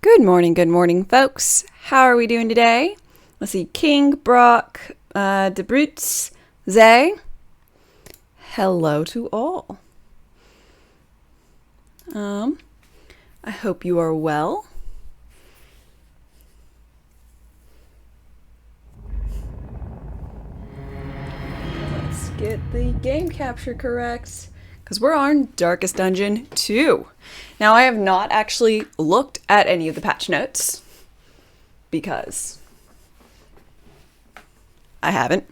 Good morning, folks. How are we doing today? Let's see. King, Brock, De Brutes, Zay. Hello to all. I hope you are well. Let's get the game capture correct, because we're on Darkest Dungeon 2. Now, I have not actually looked at any of the patch notes, because I haven't.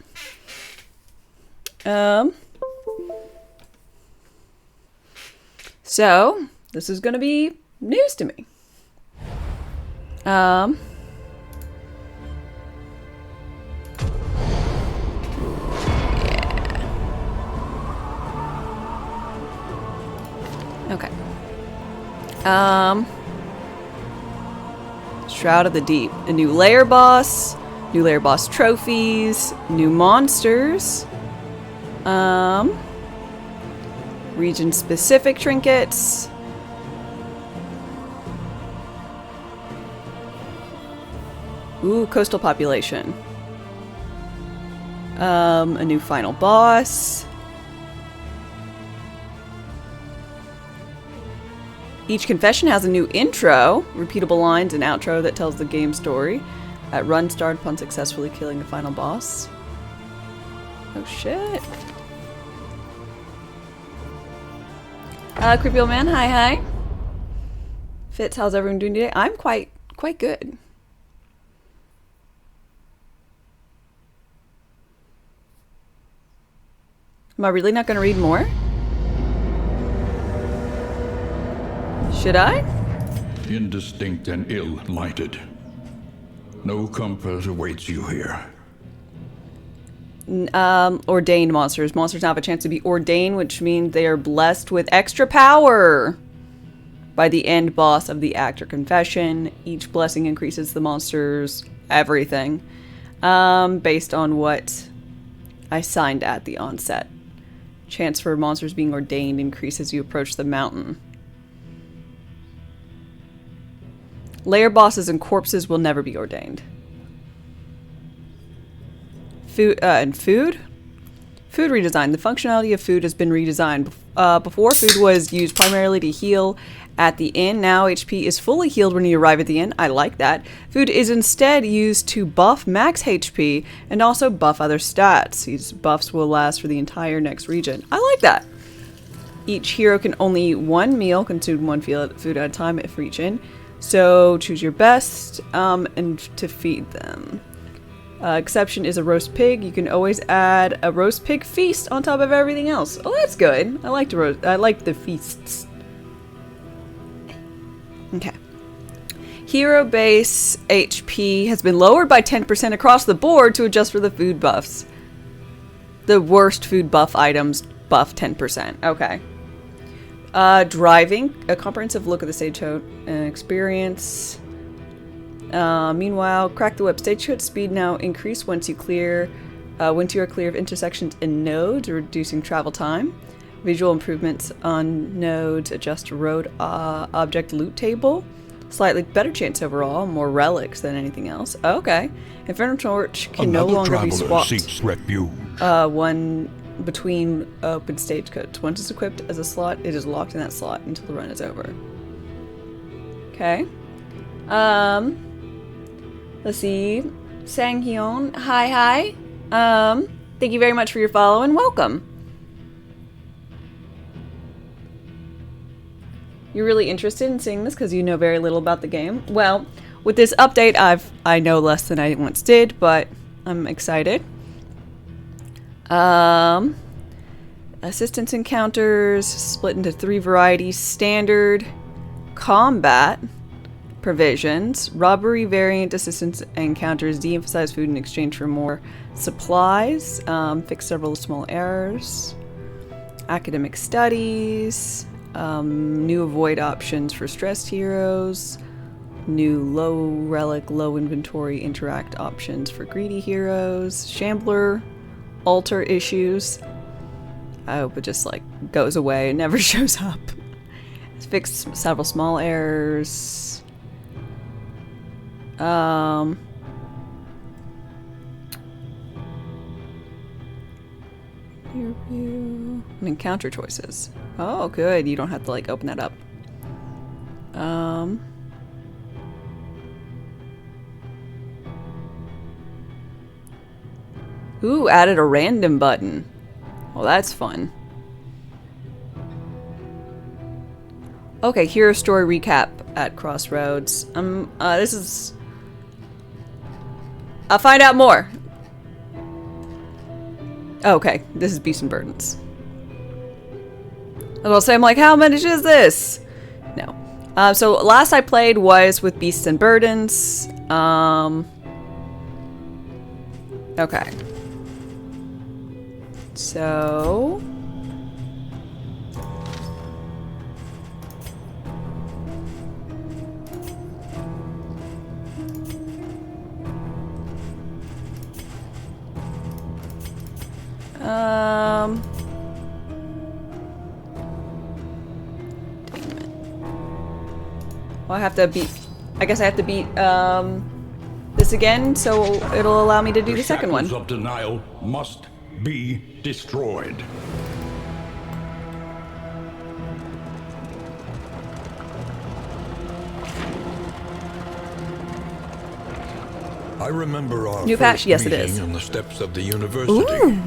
So, this is going to be news to me. Okay. Shroud of the Deep. A new layer boss trophies, new monsters, region-specific trinkets, ooh, coastal population, a new final boss. Each confession has a new intro, repeatable lines, and outro that tells the game story. At run start upon successfully killing the final boss. Oh shit. Creepy old man, hi. Fitz, how's everyone doing today? I'm quite good. Am I really not going to read more? Should I? Indistinct and ill-lighted. No comfort awaits you here. Ordained monsters. Monsters now have a chance to be ordained, which means they are blessed with extra power by the end boss of the act or confession. Each blessing increases the monster's everything, based on what I signed at the onset. Chance for monsters being ordained increases as you approach the mountain. Layer bosses and corpses will never be ordained. Food redesign. The functionality of food has been redesigned. Before, food was used primarily to heal at the inn. Now HP is fully healed when you arrive at the inn. I like that. Food is instead used to buff max HP and also buff other stats. These buffs will last for the entire next region. I like that. Each hero can only eat one meal, consume one food at a time for each inn. So choose your best and to feed them. Exception is a roast pig. You can always add a roast pig feast on top of everything else. Oh, that's good. I like the feasts. Okay. Hero base HP has been lowered by 10% across the board to adjust for the food buffs. The worst food buff items buff 10%. Okay. Driving, a comprehensive look at the stagecoach experience. Meanwhile, crack the whip. Stagecoach speed now increase once you are clear of intersections and nodes, reducing travel time. Visual improvements on nodes, adjust road object loot table. Slightly better chance overall, more relics than anything else. Okay. Inferno Torch can no longer be swapped. One between open stagecoach. Once it's equipped as a slot, it is locked in that slot until the run is over. Okay. Let's see. Sanghyun, hi. Thank you very much for your follow and welcome. You're really interested in seeing this because you know very little about the game. Well, with this update, I know less than I once did, but I'm excited. Assistance encounters split into 3 varieties: standard, combat, provisions. Robbery variant assistance encounters de-emphasize food in exchange for more supplies. Fix several small errors. Academic studies. New avoid options for stressed heroes. New low relic, low inventory interact options for greedy heroes. Shambler altar issues. I hope it just like goes away and never shows up. Fix several small errors. Review and encounter choices. Oh, good. You don't have to like open that up. Ooh, added a random button. Well, that's fun. Okay, hero story recap at Crossroads. This is... I'll find out more. Oh, okay, this is Beasts and Burdens. I was gonna say, I'm like, how much is this? No. So last I played was with Beasts and Burdens. Okay. So... Damn it. Well, I have to beat... I guess I have to beat, this again, so it'll allow me to do the second one. The shackles of denial must be destroyed. I remember our New first patch? Yes, it meeting is. on the steps of the university. Ooh.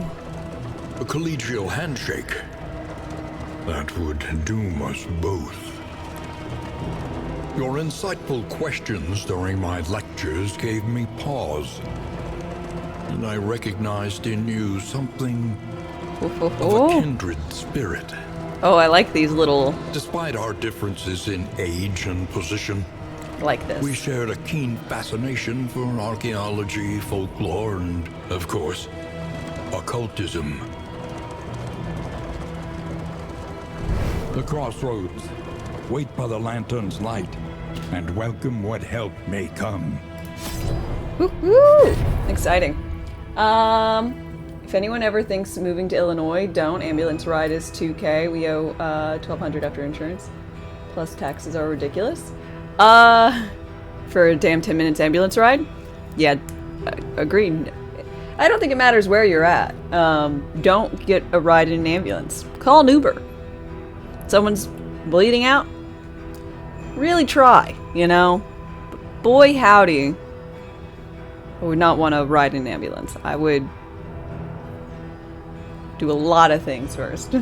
A collegial handshake that would doom us both. Your insightful questions during my lectures gave me pause, and I recognized in you something of a kindred spirit. Oh, I like these little... Despite our differences in age and position, like this. we shared a keen fascination for archaeology, folklore, and, of course, occultism. The crossroads. Wait by the lantern's light, and welcome what help may come. Woo-hoo! Exciting. If anyone ever thinks moving to Illinois, don't. Ambulance ride is $2K. We owe $1,200 after insurance. Plus taxes are ridiculous. For a damn 10 minutes ambulance ride? Yeah, agreed. I don't think it matters where you're at. Don't get a ride in an ambulance. Call an Uber. Someone's bleeding out? Really try, you know? Boy howdy. I would not want to ride in an ambulance. I would do a lot of things first.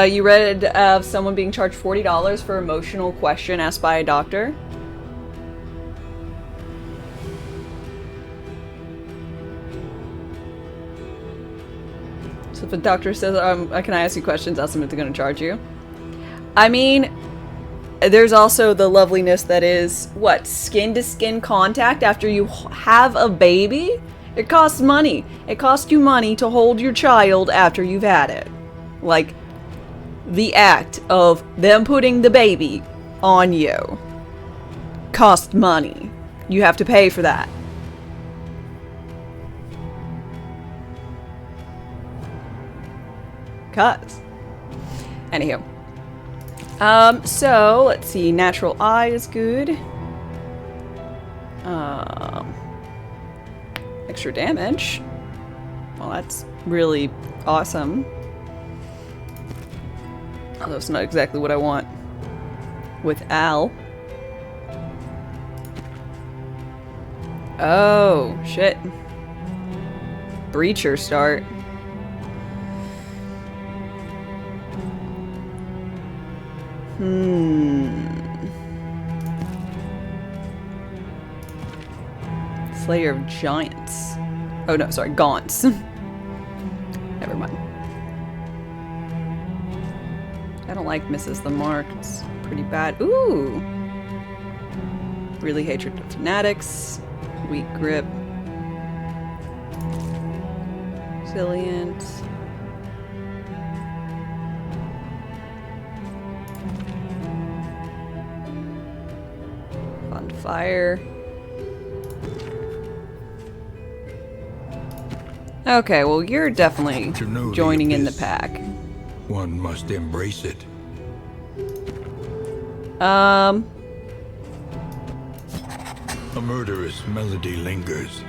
You read of someone being charged $40 for emotional question asked by a doctor? So if a doctor says, can I ask you questions, ask them if they're going to charge you. I mean, there's also the loveliness that is, what, skin-to-skin contact after you have a baby? It costs money. It costs you money to hold your child after you've had it. Like, the act of them putting the baby on you costs money. You have to pay for that. Cuts. Anywho. So, let's see. Natural Eye is good. Extra damage. Well, that's really awesome. Although it's not exactly what I want with Al. Oh, shit. Breacher start. Slayer of Giants. Oh no, sorry, Gaunts. Never mind. I don't like Misses the Mark. It's pretty bad. Ooh! Really Hatred of Fanatics. Weak Grip. Resilient. on fire. Okay, well, you're definitely joining in the pack. One must embrace it. Um, A murderous melody lingers,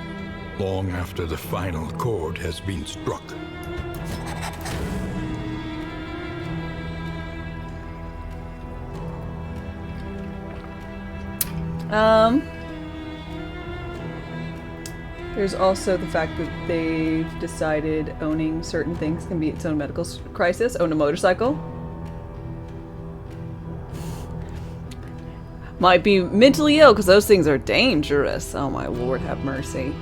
long after the final chord has been struck. There's also the fact that they've decided owning certain things can be its own medical crisis. Own a motorcycle. Might be mentally ill because those things are dangerous. Oh my lord, have mercy.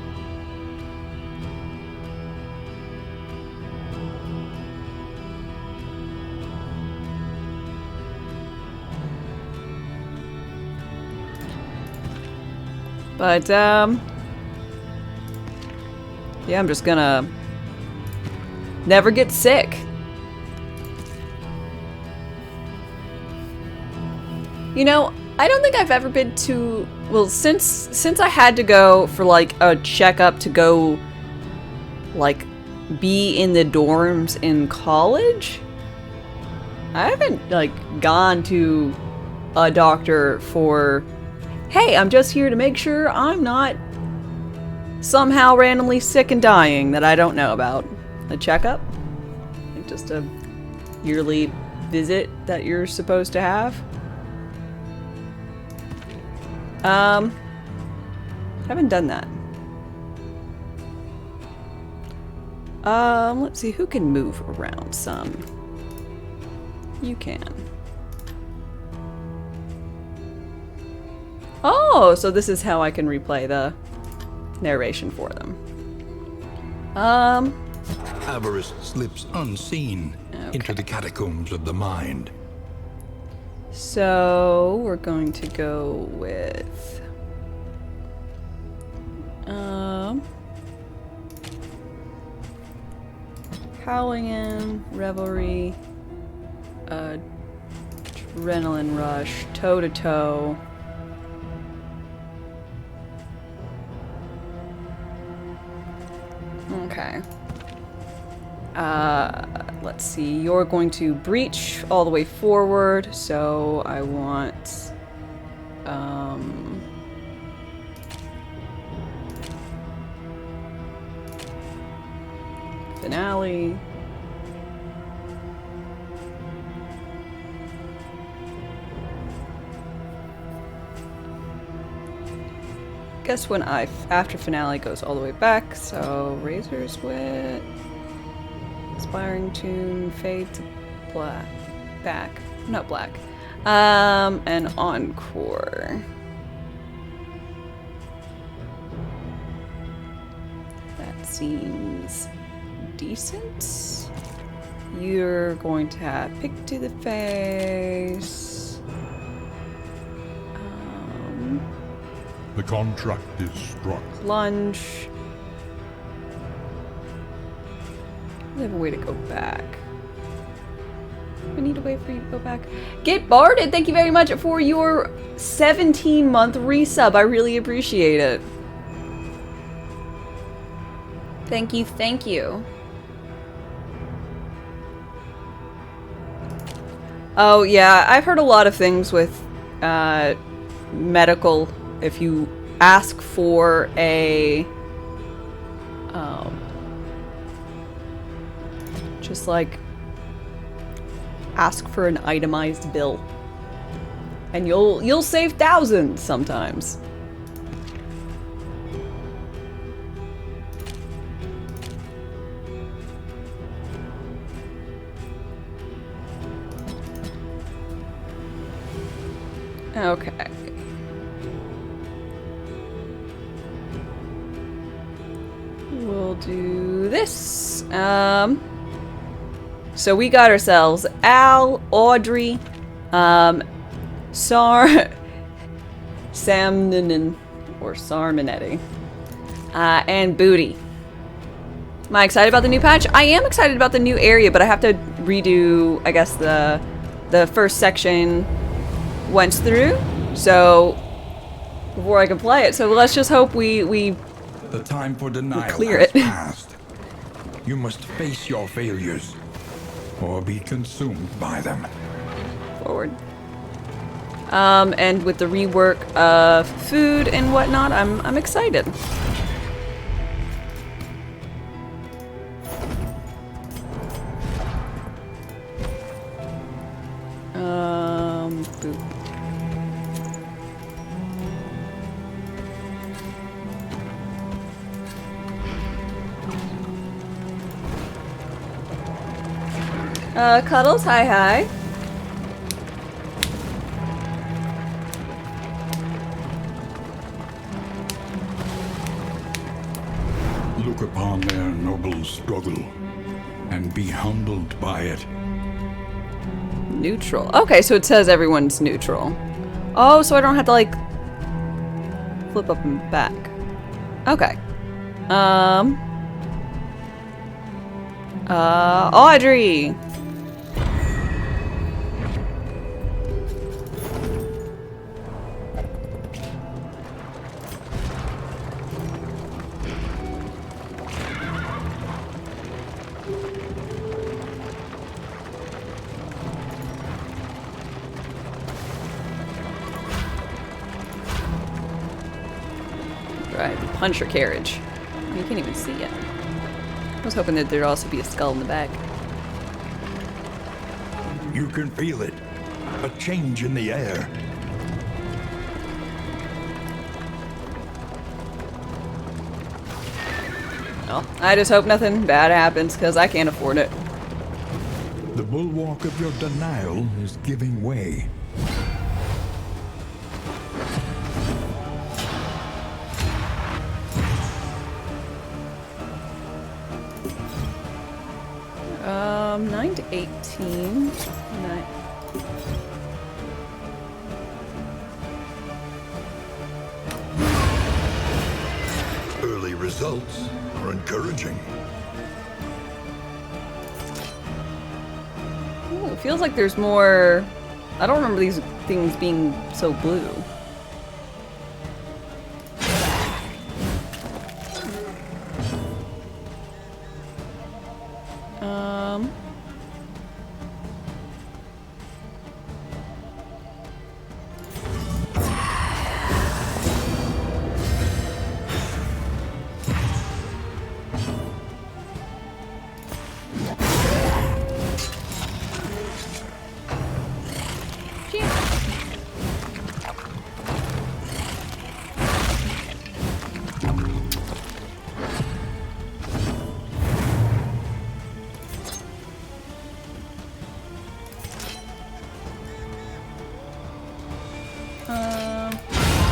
But, yeah, I'm just gonna never get sick. You know, I don't think I've ever been to, well, since I had to go for like a checkup to go like be in the dorms in college, I haven't like gone to a doctor for, hey, I'm just here to make sure I'm not somehow randomly sick and dying that I don't know about. A checkup? Like just a yearly visit that you're supposed to have? Haven't done that. Let's see, who can move around some? You can. Oh, so this is how I can replay the narration for them. Avarice slips unseen into the catacombs of the mind. So we're going to go with Howling, Revelry, Adrenaline Rush, Toe to Toe. Okay. Let's see. You're going to breach all the way forward, so I want finale. Guess when after finale goes all the way back, so Razor's Wit, Inspiring Tune, Fade to black, back, not black, and Encore. That seems decent. You're going to have Pick to the Face. The contract is struck. Lunge. We have a way to go back. We need a way for you to go back. Get Barded, thank you very much for your 17-month resub. I really appreciate it. Thank you, thank you. Oh yeah, I've heard a lot of things with medical. If you ask for a just like ask for an itemized bill and you'll save thousands sometimes. Okay. We'll do this. So we got ourselves Al, Audrey, Samninen, or Sarminetti, and Booty. Am I excited about the new patch? I am excited about the new area, but I have to redo, I guess, the first section went through. So before I can play it. So let's just hope we The time for denial clear has it. passed. You must face your failures, or be consumed by them. forward. And with the rework of food and whatnot, I'm excited. Boop. Cuddles, hi. Look upon their noble struggle, and be humbled by it. Neutral. Okay, so it says everyone's neutral. Oh, so I don't have to, like, flip up and back. Okay. Audrey! Right, punch her carriage. You can't even see it. I was hoping that there'd also be a skull in the back. You can feel it. A change in the air. Well, I just hope nothing bad happens, because I can't afford it. The bulwark of your denial is giving way. Um, 9 to 18. Early results are encouraging. Ooh, it feels like there's more... I don't remember these things being so blue.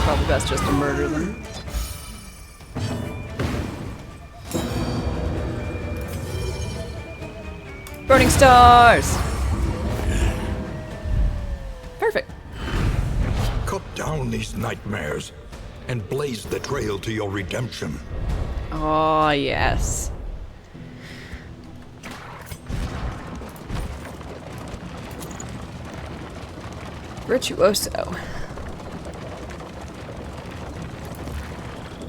Probably best just to murder them. Burning stars! Perfect. Cut down these nightmares and blaze the trail to your redemption. Oh, yes. Virtuoso.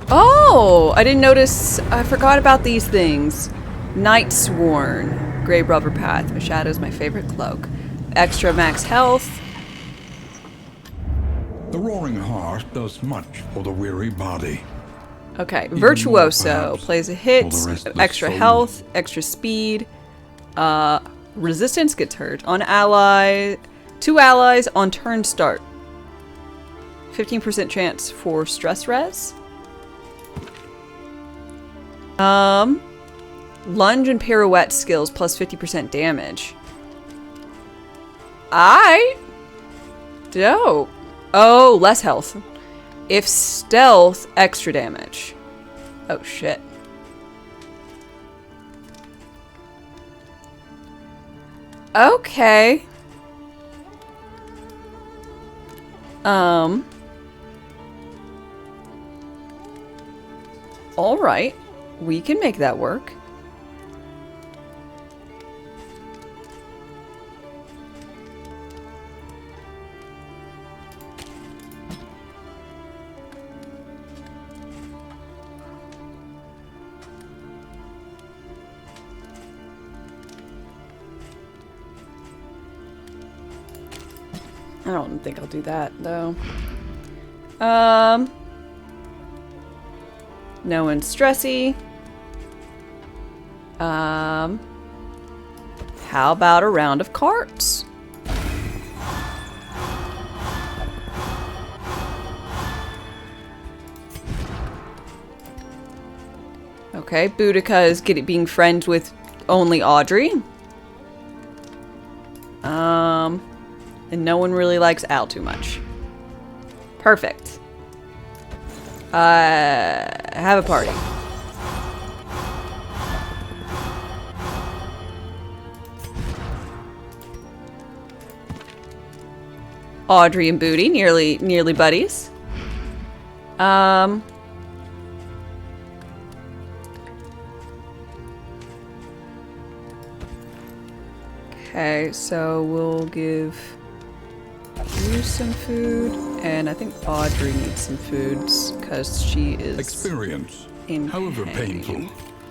Oh! I didn't notice. I forgot about these things. Night Sworn. Grey Rubber Path. My shadow's my favorite cloak. Extra max health. The roaring heart does much for the weary body. Okay. Even Virtuoso. more, perhaps, Plays a for hit. the restless Extra soul. health. Extra speed. Resistance gets hurt. On ally. 2 allies on turn start. 15% chance for stress res. Lunge and pirouette skills plus 50% damage. Dope. Oh, less health. If stealth, extra damage. Oh, shit. Okay. All right. We can make that work. I don't think I'll do that, though. No one's stressy. How about a round of cards? Okay, Boudica is being friends with only Audrey. And no one really likes Al too much. Perfect. Have a party. Audrey and Booty, nearly buddies. Okay, so we'll give you some food, and I think Audrey needs some foods because she is Experience, in however pain. painful,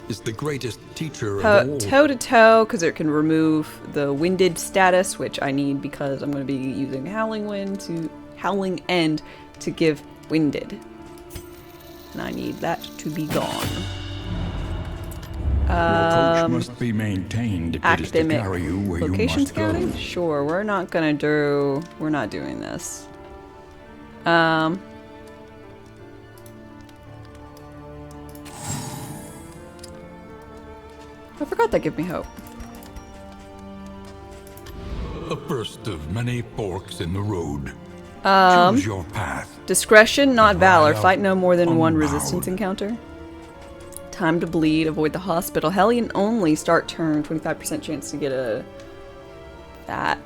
is the greatest teacher of all. Toe to toe, because it can remove the winded status, which I need because I'm going to be using Howling End to give winded, and I need that to be gone. Your coach must be maintained if it is to Academic carry you where you location must go. scouting? Sure, we're not doing this. I forgot that give me hope. The first of many forks in the road. Choose your path. Discretion, not valor. Ride out Fight no more than one unbowed. resistance encounter. Time to bleed. Avoid the hospital. Hellion only. Start turn. 25% chance to get that.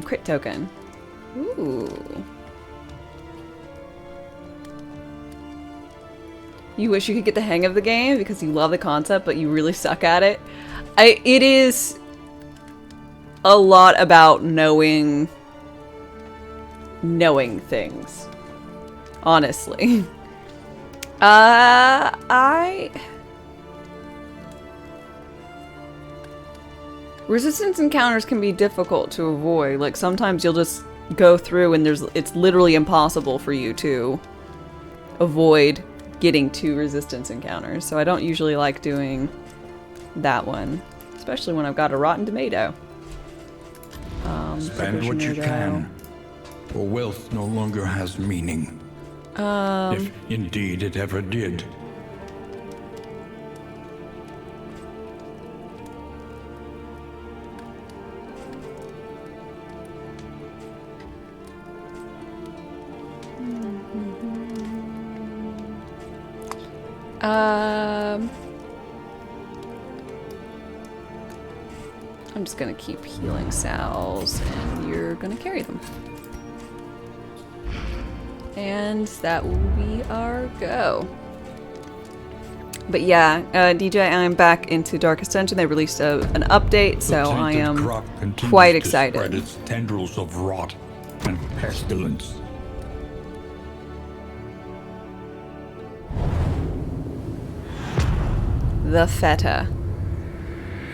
Crit token. Ooh. You wish you could get the hang of the game because you love the concept, but you really suck at it. It is a lot about knowing things. Honestly. Resistance encounters can be difficult to avoid. Like, sometimes you'll just go through and it's literally impossible for you to avoid getting to resistance encounters. So I don't usually like doing that one. Especially when I've got a rotten tomato. Spend what you can, or wealth no longer has meaning. If indeed it ever did. I'm just gonna keep healing Sal's, and you're gonna carry them. And that will be our go. But yeah, DJ, I'm back into Darkest Dungeon. They released an update, so I am quite excited. Spread its tendrils of rot and pestilence. The Feta.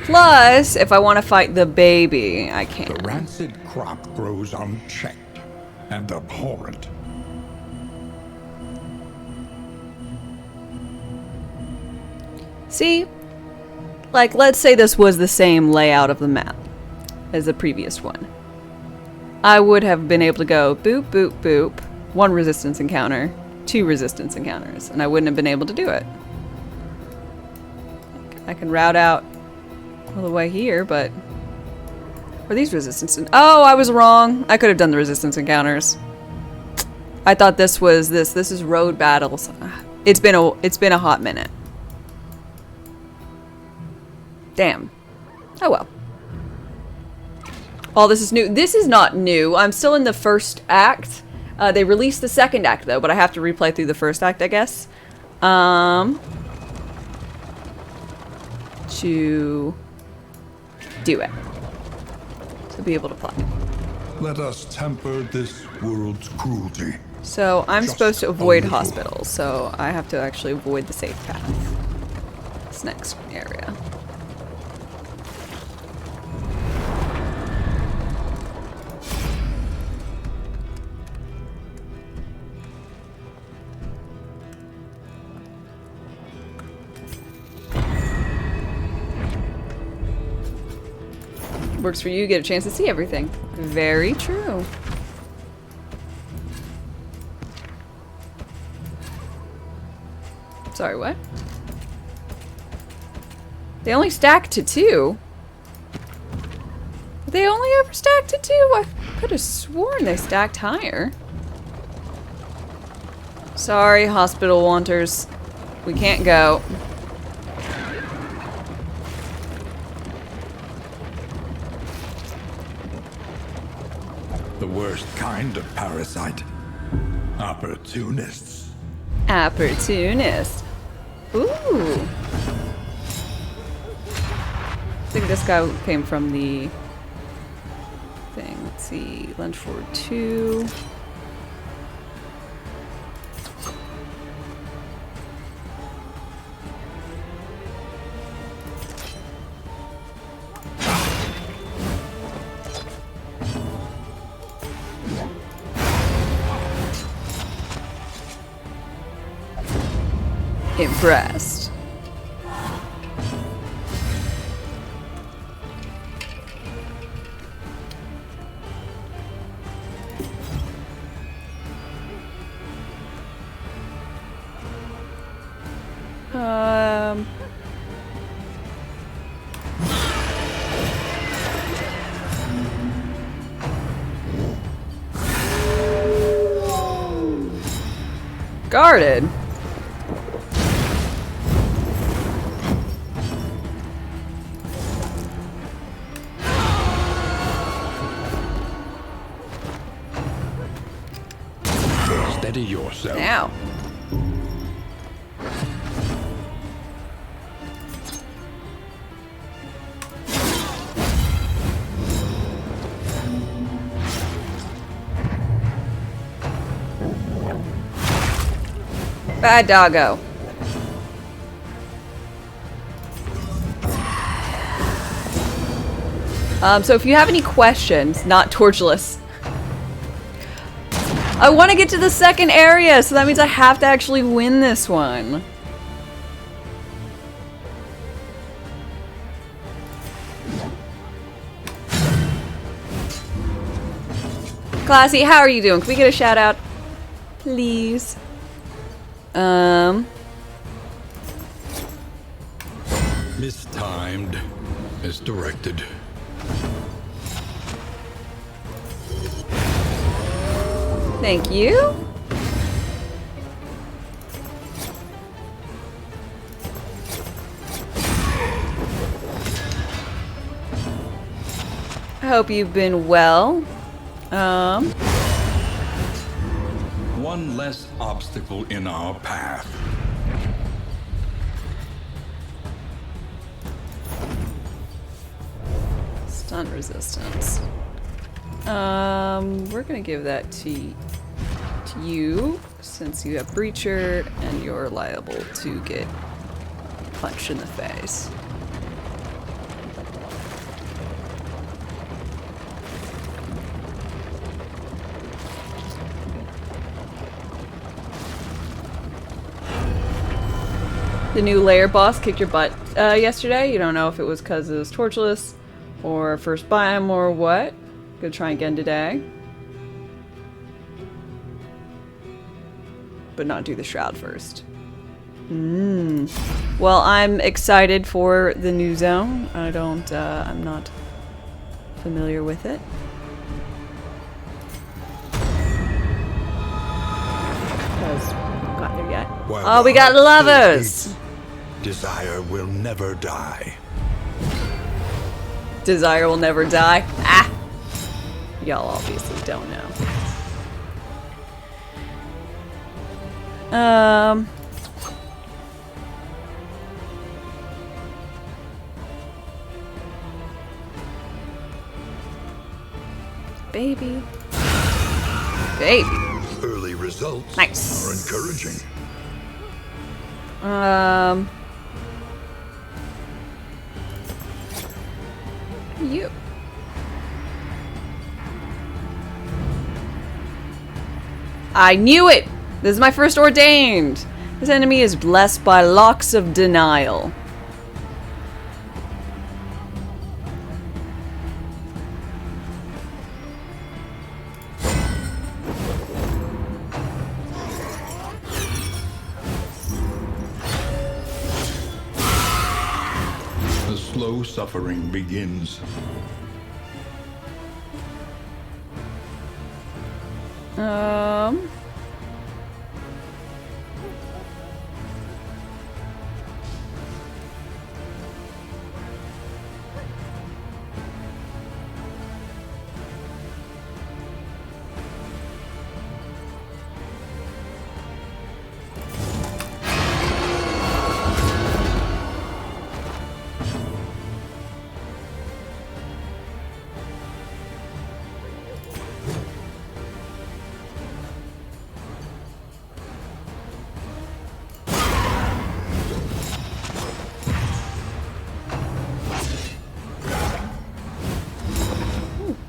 Plus, if I want to fight the baby, I can. The rancid crop grows unchecked and abhorrent. See? Like, let's say this was the same layout of the map as the previous one. I would have been able to go boop, boop, boop, 1 resistance encounter, 2 resistance encounters, and I wouldn't have been able to do it. I can route out all the way here, but... Are these resistance... Oh, I was wrong! I could have done the resistance encounters. I thought this was this. This is road battles. It's been a hot minute. Damn. Oh well. All this is new. This is not new. I'm still in the first act. They released the second act though, but I have to replay through the first act, I guess. To do it. To be able to play. Let us temper this world's cruelty. So I'm Just supposed to a avoid little. hospitals, so I have to actually avoid the safe path. This next area. Works for you, get a chance to see everything. Very true. Sorry, what? They only stack to 2? They only ever stacked to 2? I could have sworn they stacked higher. Sorry, hospital wanters. We can't go. The worst kind of parasite. Opportunists. Opportunist. Ooh. I think this guy came from the thing. Let's see. Lunge forward 2. Impressed. Guarded. Steady yourself. Now. Bad doggo. So if you have any questions, not torchless. I want to get to the second area, so that means I have to actually win this one. Classy, how are you doing? Can we get a shout out? Please. Mistimed. Misdirected. Thank you. I hope you've been well. One less obstacle in our path. Stun resistance. We're gonna give that to you, since you have Breacher and you're liable to get punched in the face. The new layer boss kicked your butt yesterday. You don't know if it was because it was torchless or first biome or what. Gonna try again today. But not do the shroud first. Well, I'm excited for the new zone. I'm not familiar with it. Got there yet. Oh, we got lovers! Desire will never die. Desire will never die. Ah! Y'all obviously don't know. Baby. Baby. Early results Nice. are encouraging. You. I knew it! This is my first ordained! This enemy is blessed by locks of denial. slow suffering begins.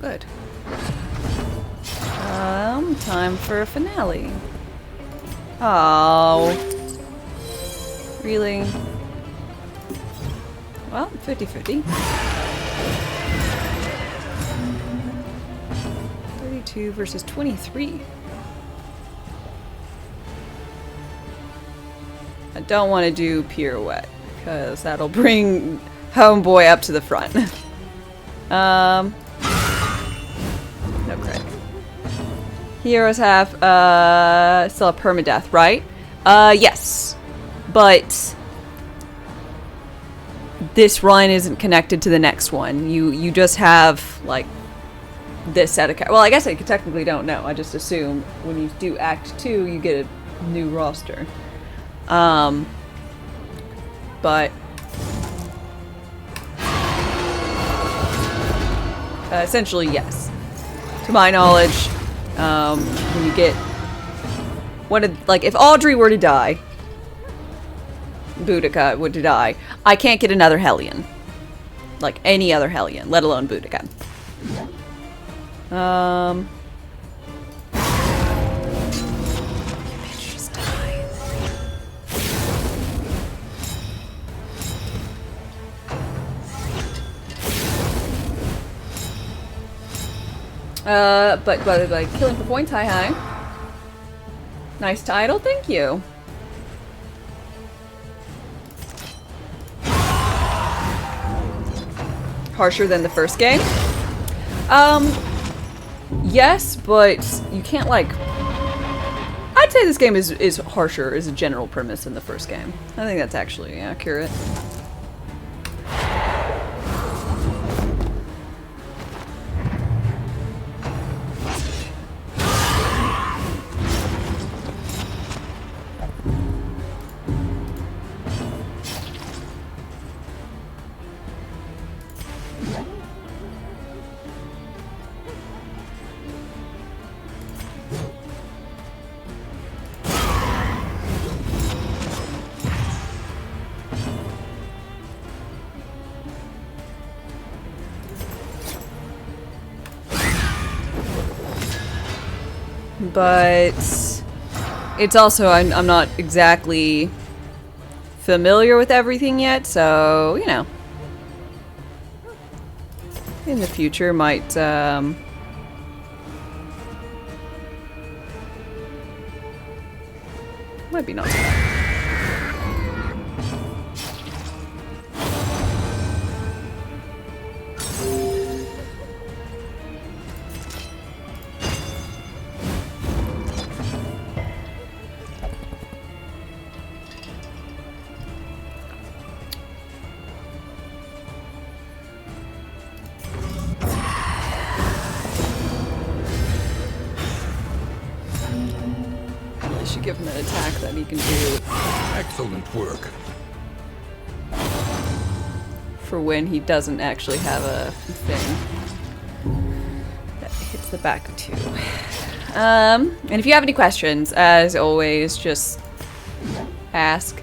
Good. Time for a finale. Oh. Really? Well, 50-50. 32 versus 23. I don't want to do pirouette, because that'll bring Homeboy up to the front. No credit. Heroes have still a permadeath, right? Yes. But this run isn't connected to the next one. You just have like this set of well, I guess I technically don't know. I just assume when you do Act 2 you get a new roster. But essentially yes. To my knowledge, when you get one of, like, if Audrey were to die, Boudica would to die, I can't get another Hellion. Like any other Hellion, let alone Boudica. Bitch, just die. But like killing for points, hi. Nice title, thank you. Harsher than the first game? Yes, but you can't like... I'd say this game is harsher as a general premise than the first game. I think that's actually accurate. But it's also, I'm not exactly familiar with everything yet, so, you know, in the future might, might be not so bad. Give him an attack that he can do. Excellent work. For when he doesn't actually have a thing that hits the back of 2. And if you have any questions, as always, just ask.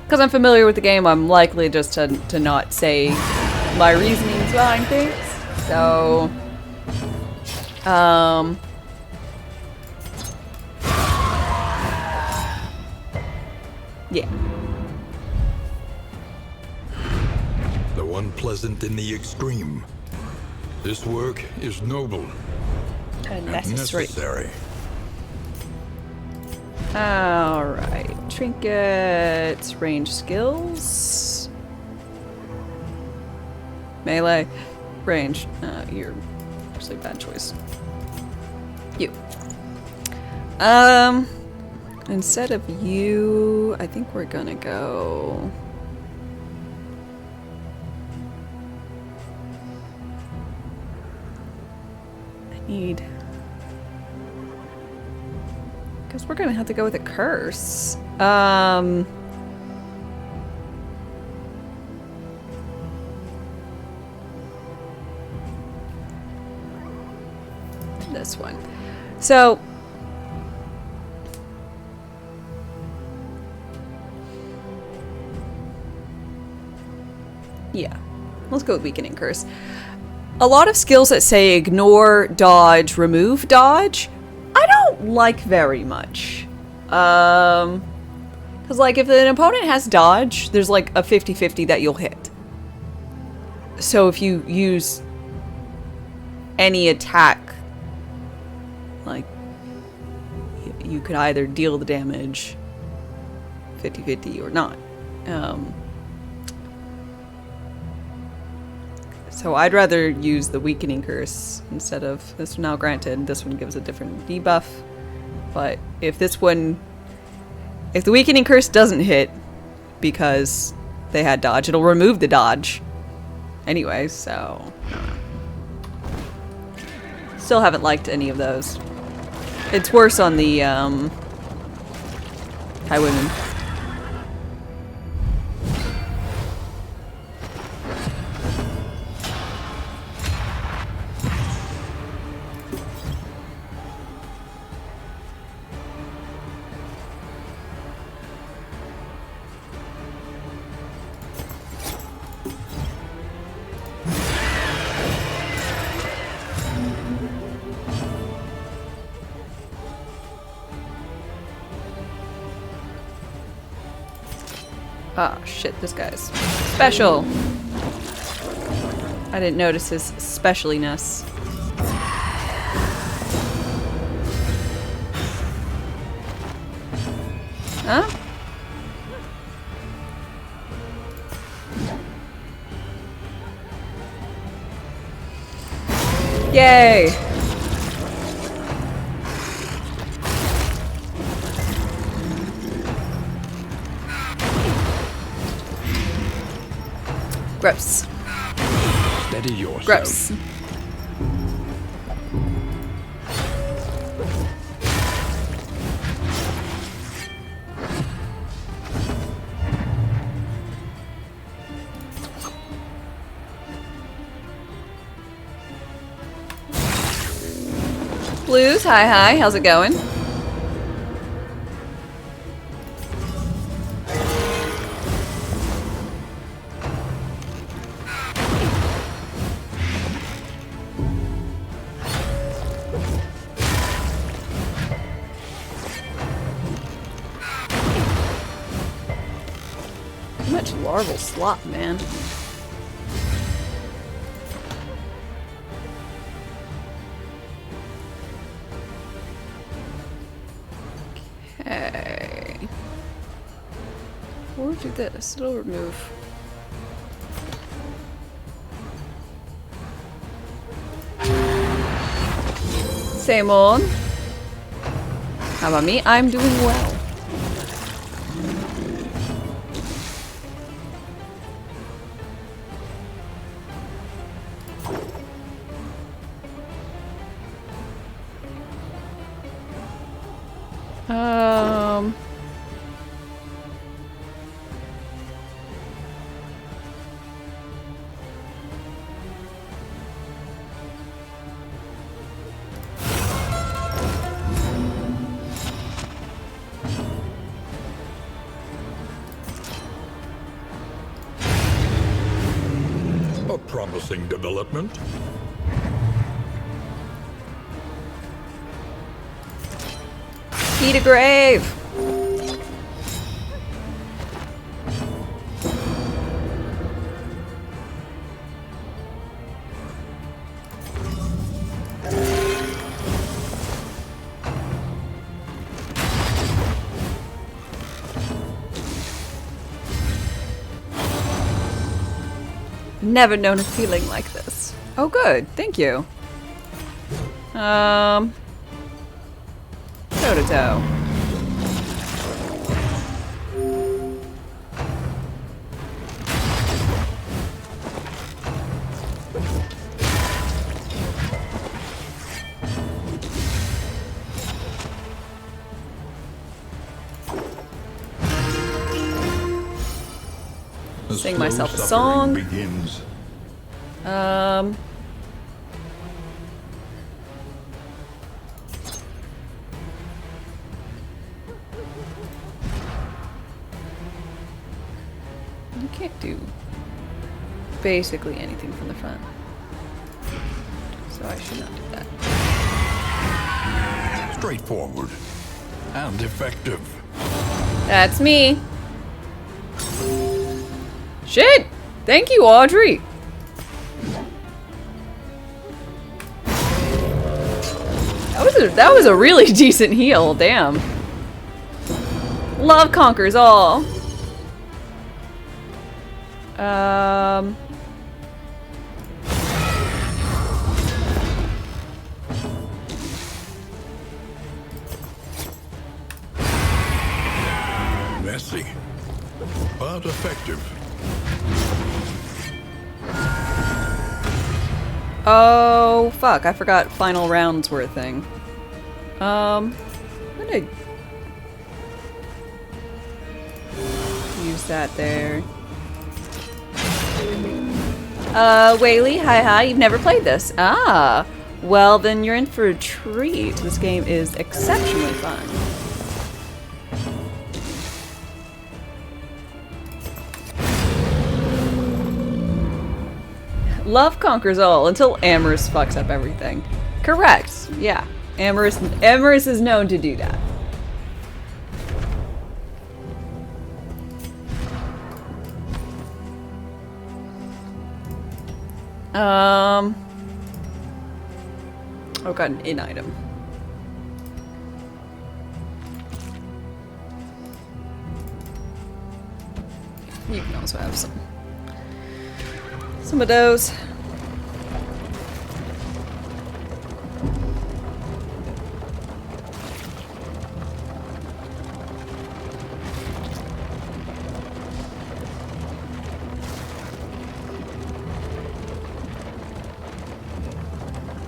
Cause I'm familiar with the game, I'm likely just to not say my reasonings behind things. So, yeah. Though unpleasant in the extreme, this work is noble And necessary. Alright. Trinkets, range skills. Melee, range. You're actually a bad choice. You. Instead of you, I think we're gonna go... I need... Guess we're gonna have to go with a curse. This one. So... yeah. Let's go with Weakening Curse. A lot of skills that say ignore, dodge, remove, dodge, I don't like very much. Because, like, if an opponent has dodge, there's, like, a 50-50 that you'll hit. So if you use any attack, like, you could either deal the damage 50-50 or not. So I'd rather use the Weakening Curse instead of this. Now granted, this one gives a different debuff, but if this one, if the Weakening Curse doesn't hit because they had dodge, it'll remove the dodge anyway, so still haven't liked any of those. It's worse on the Highwayman. Ah, shit, this guy's special. I didn't notice his specialiness. Huh? Yay! Gross. Steady yourself. Gross. Blues, hi, how's it going? Too much larval slop, man. Okay. Or do this. It'll remove. Same old. How about me? I'm doing well. A promising development. Eat a grave! Never known a feeling like this. Oh, good. Thank you. Toe to toe. Sing myself a song. Begins. You can't do basically anything from the front. So I should not do that. Straightforward and effective. That's me. Shit! Thank you, Audrey! That was a really decent heal, damn. Love conquers all. Messy, but effective. Oh, fuck. I forgot final rounds were a thing. I'm gonna use that there. Whaley, hi. You've never played this. Ah. Well, then you're in for a treat. This game is exceptionally fun. Love conquers all until Amorous fucks up everything. Correct. Yeah. Amorous is known to do that. Oh, got an in item. You can also have some of those.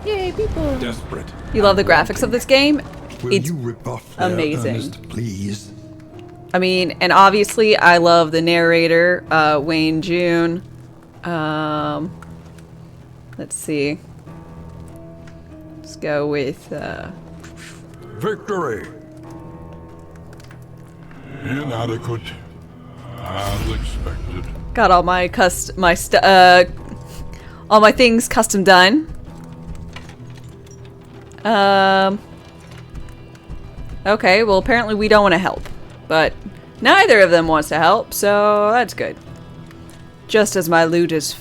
Yay, people! Desperate. You love the graphics of this game? Will It's you rebuff their amazing. earnest, please? I mean, and obviously I love the narrator, Wayne June. Let's see. Let's go with, Victory! Inadequate, as expected. got all my all my things custom done. Okay, well apparently we don't want to help, but neither of them wants to help, so that's good. Just as my loot is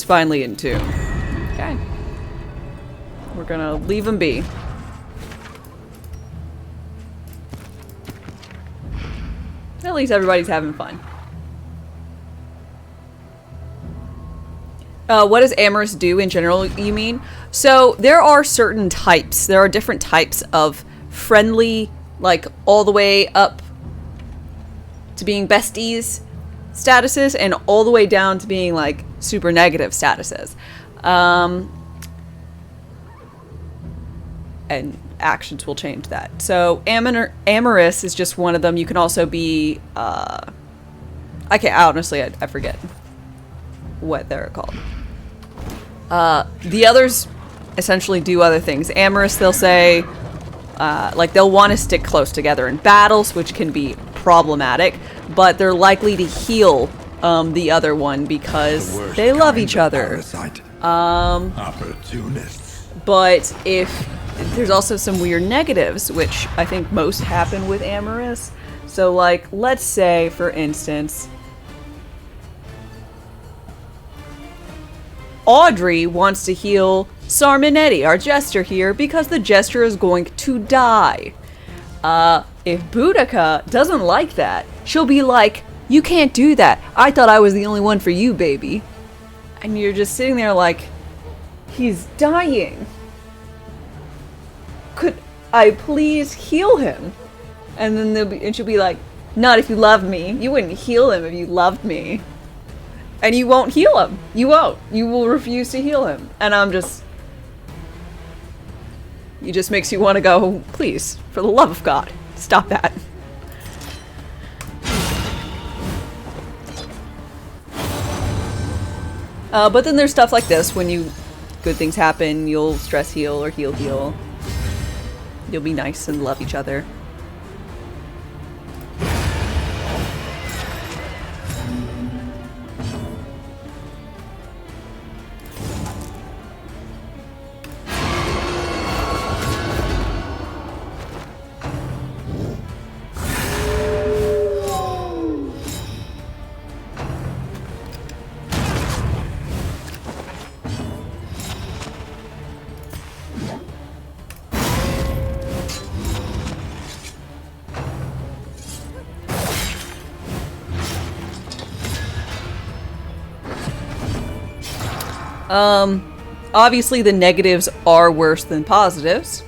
finally in tune. Okay, we're gonna leave them be. At least everybody's having fun. What does Amorous do in general, you mean? So there are certain types. There are different types of friendly, like all the way up to being besties statuses and all the way down to being like super negative statuses. And actions will change that. So Amorous is just one of them. You can also be, I forget what they're called. The others essentially do other things. Amorous, they'll say, like they'll want to stick close together in battles, which can be problematic, but they're likely to heal the other one because they love each other. Opportunists. But if there's also some weird negatives, which I think most happen with Amorous. So like, let's say, for instance, Audrey wants to heal Sarminetti, our jester here, because the jester is going to die. If Boudica doesn't like that, she'll be like, You can't do that. I thought I was the only one for you, baby. And you're just sitting there like, he's dying. Could I please heal him? And then and she'll be like, not if you love me. You wouldn't heal him if you loved me. And you won't heal him. You won't. You will refuse to heal him. And I'm just... It just makes you want to go, please, for the love of God, stop that. But then there's stuff like this, when good things happen, you'll stress heal or heal. You'll be nice and love each other. Obviously the negatives are worse than positives.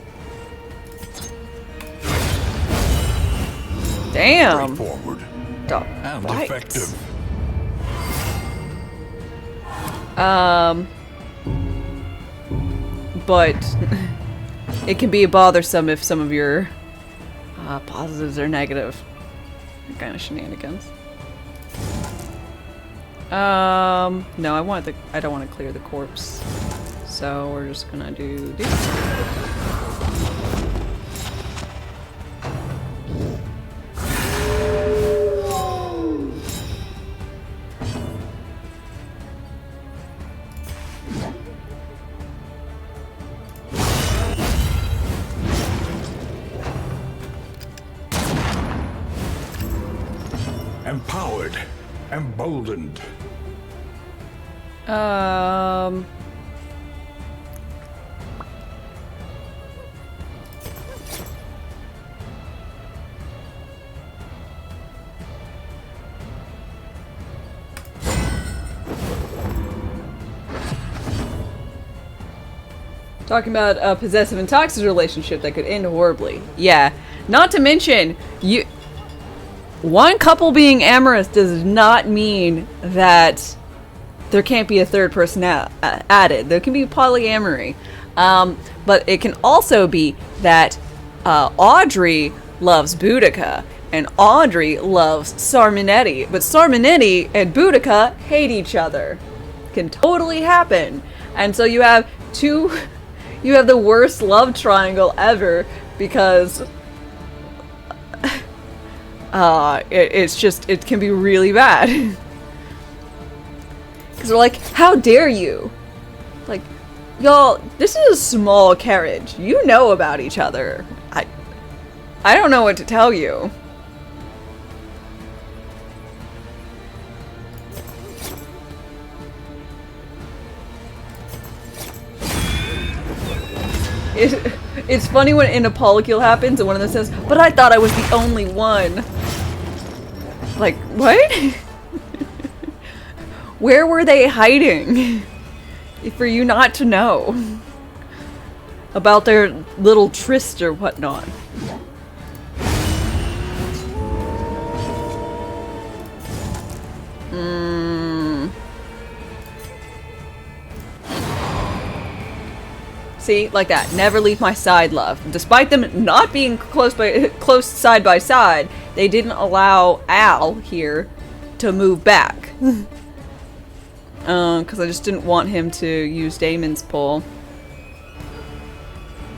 Damn. Straightforward and effective. But it can be bothersome if some of your positives are negative. Kind of shenanigans. No, I don't want to clear the corpse. So we're just gonna do this. Empowered, emboldened. Talking about a possessive and toxic relationship that could end horribly. Yeah. Not to mention, one couple being amorous does not mean that there can't be a third person added. There can be polyamory. But it can also be that Audrey loves Boudica and Audrey loves Sarminetti. But Sarminetti and Boudica hate each other. Can totally happen. And so you have the worst love triangle ever because it can be really bad. Because they're like, how dare you? Like, y'all, this is a small carriage. You know about each other. I don't know what to tell you. It's funny when in a polycule happens and one of them says, but I thought I was the only one. Like, what? Where were they hiding? For you not to know about their little tryst or whatnot. See, like that. Never leave my side, love. Despite them not being close side by side, they didn't allow Al here to move back. Because I just didn't want him to use Damon's pull.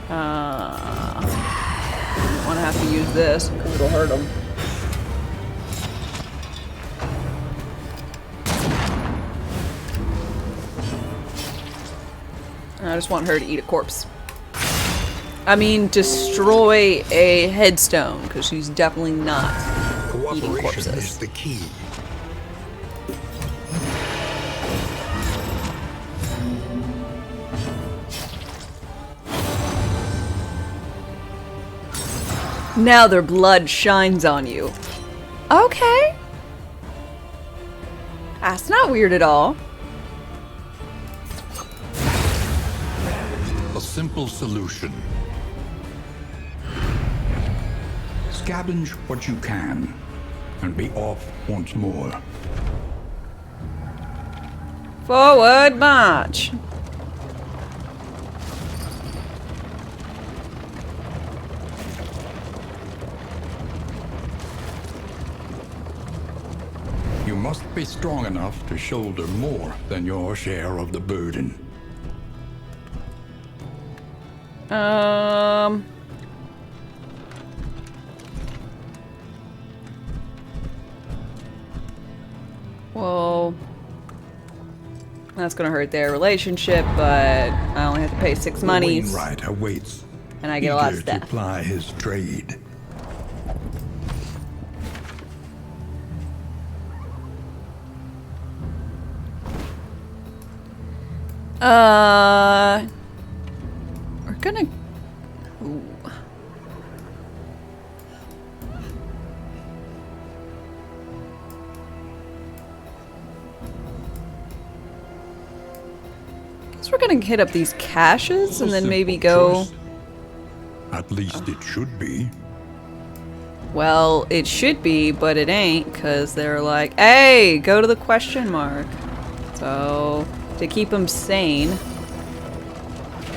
I don't want to have to use this because it'll hurt him. I just want her to eat a corpse. I mean, destroy a headstone, because she's definitely not eating corpses. Cooperation is the key. Now their blood shines on you. Okay. That's not weird at all. A simple solution. Scavenge what you can, and be off once more. Forward march. You must be strong enough to shoulder more than your share of the burden. Well, that's gonna hurt their relationship, but I only have to pay 6 monies. Wainwright awaits, And I get a lot of eager to stuff. ply his trade. We're gonna... Ooh. Guess we're gonna hit up these caches and then maybe go... Choice. At least it should be. Well, it should be, but it ain't, because they're like, hey, go to the question mark. So, to keep them sane,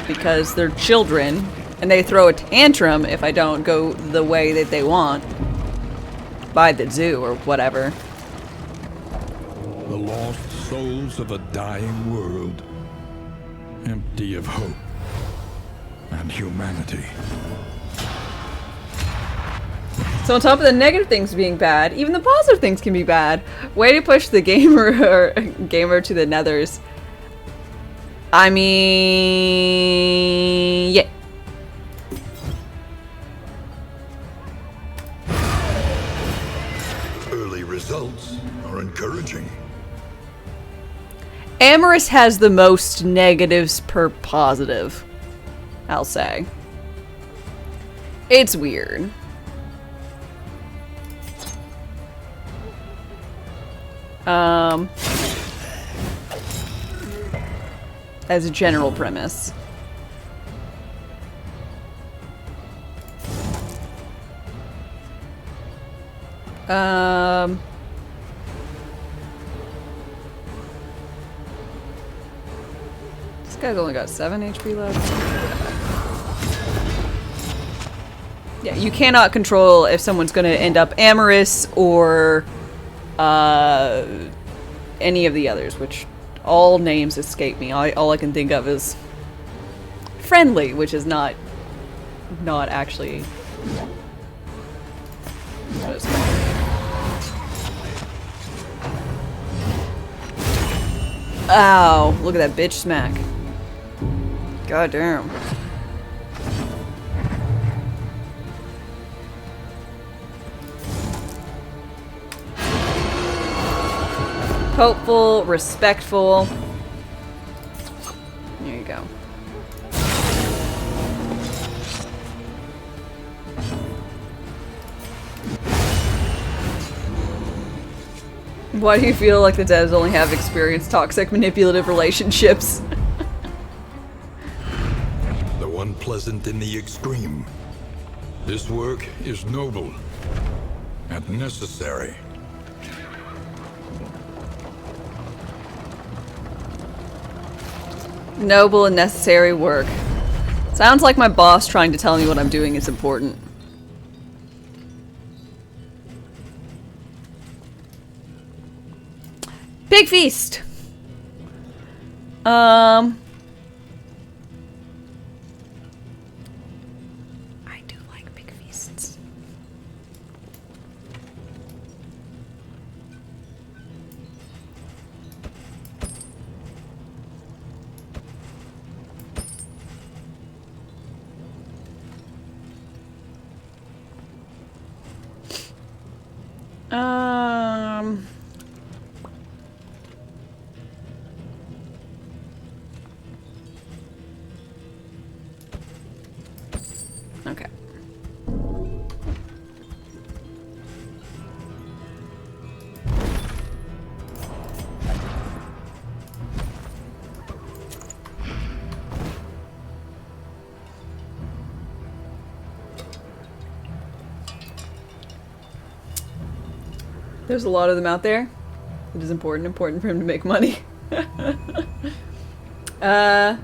because they're children, and they throw a tantrum if I don't go the way that they want. By the zoo, or whatever. The lost souls of a dying world, empty of hope and humanity. So on top of the negative things being bad, even the positive things can be bad. Way to push the gamer to the nethers. I mean, yeah. Early results are encouraging. Amorous has the most negatives per positive, I'll say. It's weird. As a general premise. This guy's only got 7 HP left. Yeah, you cannot control if someone's gonna end up amorous or any of the others, which all names escape me. All I can think of is friendly, which is not actually what it's called. Ow, look at that bitch smack. God damn. Hopeful, respectful. There you go. Why do you feel like the devs only have experienced toxic manipulative relationships? Though unpleasant in the extreme, this work is noble and necessary. Noble and necessary work. Sounds like my boss trying to tell me what I'm doing is important. Big feast! I do like big feasts. Okay. There's a lot of them out there. It is important for him to make money. Are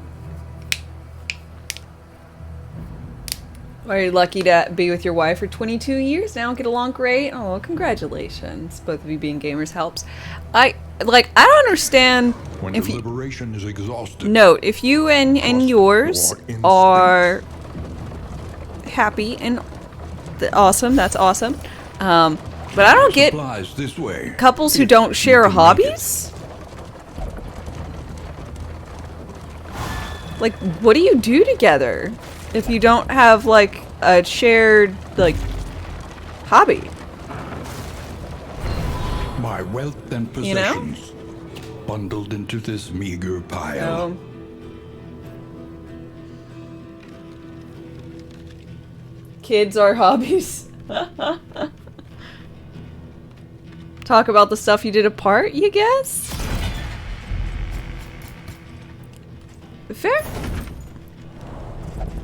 you lucky to be with your wife for 22 years now? Get along great? Oh, congratulations. Both of you being gamers helps. I don't understand When if deliberation is exhausted. Note, if you and yours are happy and awesome, that's awesome. But I don't get Supplies this way. couples who If don't you share can make hobbies. Like, what do you do together if you don't have, like, a shared, like, hobby? it. My wealth and You know? possessions bundled into this meager pile. Kids are hobbies. Talk about the stuff you did apart, you guess? Fair.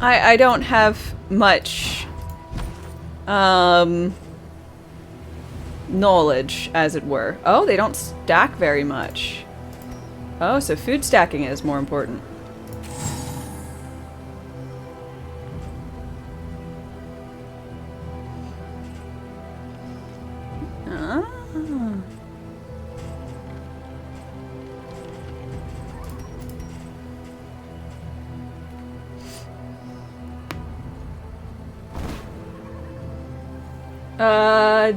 I don't have much knowledge, as it were. Oh, they don't stack very much. Oh, so food stacking is more important. Ah.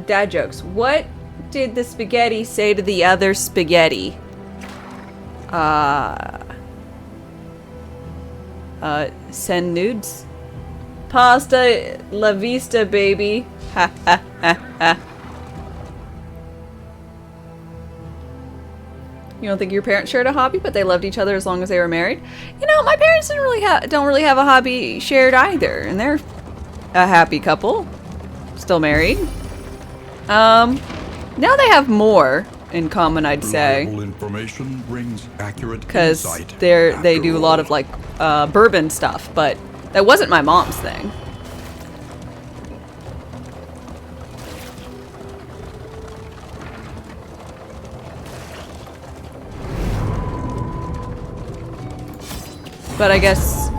Dad jokes. What did the spaghetti say to the other spaghetti? Send nudes? Pasta la vista, baby. Ha ha ha ha. You don't think your parents shared a hobby, but they loved each other as long as they were married? You know, my parents don't really have a hobby shared either, and they're a happy couple. Still married. Now they have more in common, I'd say. Reliable information brings accurate Because insight. they do a lot After of, like, bourbon stuff, but that wasn't my mom's thing. But I guess,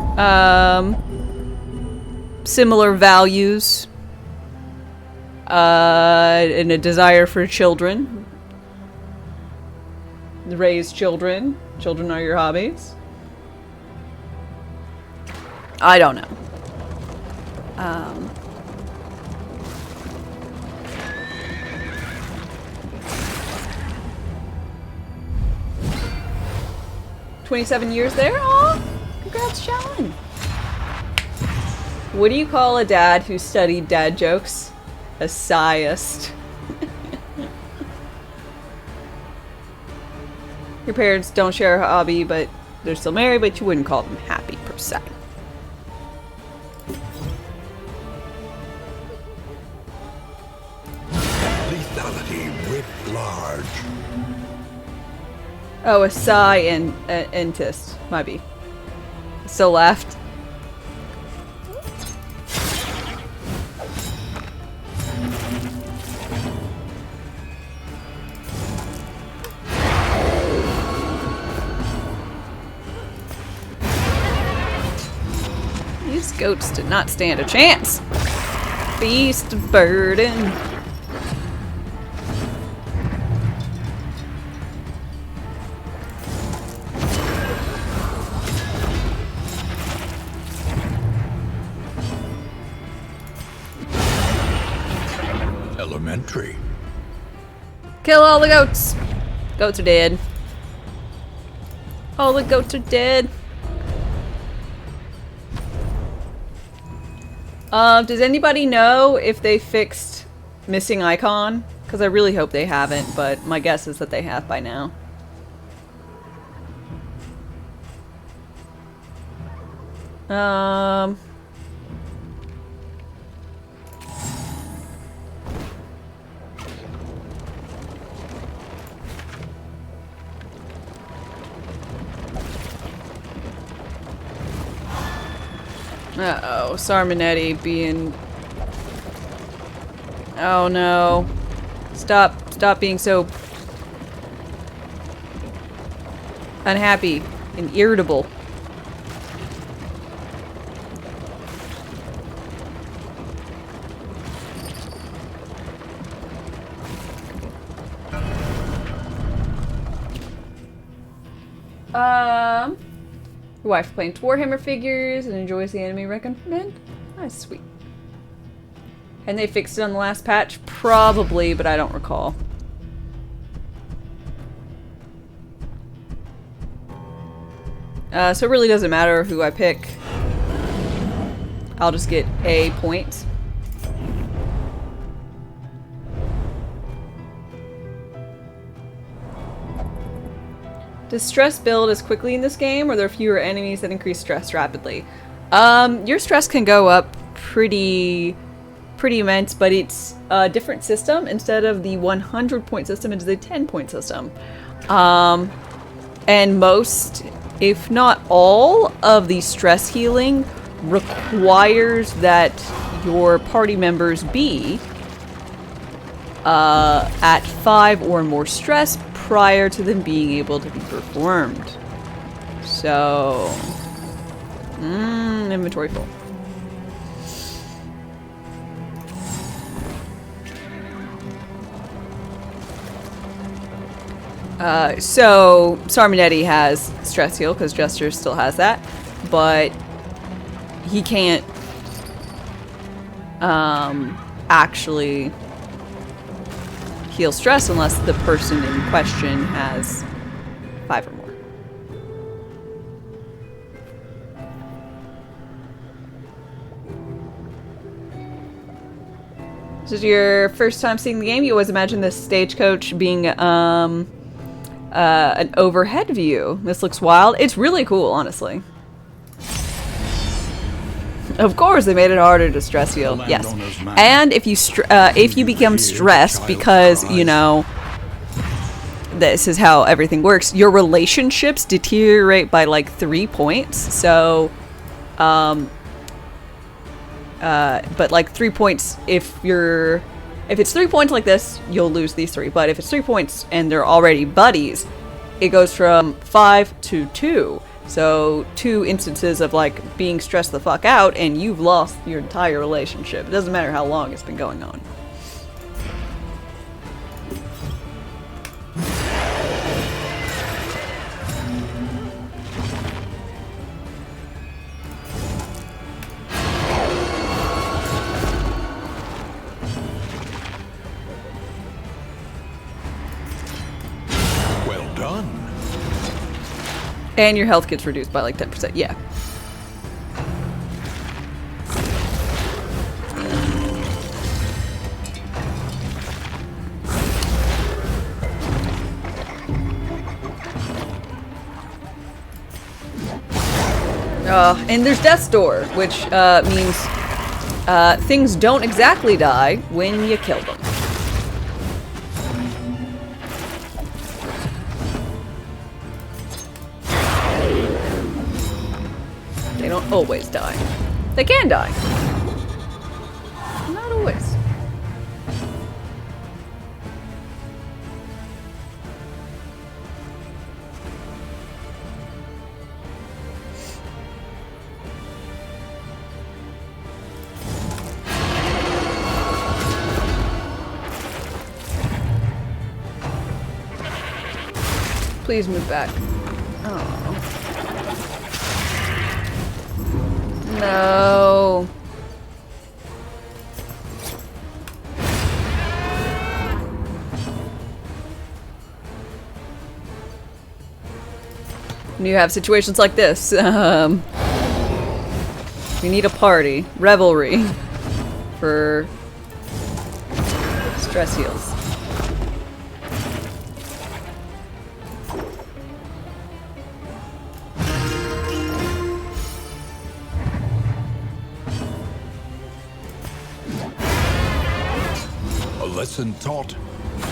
similar values, and a desire for children. Raise children. Children are your hobbies. I don't know. 27 years there? Aw, congrats, Sean. What do you call a dad who studied dad jokes? A sciist. Your parents don't share a hobby, but they're still married, but you wouldn't call them happy per se. lethality writ large. Oh, a sigh and intist. Might be. Still left. These goats did not stand a chance. Beast of burden. Elementary. Kill all the goats. Goats are dead. All the goats are dead. Does anybody know if they fixed missing icon? Because I really hope they haven't, but my guess is that they have by now. Uh-oh, Sarmanetti being... Oh no. Stop Stop being so unhappy and irritable. Your wife playing Warhammer figures and enjoys the anime recommend? That's sweet. And they fixed it on the last patch? Probably, but I don't recall. So it really doesn't matter who I pick. I'll just get a point. Does stress build as quickly in this game, or are there fewer enemies that increase stress rapidly? Your stress can go up pretty immense, but it's a different system. Instead of the 100-point system, it's the 10-point system. And most, if not all, of the stress healing requires that your party members be at 5 or more stress prior to them being able to be performed. So, inventory full. So Sarmanetti has stress heal because Jester still has that, but he can't actually heal stress unless the person in question has 5 or more. This is your first time seeing the game. You always imagine this stagecoach being an overhead view. This looks wild. It's really cool, honestly. Of course, they made it harder to stress heal. Yes, and if you become stressed because you know this is how everything works, your relationships deteriorate by like 3 points. So, but like 3 points if it's 3 points like this, you'll lose these 3. But if it's 3 points and they're already buddies, it goes from 5 to 2. So 2 instances of like being stressed the fuck out and you've lost your entire relationship. It doesn't matter how long it's been going on. Well done. And your health gets reduced by like 10%. Yeah. And there's Death's Door, which means things don't exactly die when you kill them. They don't always die. They can die. Not always. Please move back. Oh. No. When you have situations like this, we need a party, revelry, for stress heals. Lesson taught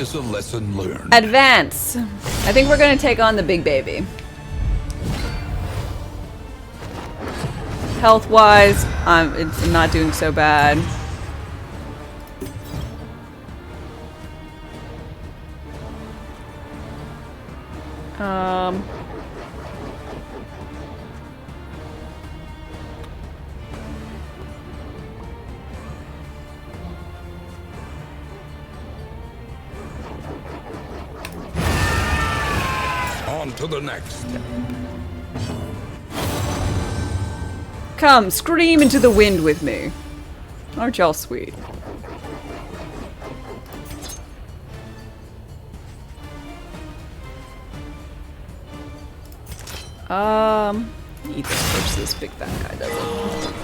is a lesson learned. Advance. I think we're gonna take on the big baby. Health-wise, it's not doing so bad. Um... On to the next. Come, scream into the wind with me. Aren't y'all sweet? Eat this first, this big fat guy does it.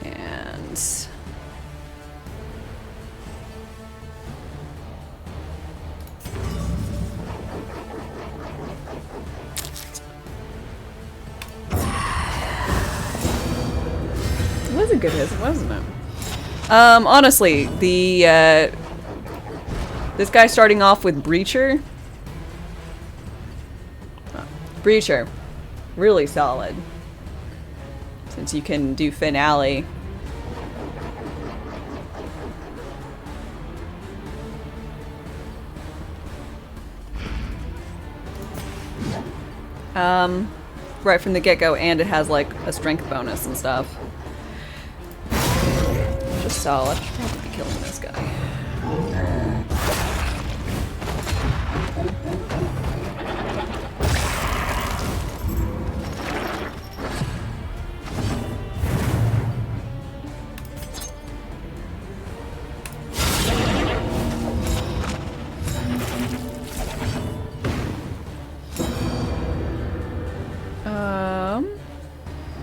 And... It was a good hit, wasn't it? Honestly, the, this guy starting off with Breacher. Breacher. Really solid. Since you can do finale. Right from the get-go, and it has like a strength bonus and stuff. Just solid. Should probably be killing this guy.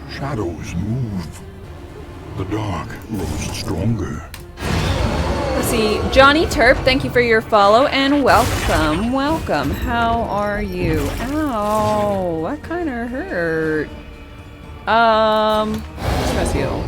Shadows move. The dark grows stronger. Let's see. Johnny Terp, thank you for your follow and welcome. Welcome. How are you? Ow. That kind of hurt. Stress heal.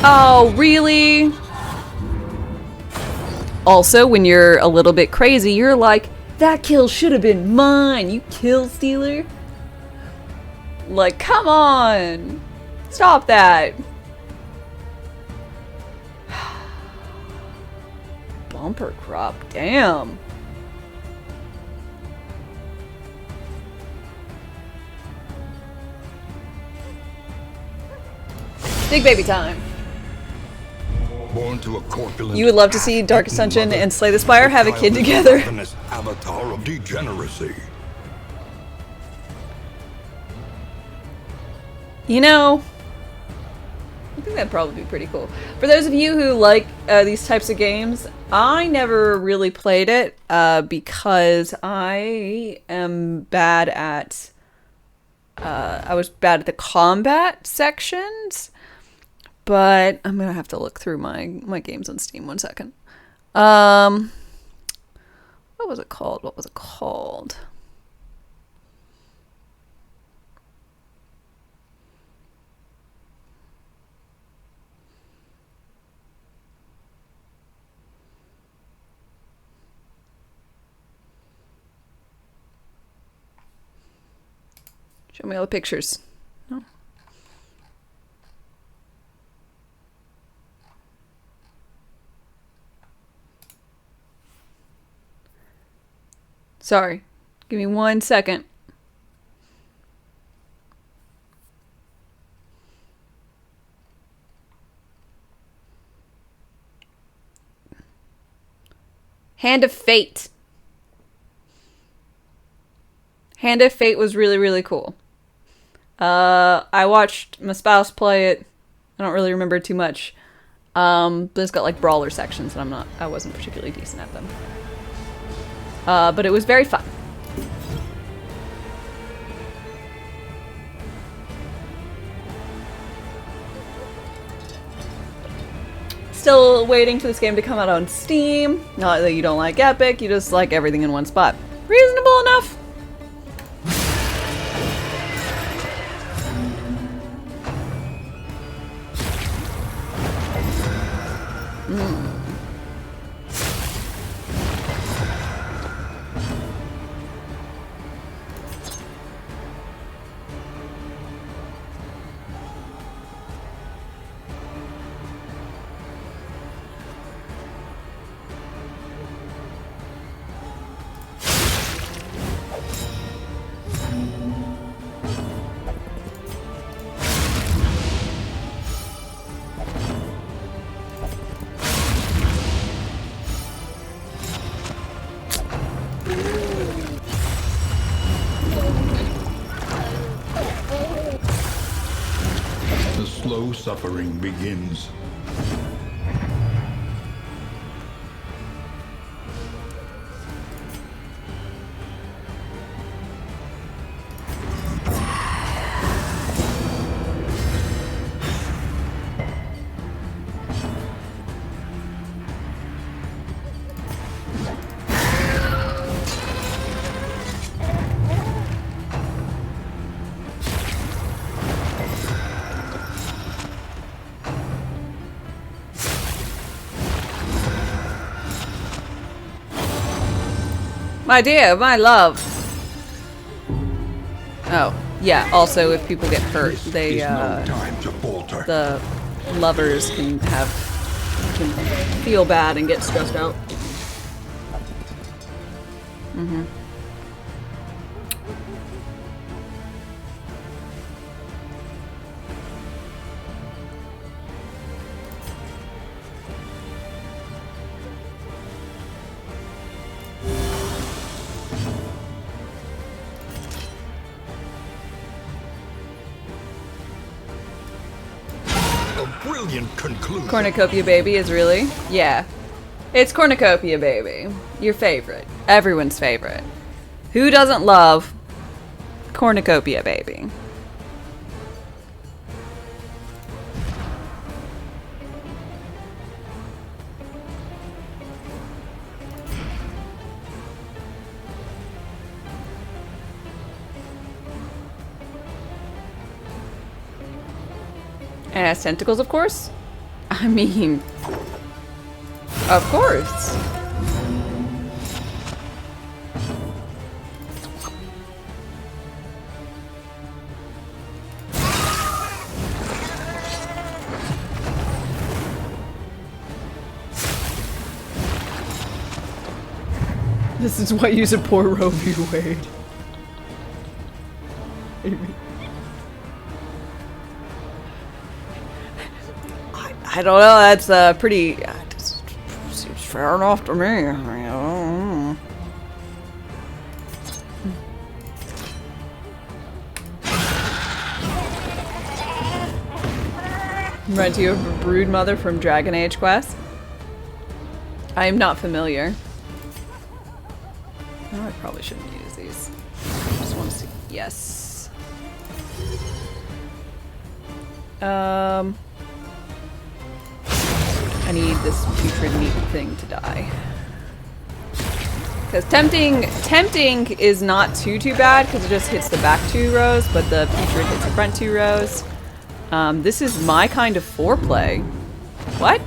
Oh, really? Also, when you're a little bit crazy, you're like, that kill should have been mine, you kill stealer. Like, come on. Stop that. Bumper crop, damn. Big baby time. Born to a corpulent, You would love to see Dark Ascension and Slay the Spire have a kid together. Avatar of degeneracy. You know, I think that'd probably be pretty cool. For those of you who like these types of games, I never really played it because I am bad at... I was bad at the combat sections. But I'm gonna have to look through my games on Steam. 1 second. What was it called? What was it called? Show me all the pictures. No. Sorry. Give me 1 second. Hand of Fate. Hand of Fate was really, really cool. I watched my spouse play it. I don't really remember too much. But it's got like brawler sections and I wasn't particularly decent at them. But it was very fun. Still waiting for this game to come out on Steam. Not that you don't like Epic, you just like everything in one spot. Reasonable enough. slow suffering begins. My dear, my love. Oh, yeah, also if people get hurt, they, no time to falter. the lovers can feel bad and get stressed out. Mm-hmm. Brilliant conclusion. Cornucopia Baby is really? Yeah. It's Cornucopia Baby. Your favorite. Everyone's favorite. Who doesn't love Cornucopia Baby? And it has tentacles, of course? I mean... Of course! This is why you support Roe v. Wade. I don't know, that's pretty... seems fair enough to me. I mean, Reminds you of a brood mother from Dragon Age quest? I am not familiar. Oh, I probably shouldn't use these. I just want to see. Yes. I need this putrid meat thing to die. Because tempting is not too bad because it just hits the back 2 rows, but the putrid hits the front 2 rows. This is my kind of foreplay. What?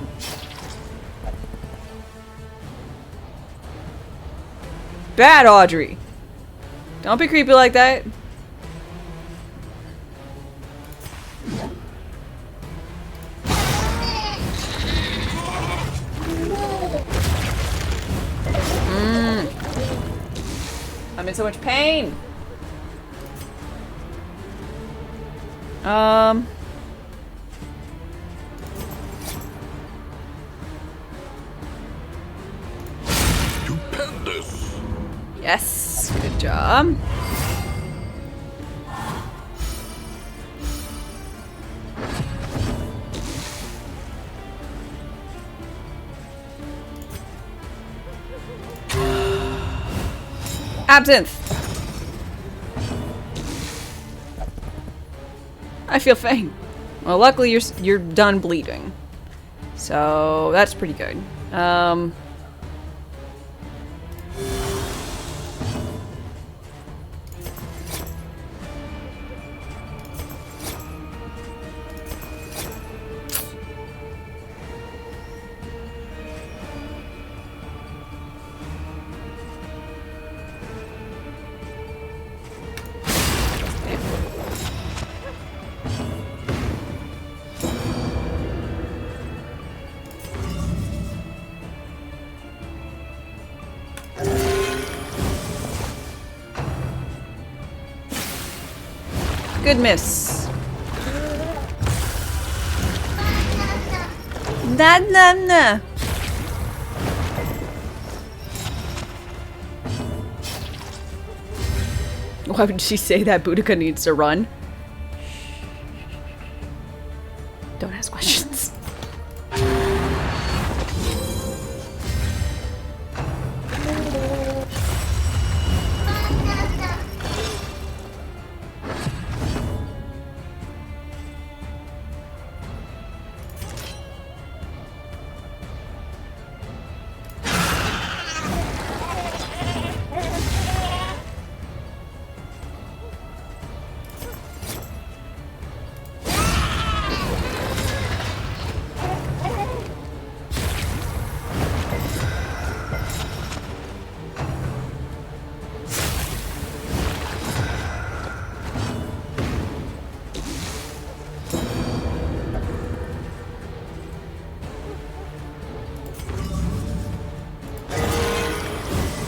Bad, Audrey. Don't be creepy like that. I'm in so much pain. Stupendous. Yes, good job. Absinthe. I feel faint. Well, luckily you're done bleeding, so that's pretty good. Good miss. Nah. Why would she say that? Boudica needs to run.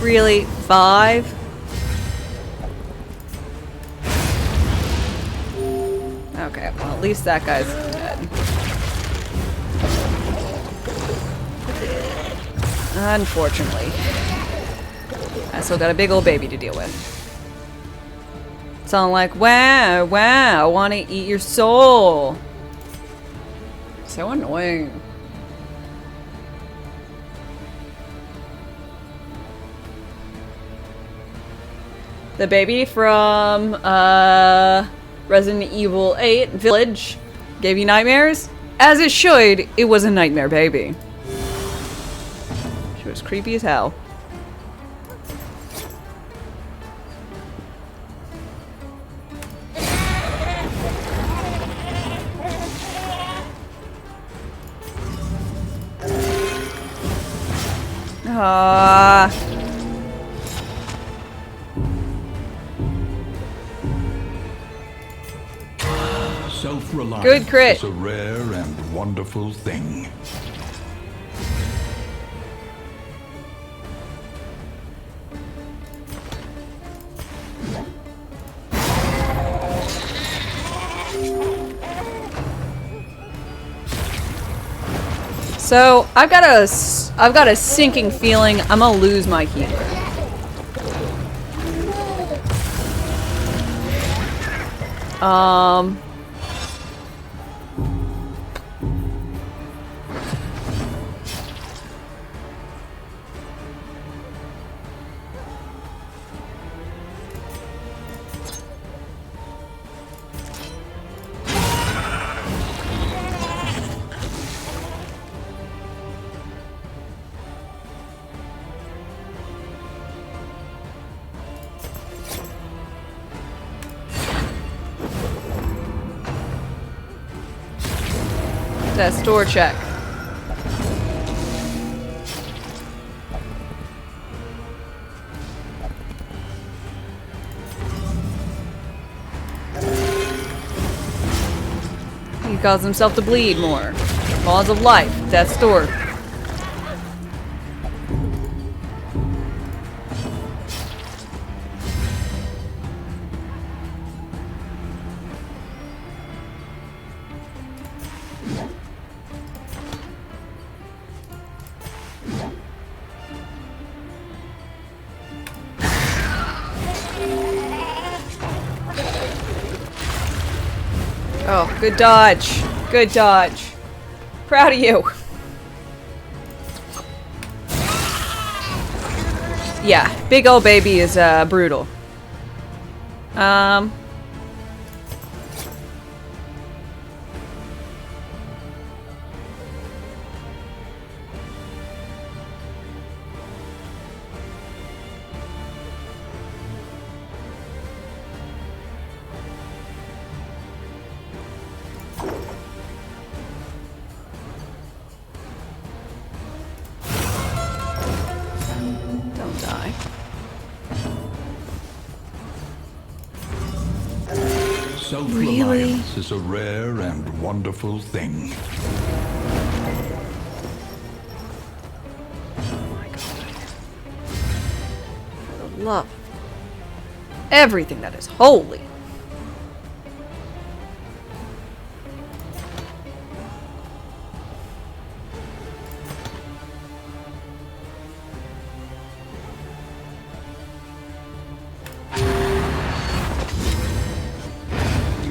Really? 5? Okay, well at least that guy's dead. Unfortunately. I still got a big old baby to deal with. Sound like, wow, wow, I want to eat your soul. So annoying. The baby from Resident Evil 8 Village gave you nightmares? As it should, it was a nightmare baby. She was creepy as hell. Self-reliance Good crit. is a rare and wonderful thing. So I've got a sinking feeling I'm gonna lose my healer. That store check. He caused himself to bleed more. Laws of life. Death's door. Oh, good dodge. Good dodge. Proud of you. Yeah, big old baby is brutal. Don't die. Self-reliance is a rare and wonderful thing. Oh my god. For the love. Everything that is holy.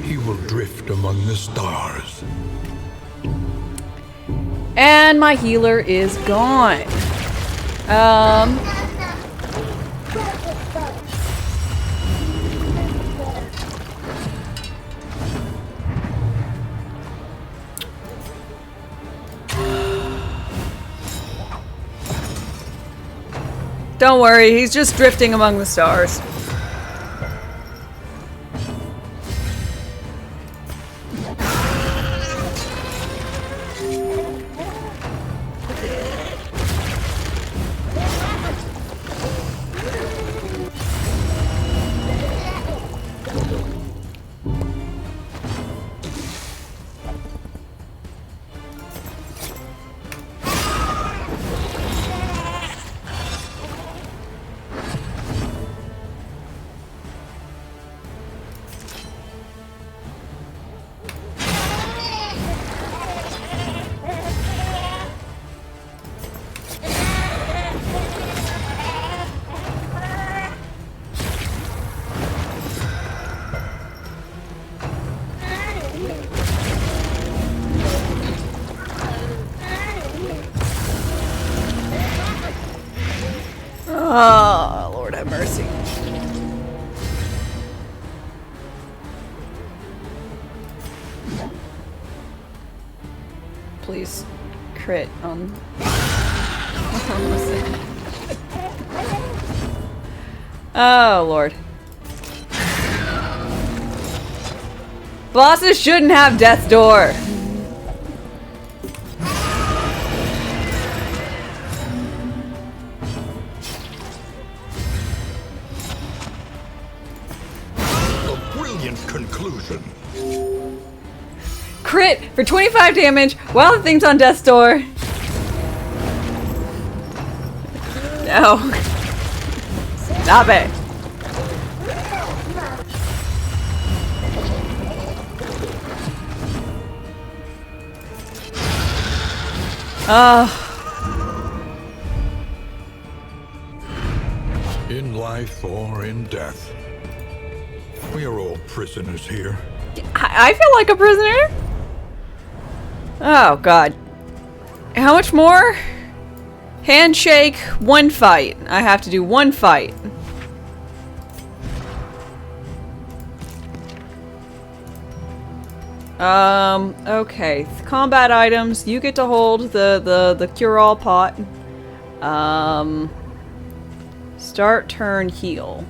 He will drift among the stars. And my healer is gone. Don't worry, he's just drifting among the stars. Oh, Lord have mercy. Please crit on. Oh, Lord. Bosses shouldn't have death's door. A brilliant conclusion. Crit for 25 damage while the thing's on death's door. No. Stop it. In life or in death, we are all prisoners here. I feel like a prisoner. Oh, God. How much more? Handshake, one fight. I have to do one fight. Okay. Combat items. You get to hold the cure-all pot. Start turn heal.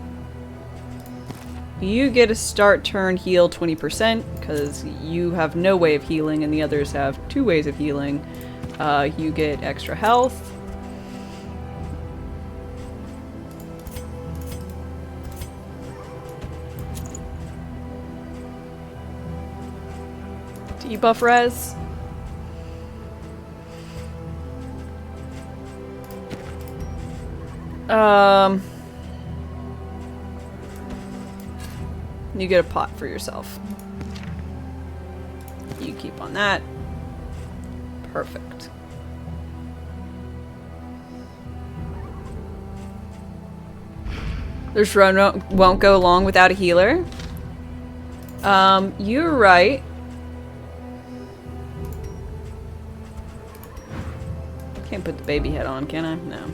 You get a start turn heal 20% because you have no way of healing and the others have 2 ways of healing. You get extra health. Debuff res. You get a pot for yourself. You keep on that. Perfect. This run won't go long without a healer. You're right. Can't put the baby head on, can I? No.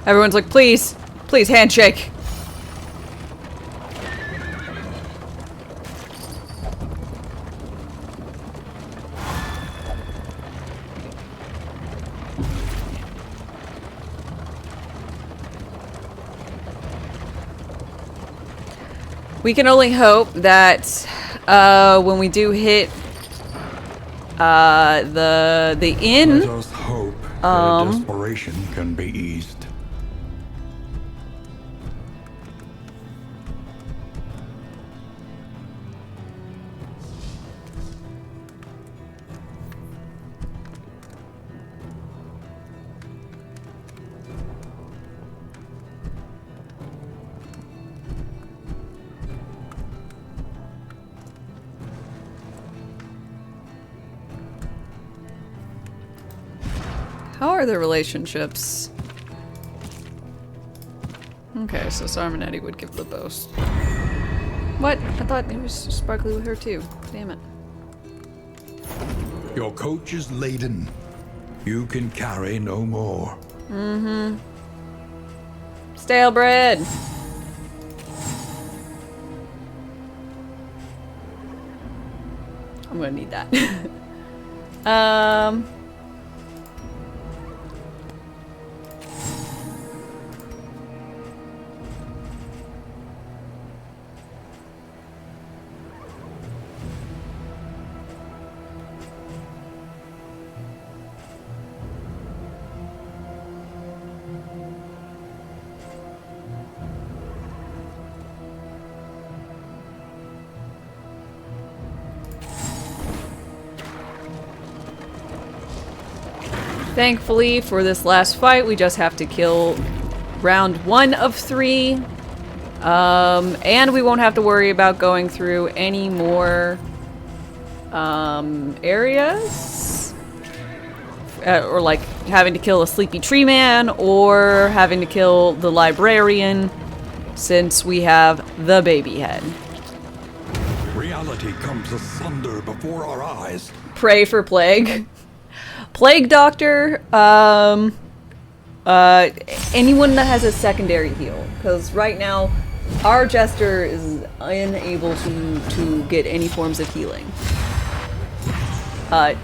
Everyone's like, please, please, handshake. We can only hope that when we do hit the inn, Let us hope that desperation can be eased. how are their relationships? Okay, so Sarmanetti would give the boast. What? I thought he was sparkly with her too. Damn it. Your coach is laden. You can carry no more. Mm-hmm. Stale bread. I'm gonna need that. Thankfully, for this last fight, we just have to kill round 1 of 3. And we won't have to worry about going through any more areas. Or like having to kill a sleepy tree man or having to kill the librarian, since we have the baby head. Reality comes asunder before our eyes. Pray for Plague. Plague Doctor, anyone that has a secondary heal, because right now our Jester is unable to get any forms of healing,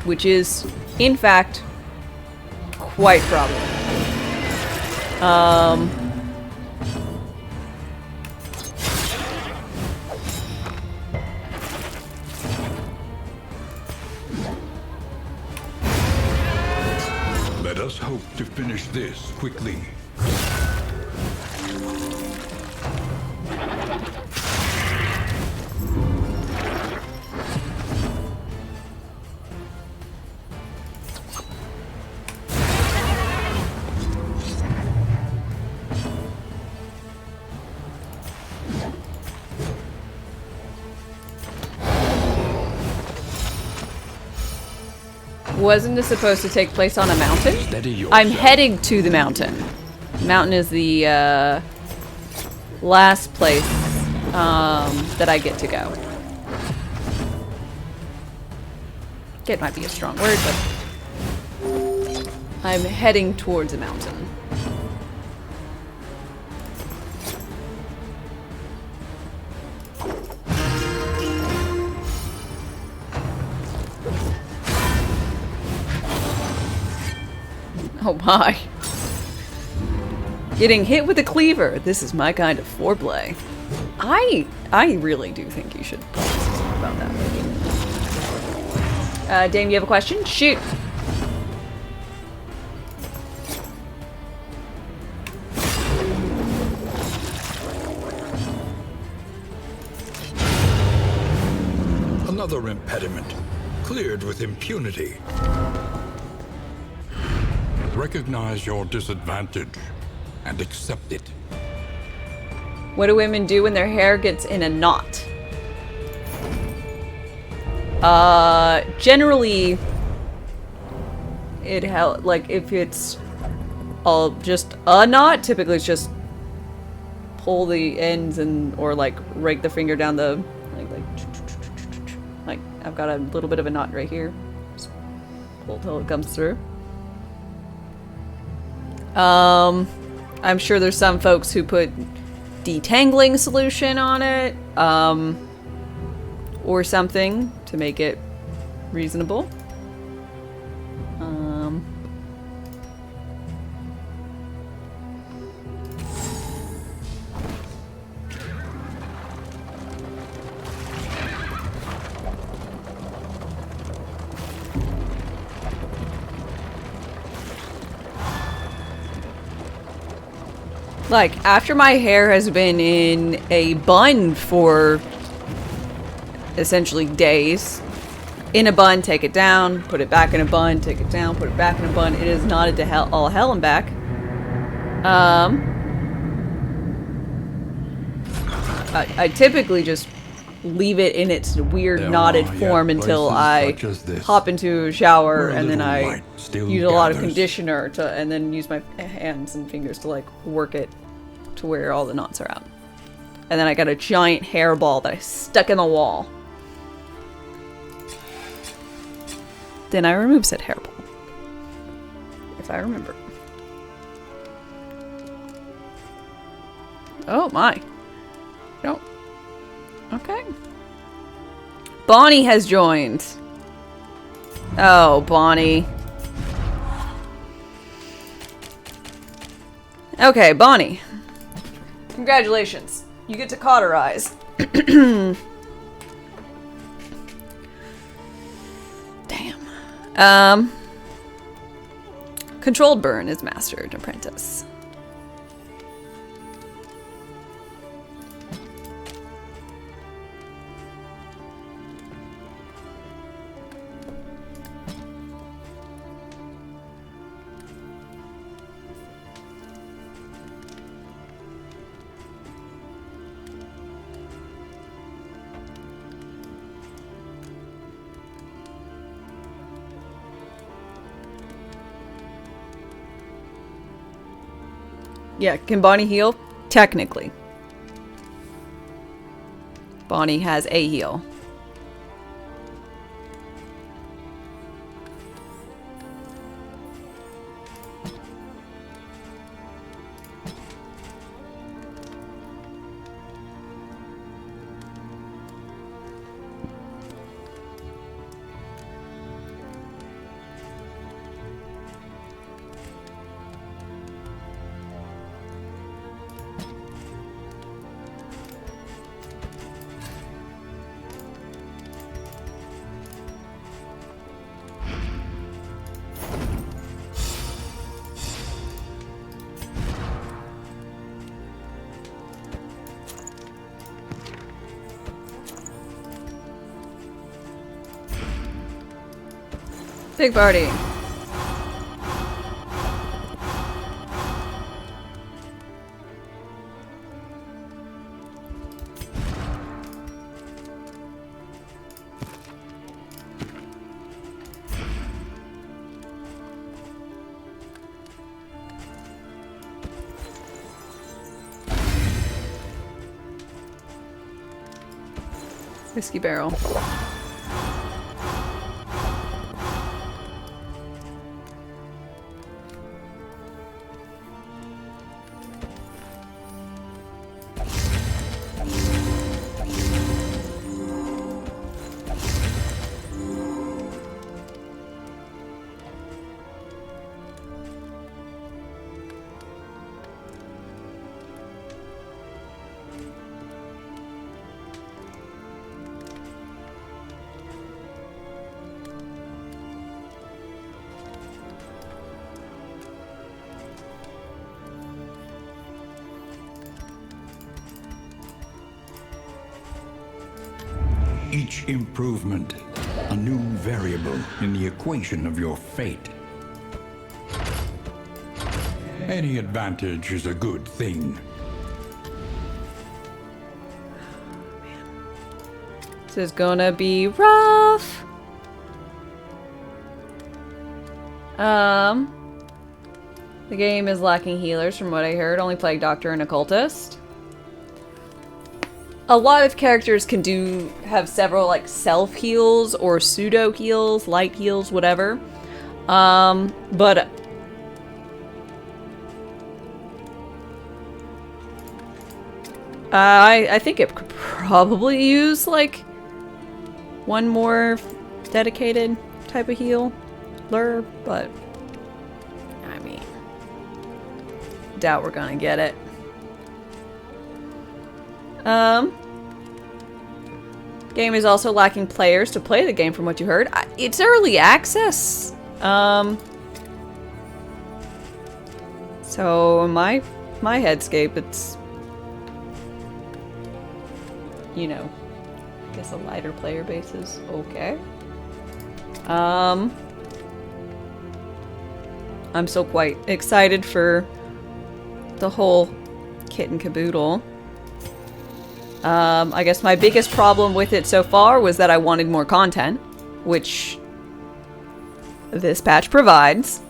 which is in fact quite problematic. Let us hope to finish this quickly. Wasn't this supposed to take place on a mountain? Steady yourself. I'm heading to the mountain. Mountain is the last place that I get to go. Get might be a strong word, but I'm heading towards a mountain. Oh my. Getting hit with a cleaver. This is my kind of foreplay. I really do think you should practice something about that. Dame, you have a question? Shoot. Another impediment, cleared with impunity. Recognize your disadvantage and accept it. What do women do when their hair gets in a knot? Generally, like if it's all just a knot, typically it's just pull the ends or like rake the finger down the like I've got a little bit of a knot right here. Just pull till it comes through. I'm sure there's some folks who put detangling solution on it, or something to make it reasonable. Like, after my hair has been in a bun for essentially days, in a bun, take it down, put it back in a bun, take it down, put it back in a bun, it is knotted to hell, all hell and back. I typically just leave it in its weird knotted form until I hop into a shower, and then I use a lot of conditioner and then use my hands and fingers to like work it to where all the knots are out. And then I got a giant hairball that I stuck in the wall. Then I remove said hairball. If I remember. Oh my. Don't. Okay. Bonnie has joined. Oh, Bonnie. Okay, Bonnie. Congratulations. You get to cauterize. Damn. Controlled burn is mastered, apprentice. Yeah, can Bonnie heal? Technically. Bonnie has a heal. Big party. Whiskey barrel. Each improvement, a new variable in the equation of your fate. Any advantage is a good thing. This is gonna be rough. The game is lacking healers from what I heard. Only Plague Doctor and Occultist. A lot of characters can have several like self heals or pseudo heals, light heals, whatever. But I think it could probably use like one more dedicated type of healer, but I mean, doubt we're gonna get it. Game is also lacking players to play the game from what you heard. It's early access. So my headscape, it's, you know, I guess a lighter player base is okay. I'm still quite excited for the whole kit and caboodle. I guess my biggest problem with it so far was that I wanted more content, which this patch provides.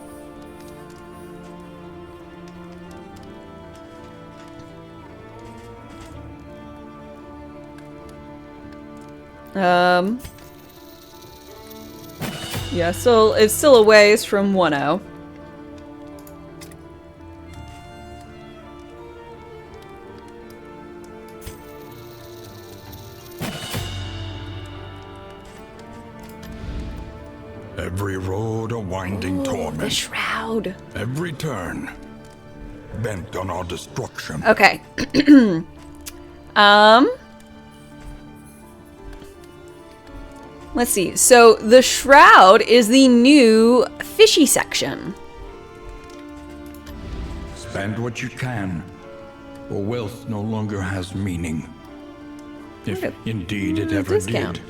Yeah, so it's still a ways from 1.0. Every road a winding torment. The shroud. Every turn bent on our destruction. Okay. Let's see. So the shroud is the new fishy section. Spend what you can, or wealth no longer has meaning. If indeed it ever discount. did.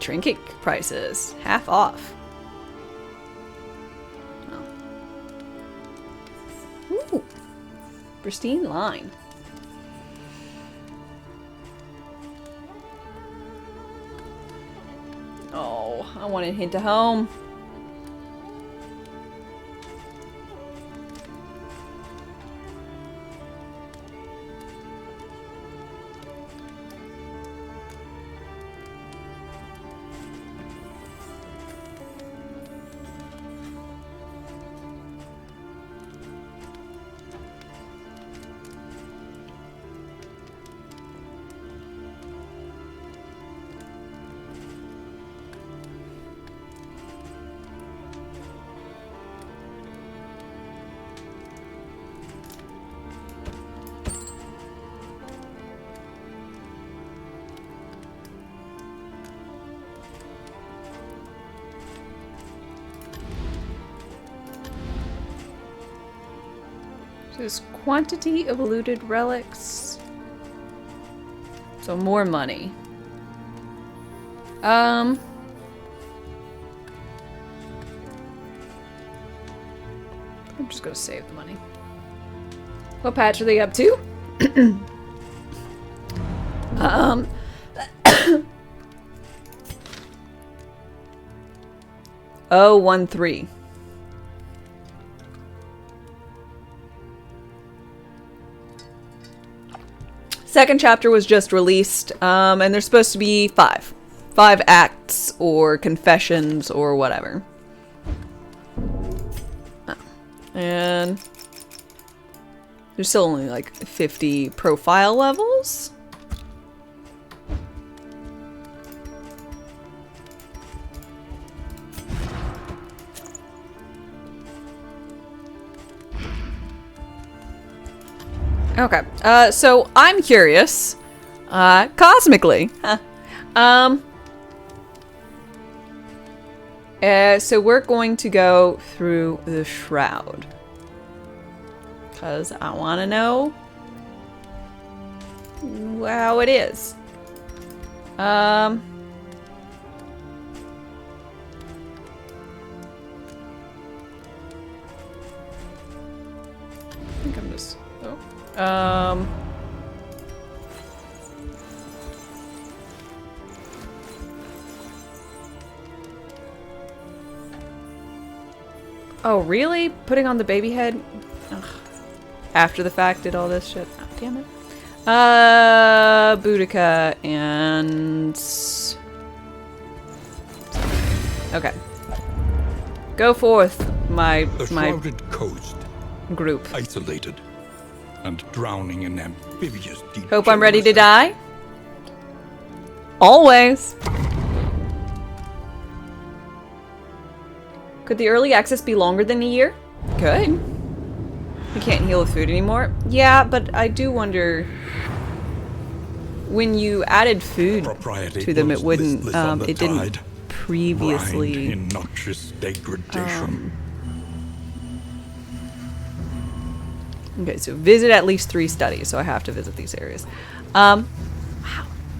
Trinket prices, half off. Oh. Ooh. Pristine line. Oh, I wanted Hint to Home. There's quantity of looted relics. So more money. I'm just gonna save the money. What patch are they up to? 013. Second chapter was just released, and there's supposed to be 5 acts or confessions or whatever. Oh. And there's still only like 50 profile levels. Okay, so I'm curious, cosmically, so we're going to go through the shroud, because I want to know how it is. I think I'm just, oh, really? Putting on the baby head? Ugh. After the fact did all this shit. Oh, damn it. Boudica and... Okay. Go forth, The shrouded coast, group. isolated and drowning in amphibious deep. Hope I'm ready to die? Always. Could the early access be longer than a year? Could. You can't heal with food anymore? Yeah, but I do wonder... When you added food to them, it wouldn't... it didn't previously... in noxious degradation. Okay, so visit at least 3 studies, so I have to visit these areas. Wow,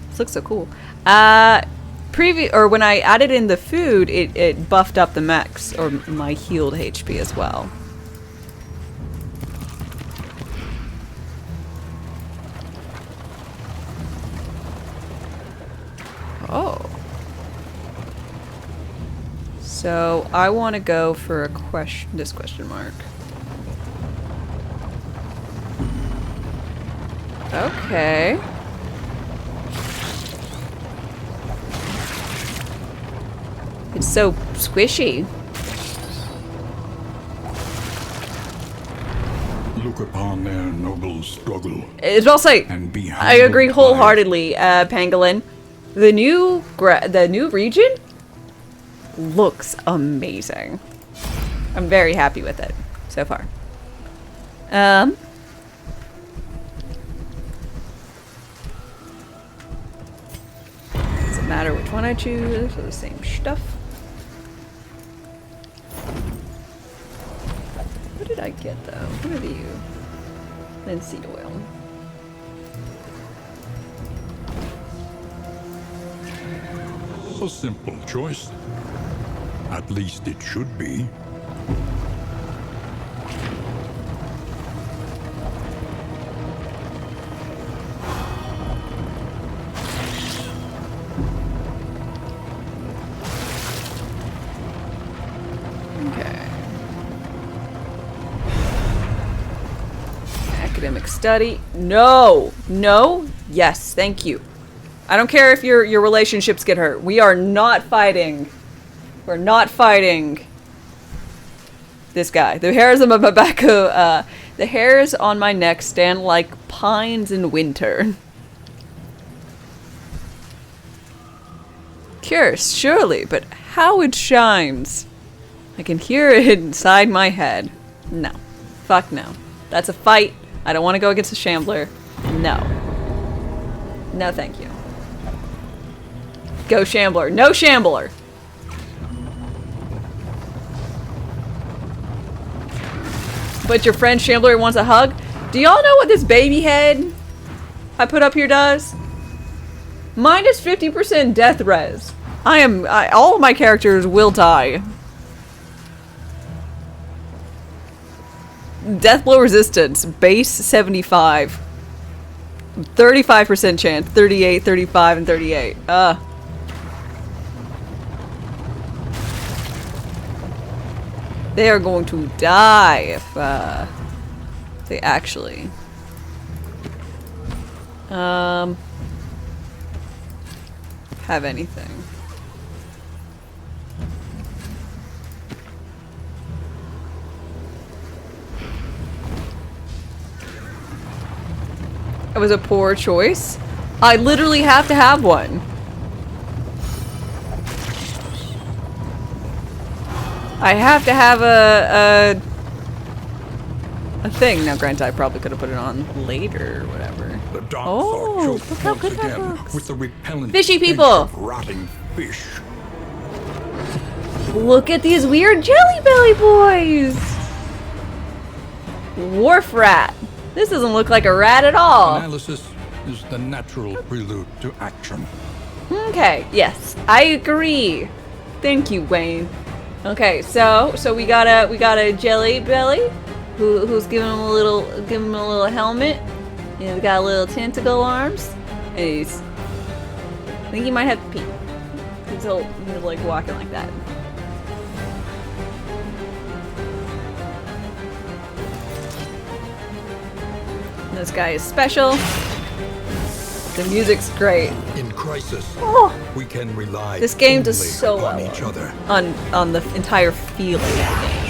this looks so cool. When I added in the food, it buffed up the max, or my healed HP as well. Oh. So, I want to go for this question mark. Okay. It's so squishy. Look upon their noble struggle. It's also, And be I agree humbled by wholeheartedly, Pangolin. The new region looks amazing. I'm very happy with it so far. Doesn't matter which one I choose, they're the same stuff. What did I get though? What are you? Linseed oil. A simple choice. At least it should be. Okay. Academic study. No! No? Yes, thank you. I don't care if your relationships get hurt. We are not fighting. We're not fighting this guy. The hairs on my back, the hairs on my neck stand like pines in winter. Curious, surely, but how it shines. I can hear it inside my head. No. Fuck no. That's a fight. I don't want to go against a shambler. No. No, thank you. Go shambler. No shambler. But your friend Shambler wants a hug? Do y'all know what this baby head I put up here does? Minus 50% death res. All of my characters will die. Death blow resistance, base 75. 35% chance, 38, 35, and 38. They are going to die if they actually have anything. It was a poor choice. I literally have to have one. I have to have a thing. Now, granted, I probably could have put it on later or whatever. The docks Oh, are look choked how once good that again looks. with the repellent Fishy stench people. of rotting fish. Look at these weird jelly belly boys. Wharf rat. This doesn't look like a rat at all. Analysis is the natural prelude to action. Okay, yes, I agree. Thank you, Wayne. Okay, so we got a jelly belly who's giving him a little helmet. And he's got little tentacle arms. And I think he might have to pee. He's like walking like that. This guy is special. The music's great. In crisis, Oh, we can rely this game does only so upon well each other. on the entire feeling of the game.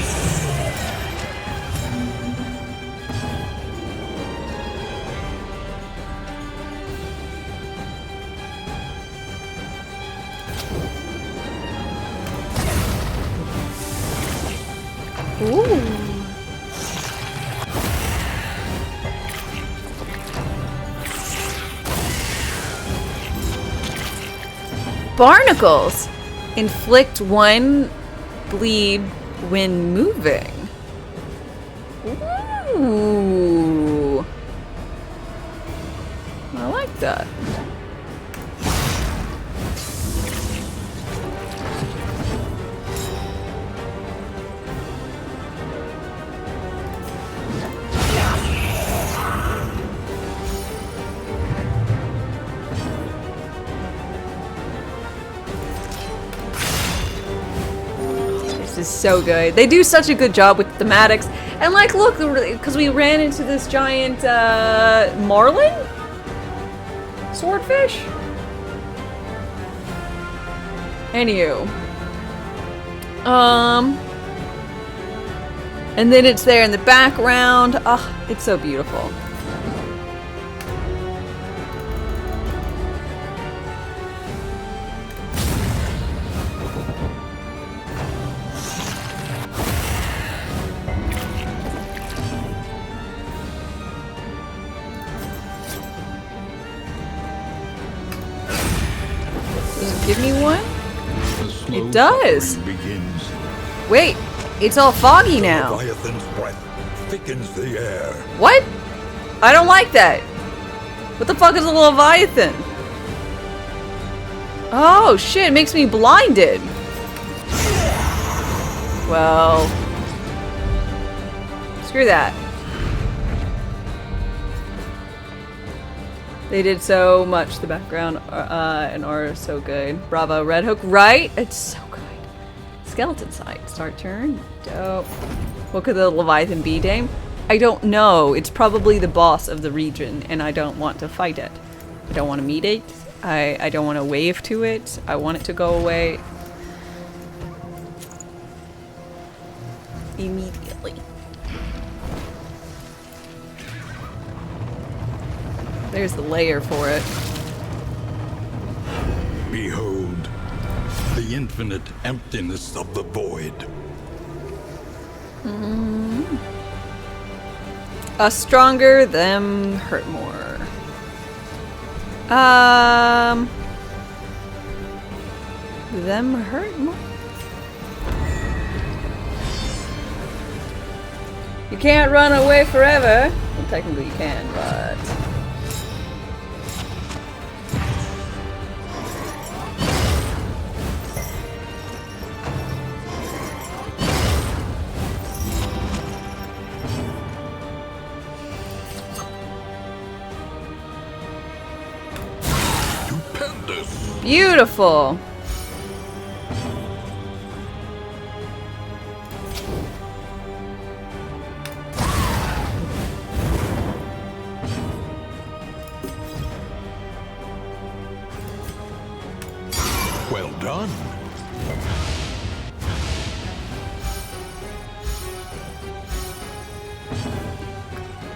Ooh. Barnacles inflict 1 bleed when moving. Ooh. I like that. This is so good. They do such a good job with thematics. And like, look, because we ran into this giant marlin? Swordfish? Anywho. And then it's there in the background. Oh, it's so beautiful. Does it give me one? The slow It does. suffering begins. Wait, it's all foggy now. Leviathan's breath thickens the air. What? I don't like that. What the fuck is a Leviathan? Oh shit, it makes me blinded. Well, screw that. They did so much. The background and art is so good. Bravo, Red Hook. Right? It's so good. Skeleton site. Start turn. Dope. What could the Leviathan be, Dame? I don't know. It's probably the boss of the region, and I don't want to fight it. I don't want to meet it. I don't want to wave to it. I want it to go away immediately. There's the layer for it. Behold, the infinite emptiness of the void. Us stronger, them hurt more. Them hurt more. You can't run away forever. Well, technically you can, but... Stupendous. Beautiful. Well done.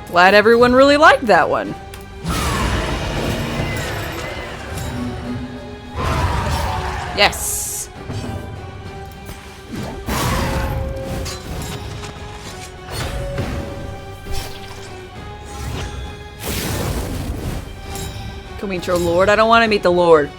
Glad everyone really liked that one. Yes. Can we meet your lord? I don't want to meet the lord.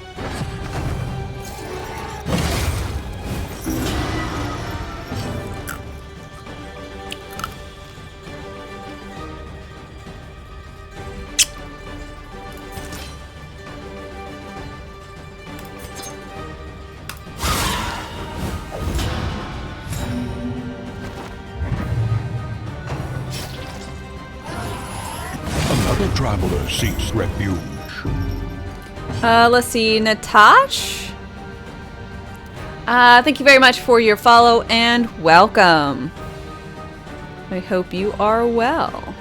Another traveler seeks refuge. Let's see, Natash? Thank you very much for your follow and welcome. I hope you are well.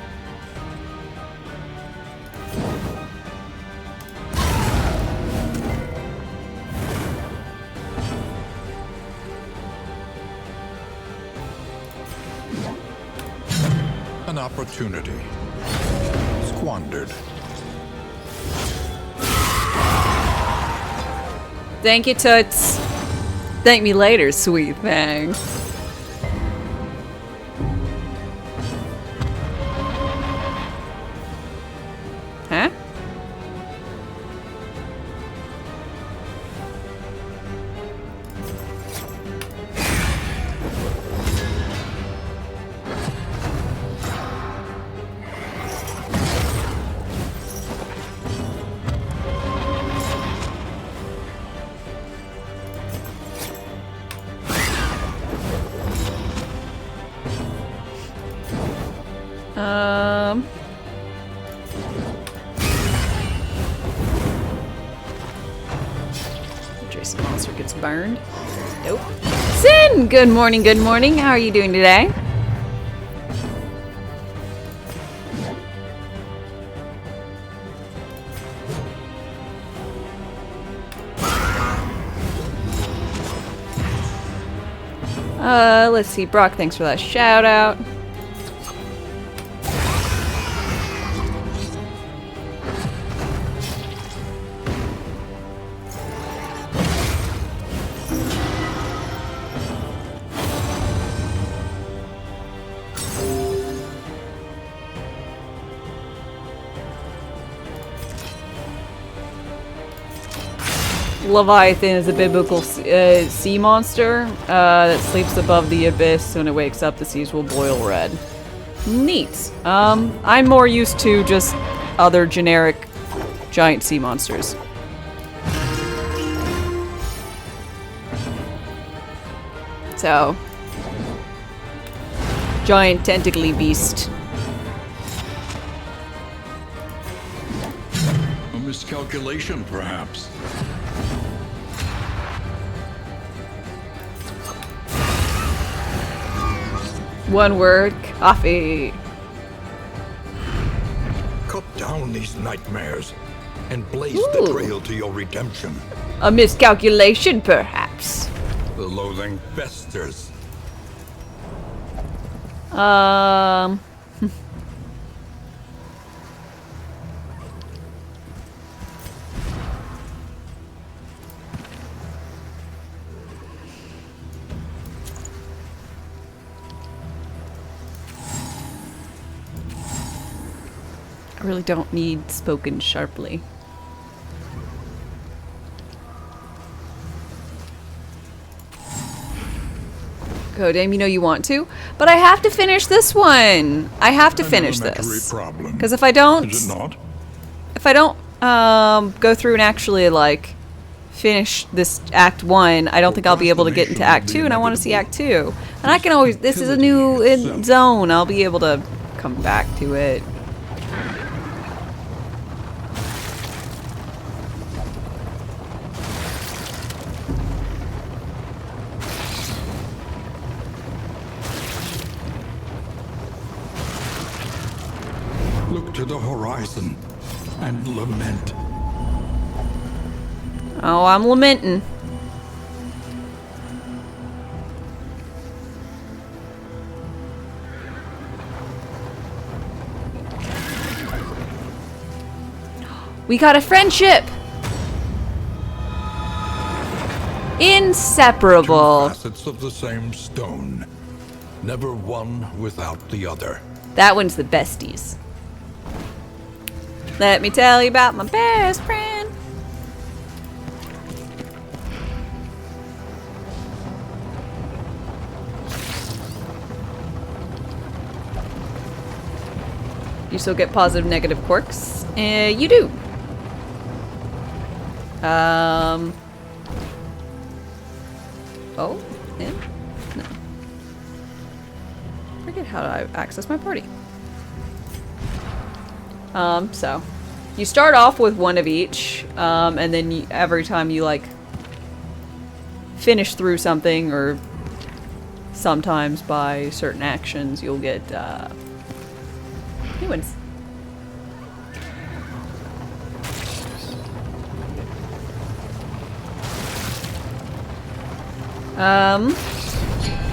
An opportunity. Squandered. Thank you, Toots. Thank me later, sweet thing. Huh? Jason Monster gets burned. Nope. Sin! Good morning, good morning. How are you doing today? Let's see. Brock, thanks for that shout out. Leviathan is a biblical sea monster that sleeps above the abyss. When it wakes up, the seas will boil red. Neat. I'm more used to just other generic giant sea monsters. So, giant tentacly beast. A miscalculation, perhaps. One word, coffee. Cut down these nightmares and blaze Ooh. the trail to your redemption. A miscalculation, perhaps. The loathing festers. I really don't need spoken sharply. Go, Dame, you know you want to. But I have to finish this one. I have to finish this. Because if I don't... Is it not? If I don't go through and actually, like, finish this Act 1, I don't think I'll be able to get into Act 2, and I want to see Act 2. And I can always... This is a new zone. I'll be able to come back to it. Look to the horizon and lament. Oh, I'm lamenting. We got a friendship! Inseparable. Two facets of the same stone. Never one without the other. That one's the besties. Let me tell you about my best friend. You still get positive, negative quirks? You do. Oh, and no. Forget how to access my party. So you start off with one of each, and then every time you like finish through something, or sometimes by certain actions, you'll get new ones.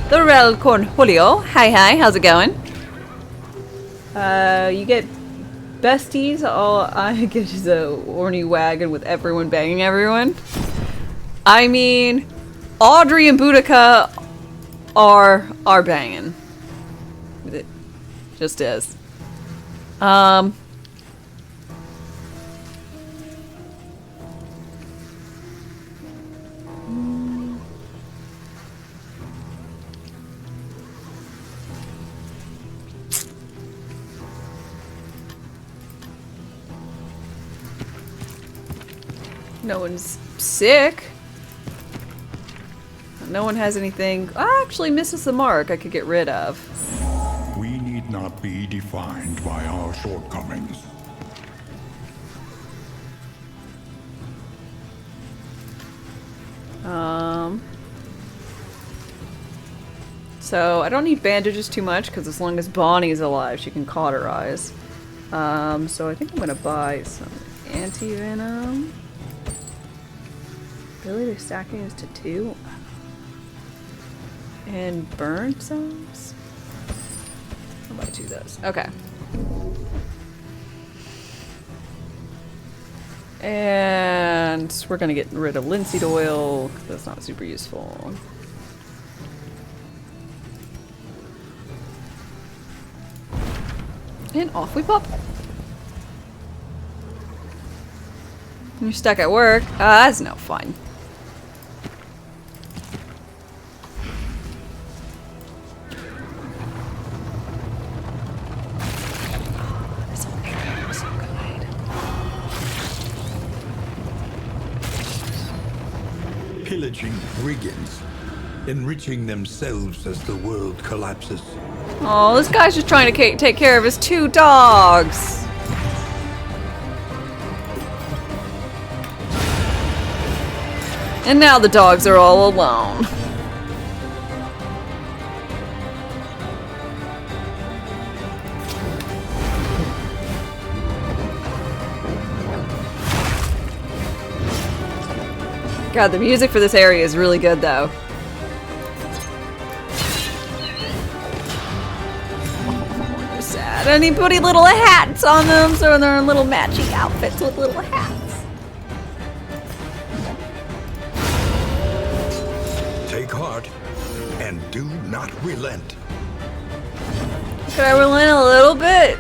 The Rel Cornholio. Hi, how's it going? You get besties. All I get is a horny wagon with everyone banging everyone. I mean, Audrey and Boudica are banging. It just is. No one's sick. No one has anything. Actually, misses the mark I could get rid of. We need not be defined by our shortcomings. So I don't need bandages too much because as long as Bonnie's alive, she can cauterize. So I think I'm gonna buy some anti-venom. Ability to stacking is to 2. And burn cells? I'll buy 2 of those. Okay. And we're gonna get rid of linseed oil, 'cause that's not super useful. And off we pop. You're stuck at work. That's no fun. Pillaging brigands, enriching themselves as the world collapses. Oh, this guy's just trying to take care of his 2 dogs. And now the dogs are all alone. God, the music for this area is really good, though. Oh, they're sad. And he put little hats on them, so they're in little matching outfits with little hats. Take heart and do not relent. Could I relent a little bit?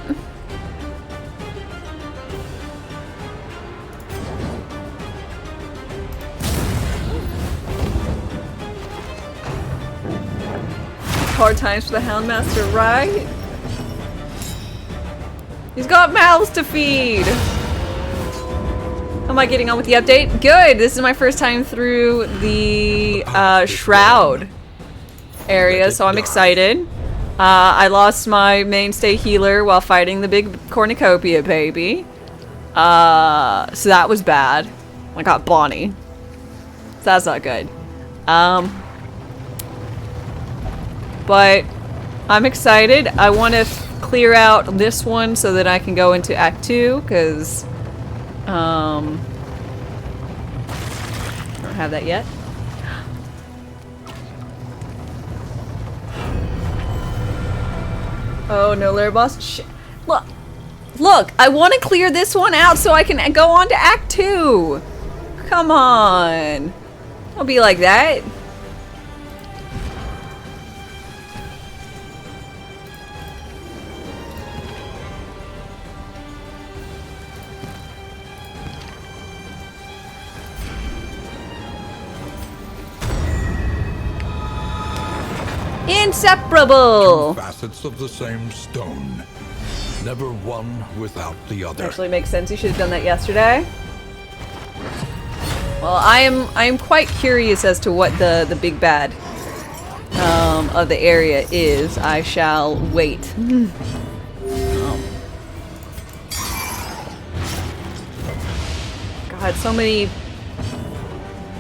hard times for the Houndmaster, right? He's got mouths to feed! How am I getting on with the update? Good! This is my first time through the Shroud area, so I'm excited. I lost my mainstay healer while fighting the big cornucopia baby. So that was bad. I got Bonnie. So that's not good. But I'm excited. I want to clear out this one so that I can go into Act 2, because I don't have that yet. Oh, no lair boss. Look, I want to clear this one out so I can go on to Act 2. Come on. Don't be like that. Inseparable! Two facets of the same stone. Never one without the other. Actually makes sense. You should have done that yesterday. Well, I am quite curious as to what the big bad of the area is. I shall wait. God, so many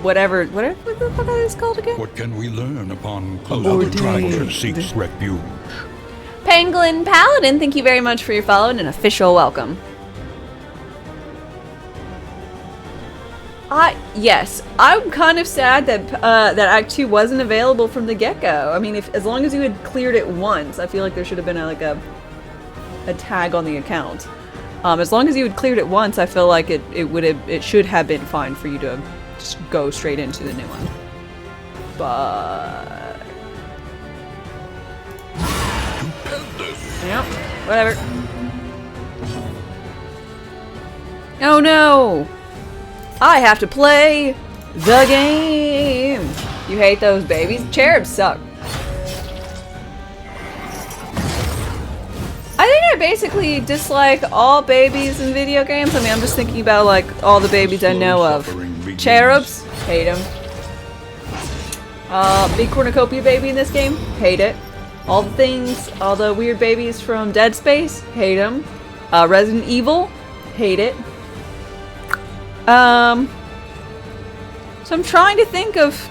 whatever what the fuck are these called again? What can we learn upon another dragon seeks refuge? Pangolin Paladin, thank you very much for your follow and an official welcome. Yes, I'm kind of sad that that Act 2 wasn't available from the get-go. I mean, as long as you had cleared it once, I feel like there should have been a tag on the account. As long as you had cleared it once, I feel like it should have been fine for you to just go straight into the new one. But yep, whatever. Oh no! I have to play the game! You hate those babies? Cherubs suck. I think I basically dislike all babies in video games. I mean, I'm just thinking about like all the babies I know of. Cherubs, hate them. Big cornucopia baby in this game, hate it. All the things, all the weird babies from Dead Space, hate them. Resident Evil, hate it. So I'm trying to think of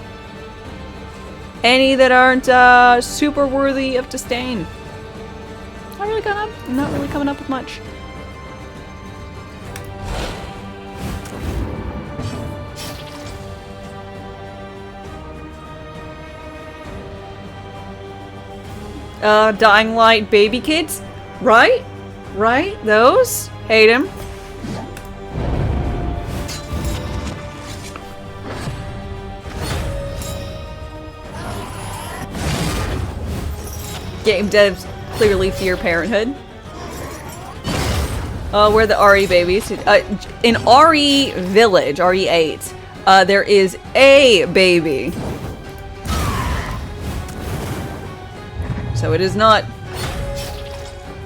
any that aren't super worthy of disdain. I'm not really coming up with much. Dying Light baby kids, right? Right? Those? Hate him. Game devs clearly fear parenthood. We're the RE babies. In RE Village, RE8, there is a baby. So it is not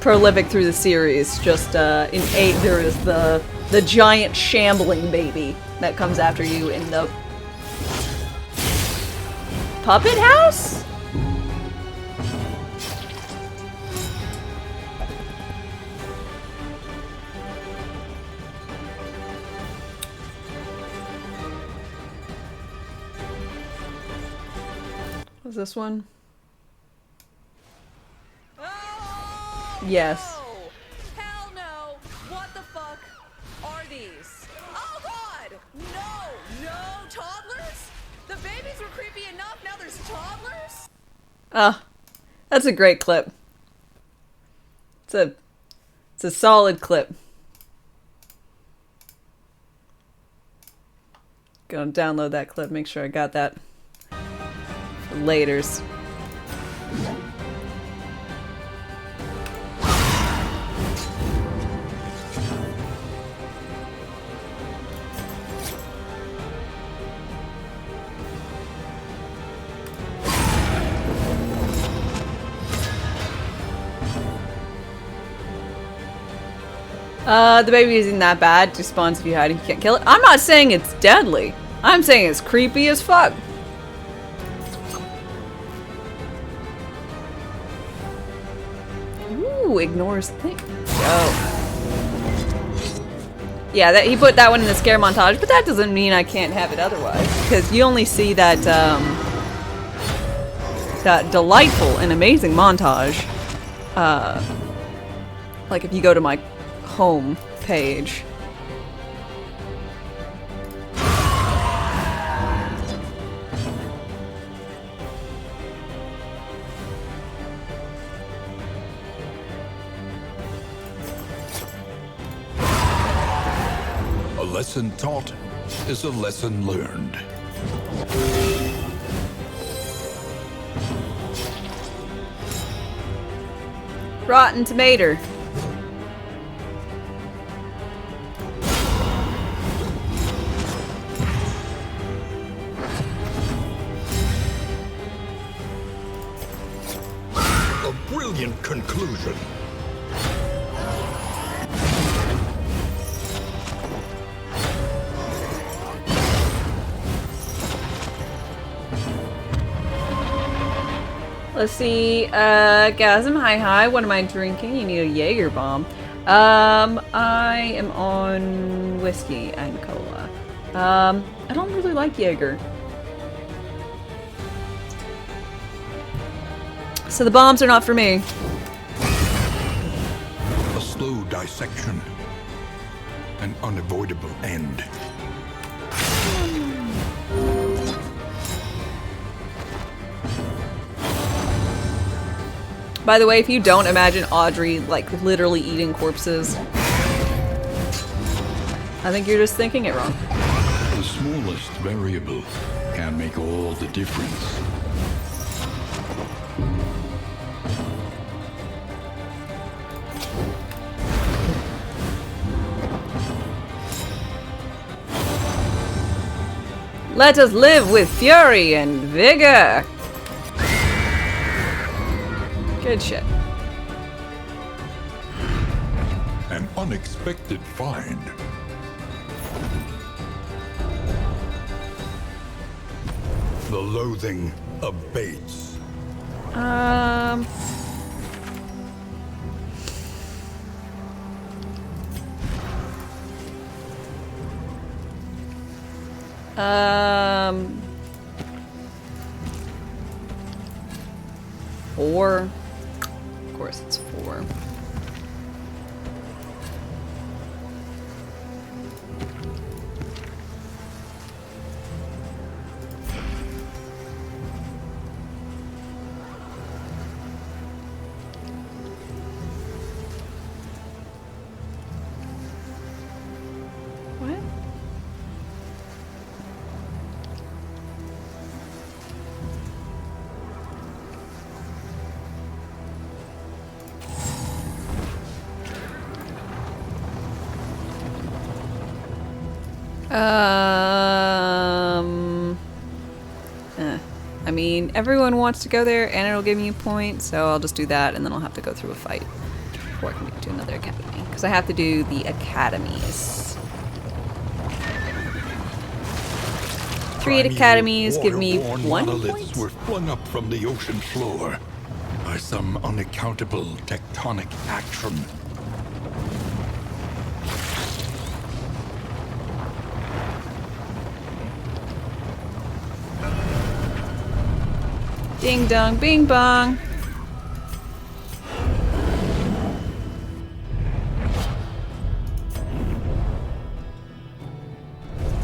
prolific through the series. Just in 8, there is the giant shambling baby that comes after you in the puppet house? What's this one? Yes. Hell no! What the fuck are these? Oh god! No! No toddlers? The babies were creepy enough, now there's toddlers? That's a great clip. It's a solid clip. Gonna download that clip, make sure I got that for laters. The baby isn't that bad. It just spawns if you hide and you can't kill it. I'm not saying it's deadly. I'm saying it's creepy as fuck. Ooh, ignores thing. Oh. Yeah, that he put that one in the scare montage, but that doesn't mean I can't have it otherwise. Because you only see that, that delightful and amazing montage. Like if you go to my home page. A lesson taught is a lesson learned. Rotten tomato. A brilliant conclusion. Let's see, Gasm, hi, what am I drinking? You need a Jaeger bomb. I am on whiskey and cola. I don't really like Jaeger. So the bombs are not for me. A slow dissection. An unavoidable end. By the way, if you don't imagine Audrey, like, literally eating corpses, I think you're just thinking it wrong. The smallest variable can make all the difference. Let us live with fury and vigor! Good shit. An unexpected find. The loathing abates. Four. Of course it's 4. What? I mean, everyone wants to go there and it'll give me a point, so I'll just do that and then I'll have to go through a fight before I can get to another academy. Because I have to do the academies. 3 academies give me 1 monoliths point. were flung up from the ocean floor by some unaccountable tectonic action. Ding dong, bing bong.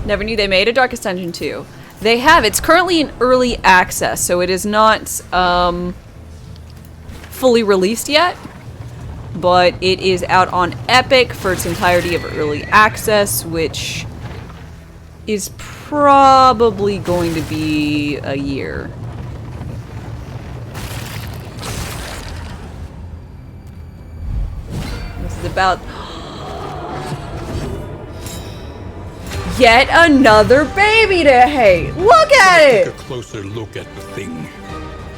Never knew they made a Darkest Dungeon 2. They have. It's currently in early access, so it is not fully released yet. But it is out on Epic for its entirety of early access, which is probably going to be a year. This is about... Yet another baby to hate! Look at Take a it! closer look at the thing.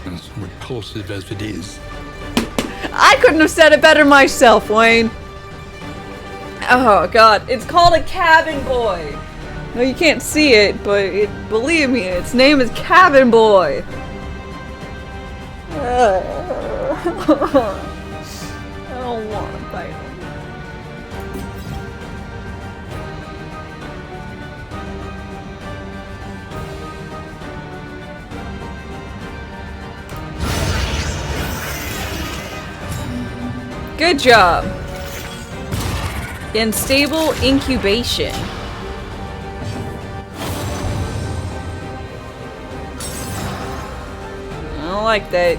As repulsive as it is, I couldn't have said it better myself, Wayne. Oh god, it's called a cabin boy. No, you can't see it, but believe me, its name is Cabin Boy. I don't want to fight him. Good job. Unstable incubation. I don't like that.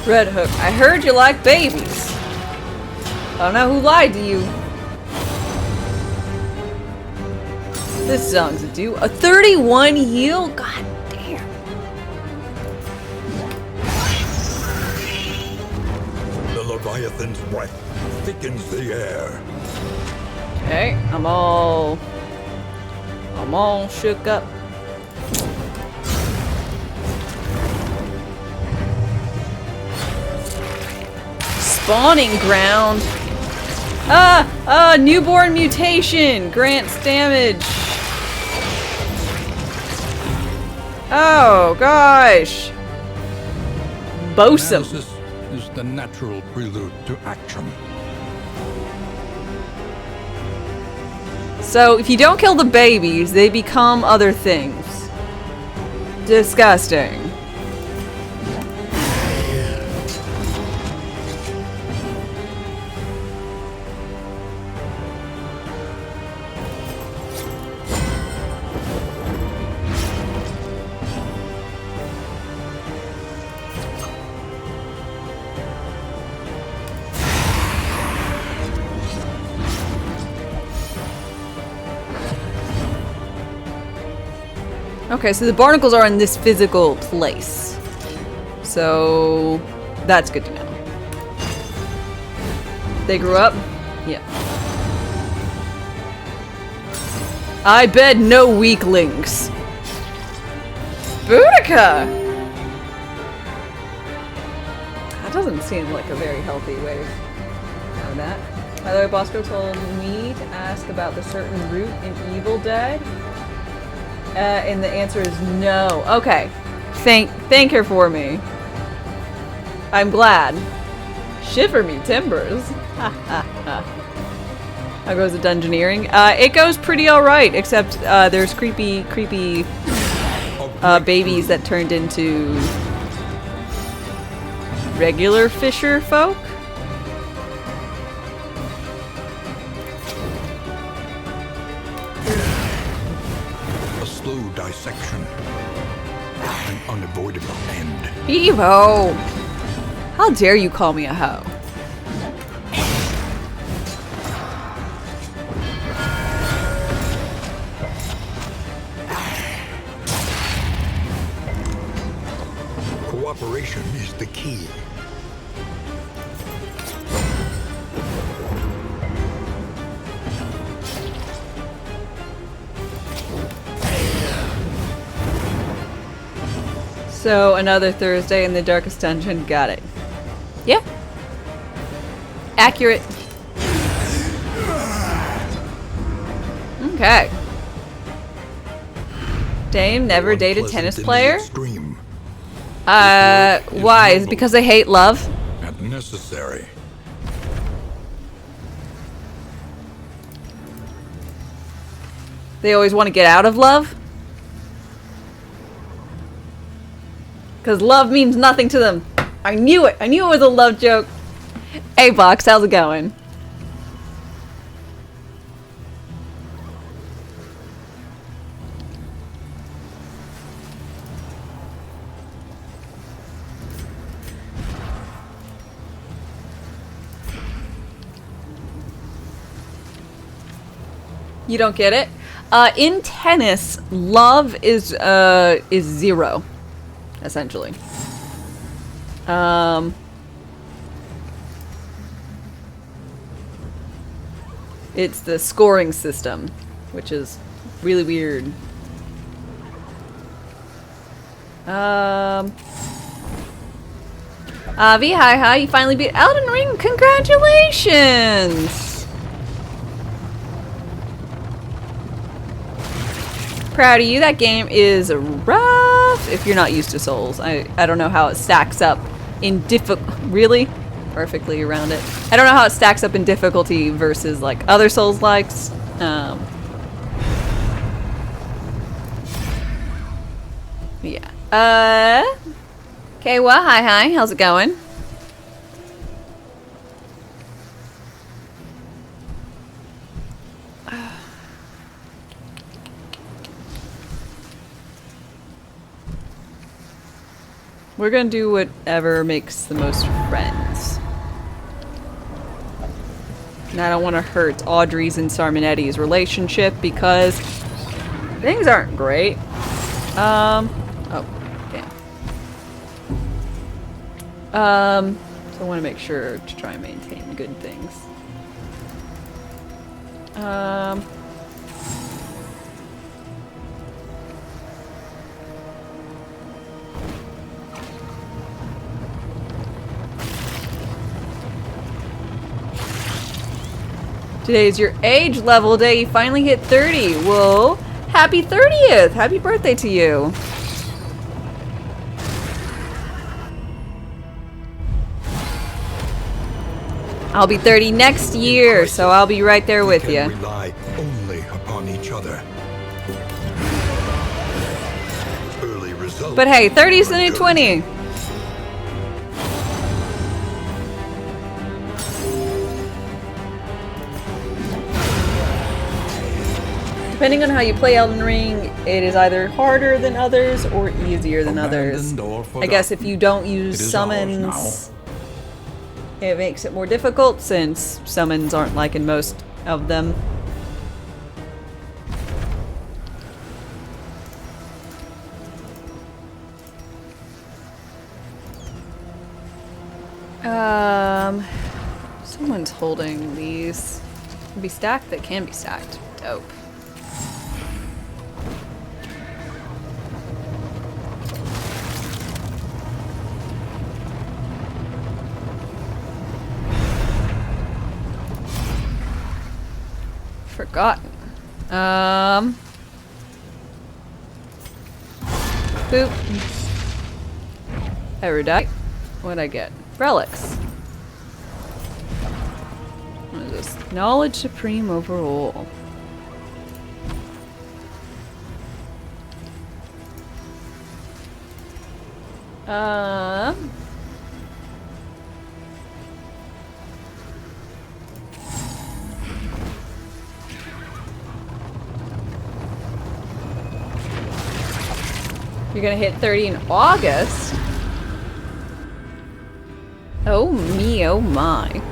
Red Hook, I heard you like babies. I don't know who lied to you. This song's a do. A 31 heal? God damn. The Leviathan's breath thickens the air. Okay, I'm all shook up. Spawning ground. Newborn mutation grants damage. Oh gosh. Bosom. Analysis is the natural prelude to action. So if you don't kill the babies, they become other things. Disgusting. Okay, so the barnacles are in this physical place. So that's good to know. They grew up? Yeah. I bet no weaklings. Boudica! That doesn't seem like a very healthy way of doing that. By the way, Bosco told me to ask about the certain route in Evil Dead. And the answer is no. Okay. Thank her for me. I'm glad. Shiver me timbers. How goes the dungeoneering? It goes pretty alright, except there's creepy babies that turned into regular fisher folk. Dissection. An unavoidable end. Evo! How dare you call me a hoe? Cooperation is the key. So, another Thursday in the Darkest Dungeon. Got it. Yeah. Accurate. Okay. Dame never dated tennis player? Why? Is it because they hate love? And necessary. They always want to get out of love? Because love means nothing to them. I knew it. I knew it was a love joke. Hey, Box, how's it going? You don't get it? In tennis, love is zero. Essentially. It's the scoring system, which is really weird. Avi, hi, you finally beat Elden Ring. Congratulations! Proud of you. That game is rough if you're not used to Souls. I don't know how it stacks up in really? Perfectly around it. I don't know how it stacks up in difficulty versus like other Souls likes. Yeah. Okay, well, hi, how's it going? We're gonna do whatever makes the most friends. And I don't want to hurt Audrey's and Sarminetti's relationship because things aren't great. Oh, damn. So I want to make sure to try and maintain good things. Today is your age level day. You finally hit 30. Whoa. Happy 30th. Happy birthday to you. I'll be 30 next year, so I'll be right there with you. Rely only upon each other. Early results. But hey, 30 is the new 20. Depending on how you play Elden Ring, it is either harder than others or easier than others. I guess if you don't use summons, it makes it more difficult since summons aren't like in most of them. Someone's holding these. Can be stacked? They can be stacked. Dope. Forgotten. Boop. Erudite. What'd I get? Relics. What is this? Knowledge Supreme overall. You're gonna hit 30 in August? Oh me, oh my.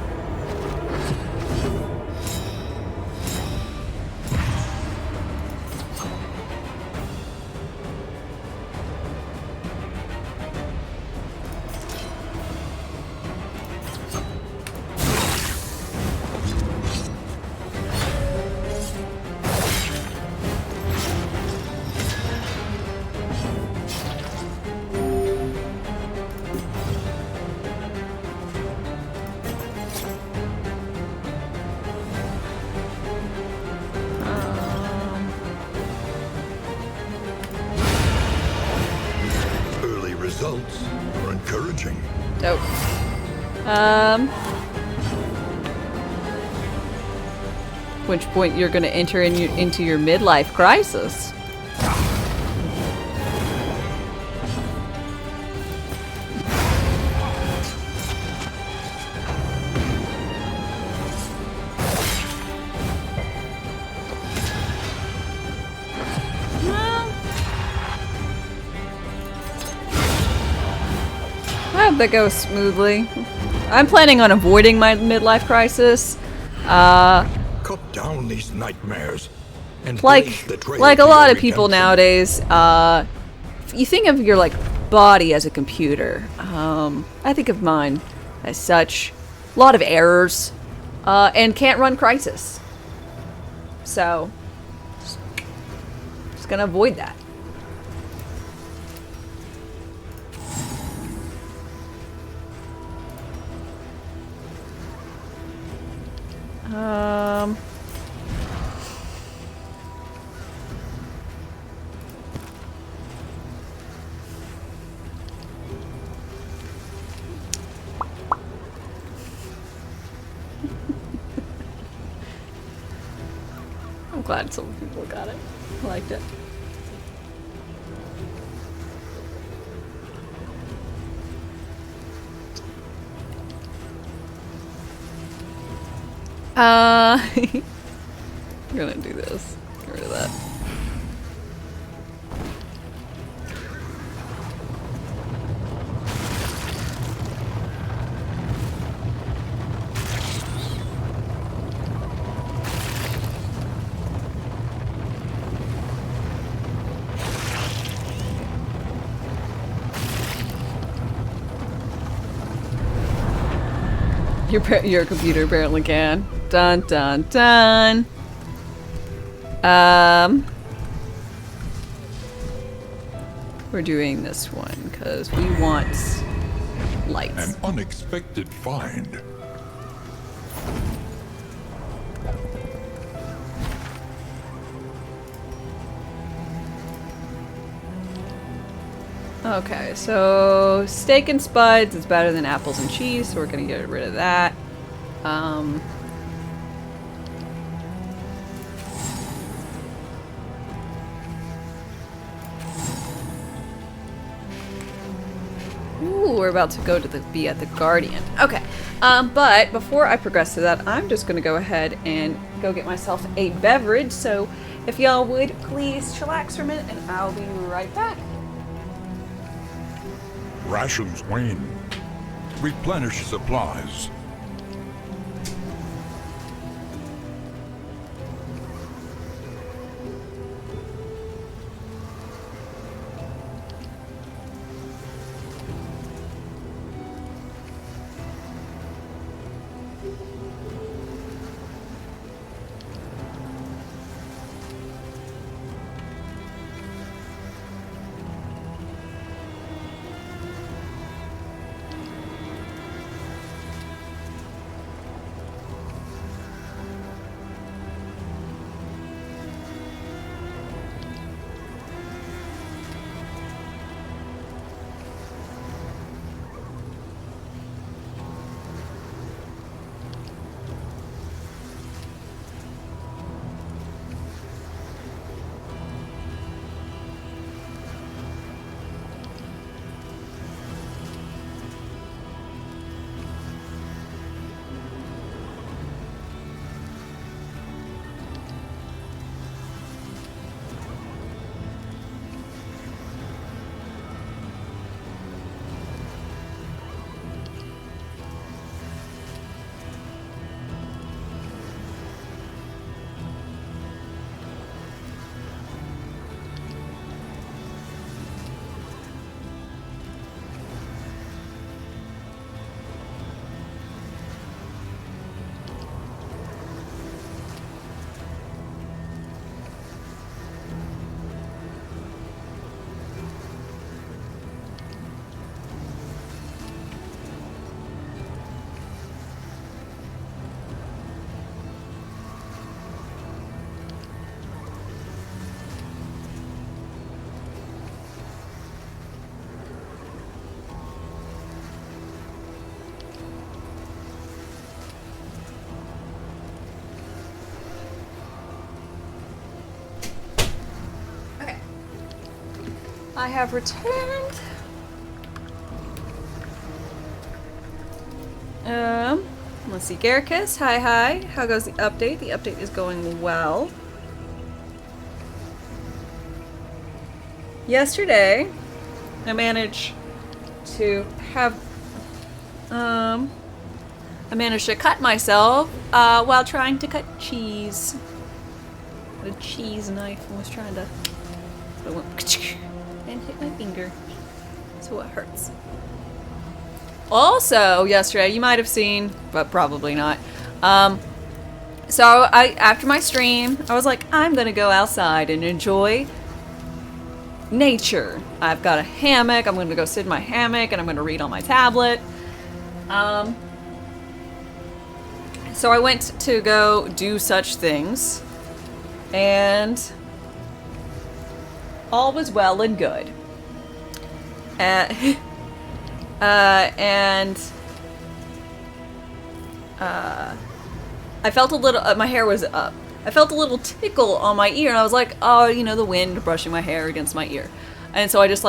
Results are encouraging. Dope. Which point you're gonna enter into your midlife crisis. I hope that goes smoothly. I'm planning on avoiding my midlife crisis. Cut down these nightmares. And Like a lot of people nowadays, you think of your body as a computer. I think of mine as such. A lot of errors, and can't run Crisis. So, just gonna avoid that. I'm glad some people got it. I liked it. I'm gonna do this. Get rid of that. Your computer apparently can. Dun dun dun. We're doing this one because we want lights. An unexpected find. Okay, so steak and spuds is better than apples and cheese, so we're gonna get rid of that. Ooh, we're about to go to be at the Guardian. Okay, but before I progress to that, I'm just gonna go ahead and go get myself a beverage. So if y'all would please chillax for a minute, and I'll be right back. Rations wane. Replenish supplies. I have returned. Let's see, Garricus, hi. How goes the update? The update is going well. Yesterday, I managed to have, I managed to cut myself while trying to cut cheese. With a cheese knife. I was trying to, but it went and hit my finger, so it hurts. Also, yesterday, you might have seen, but probably not, So after my stream, I was like, I'm gonna go outside and enjoy nature. I've got a hammock. I'm gonna go sit in my hammock and I'm gonna read on my tablet. So I went to go do such things, and all was well and good. And I felt a little, my hair was up. I felt a little tickle on my ear, and I was like, oh, you know, the wind brushing my hair against my ear. And so I just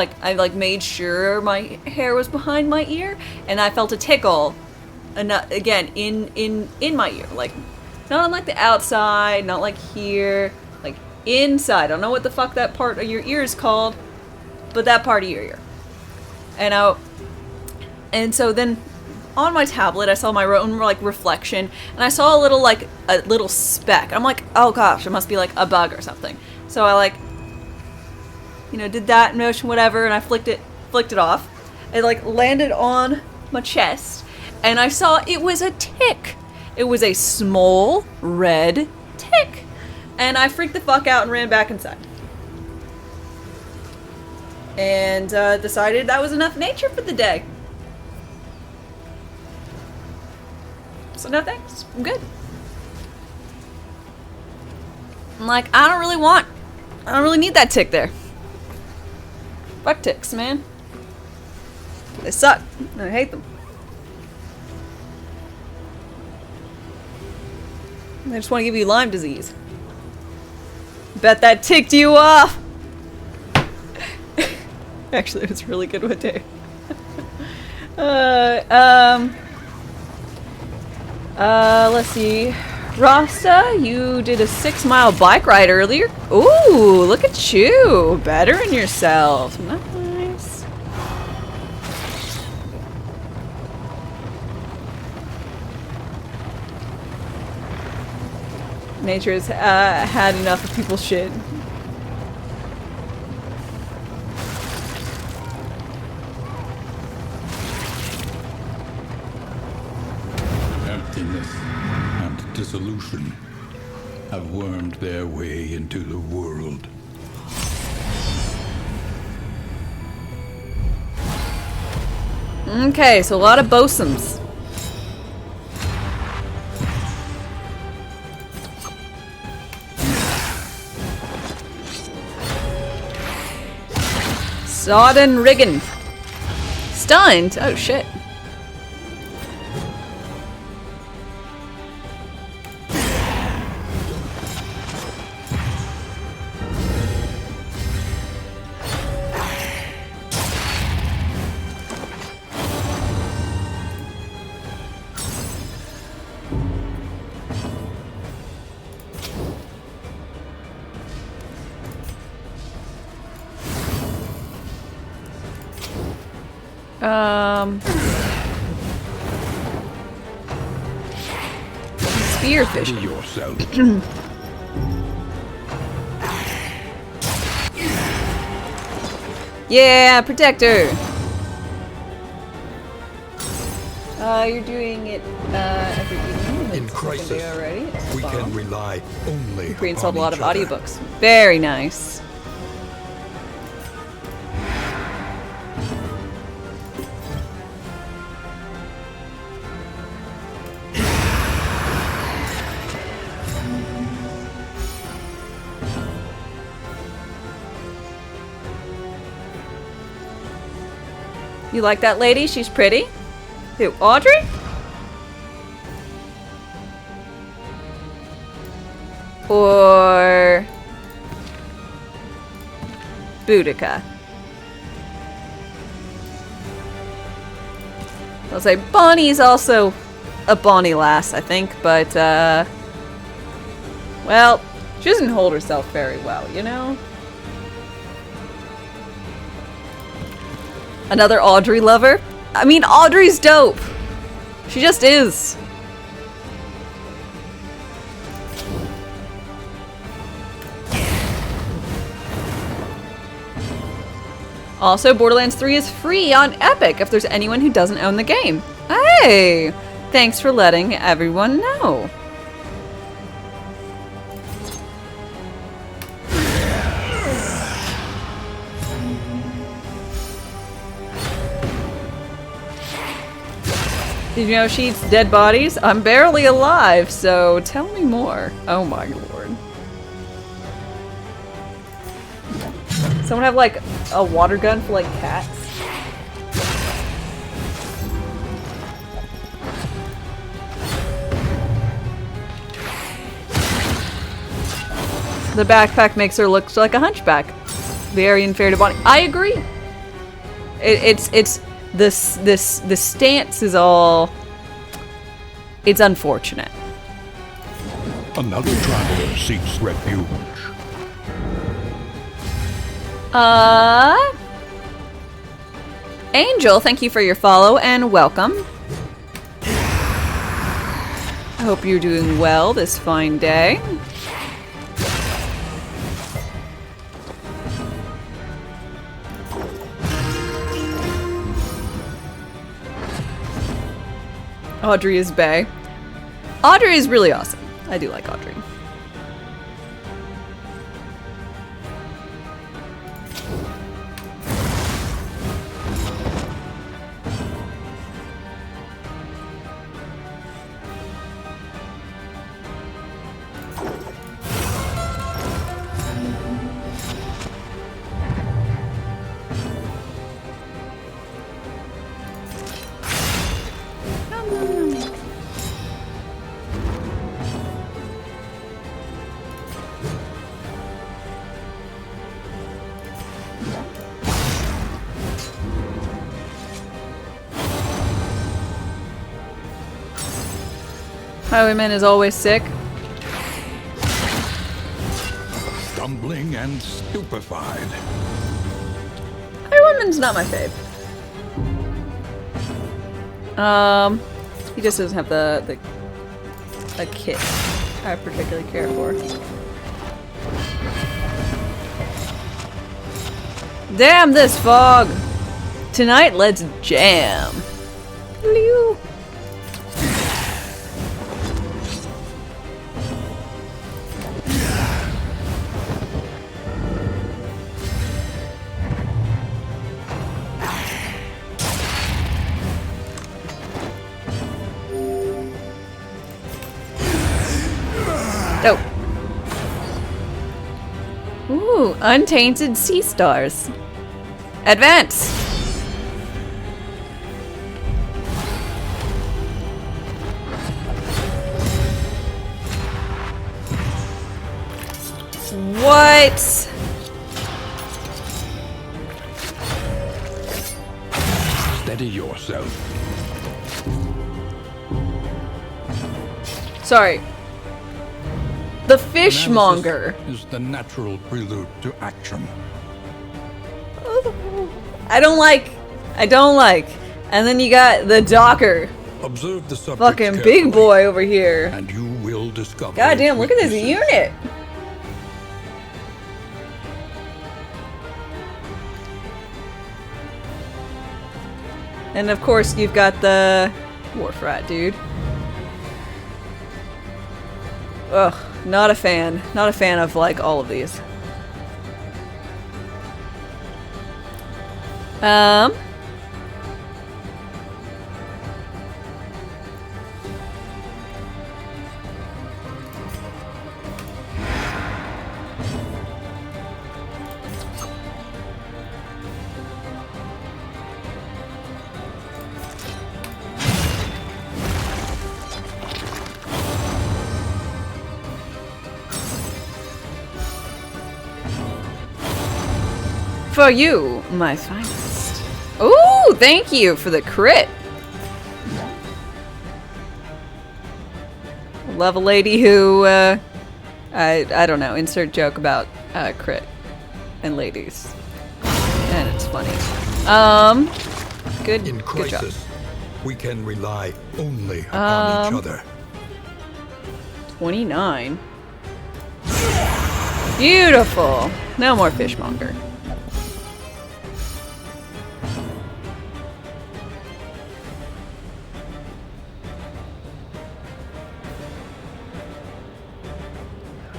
made sure my hair was behind my ear, and I felt a tickle, again, in my ear. Like, not on like the outside, not like here, like inside. I don't know what the fuck that part of your ear is called, but that part of your ear. And so then on my tablet, I saw my own like reflection, and I saw a little speck. I'm like, oh gosh, it must be like a bug or something. So I like, you know, did that motion, whatever, and I flicked it off. It like landed on my chest, and I saw it was a tick. It was a small red tick, and I freaked the fuck out and ran back inside. And decided that was enough nature for the day. So no thanks, I'm good. I'm like, I don't really need that tick there. Fuck ticks, man. They suck, and I hate them. They just want to give you Lyme disease. Bet that ticked you off! Actually, it was really good one day. Let's see. Rasta, you did a 6-mile bike ride earlier. Ooh, look at you. Bettering yourself. Nice. Nature's had enough of people's shit. Emptiness and dissolution have wormed their way into the world. Okay, so a lot of bosoms. Sodden riggin. Stunned? Oh shit. Spearfish. Be yourself. Yeah, protector. You're doing it every evening. In crisis, already. we can rely only Pre-installed a upon lot of each other. audiobooks. Very nice. You like that lady? She's pretty. Who, Audrey? Or Boudica? I'll say Bonnie's also a Bonnie lass, I think, but well, she doesn't hold herself very well, you know? Another Audrey lover? I mean, Audrey's dope. She just is. Also, Borderlands 3 is free on Epic if there's anyone who doesn't own the game. Hey! Thanks for letting everyone know. Did you know she eats dead bodies? I'm barely alive, so tell me more. Oh my lord. Someone have like a water gun for like cats? The backpack makes her look like a hunchback. Very unfair to Bonnie. I agree. It's the stance is all. It's unfortunate. Another traveler seeks refuge. Angel, thank you for your follow and welcome. I hope you're doing well this fine day. Audrey is bae. Audrey is really awesome. I do like Audrey. Highwayman is always sick. Stumbling and stupefied. Highwayman's not my fave. He just doesn't have a kit I particularly care for. Damn this fog! Tonight, let's jam. Hello. Oh. Ooh, untainted sea stars. Advance! What? Steady yourself. Sorry. The fishmonger. Analysis is the natural prelude to action. I don't like. And then you got the docker. Observe the subject Fucking carefully, big boy over here. and you will discover. God damn, look at this weaknesses. unit. And of course, you've got the wharf rat dude. Ugh, not a fan. Not a fan of like all of these. For you, my finest. Ooh, thank you for the crit. Love a lady who, I don't know, insert joke about crit and ladies. And it's funny. Good, In good job. crisis, we can rely only upon each other. 29. Beautiful. No more fishmonger.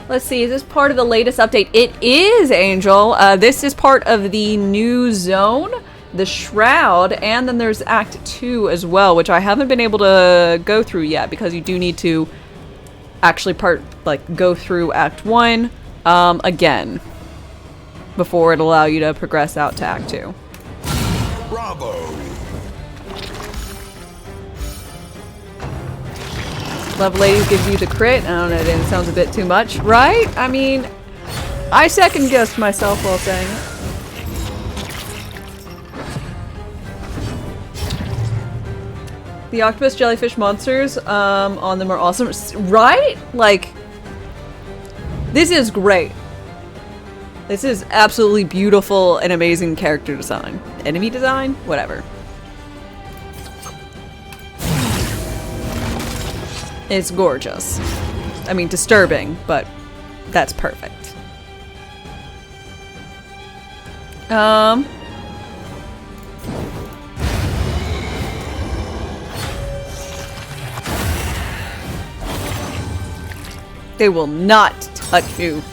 Let's see, is this part of the latest update? It is, Angel. This is part of the new zone the Shroud, and then there's Act 2 as well, which I haven't been able to go through yet because you do need to actually go through Act 1 again before it'll allow you to progress out to Act 2. Bravo! Love Ladies gives you the crit. I don't know, it sounds a bit too much, right? I mean, I second guessed myself while saying it. The octopus jellyfish monsters on them are awesome, right? Like, this is great. This is absolutely beautiful and amazing character design. Enemy design? Whatever. It's gorgeous. I mean, disturbing, but that's perfect. They will not touch you.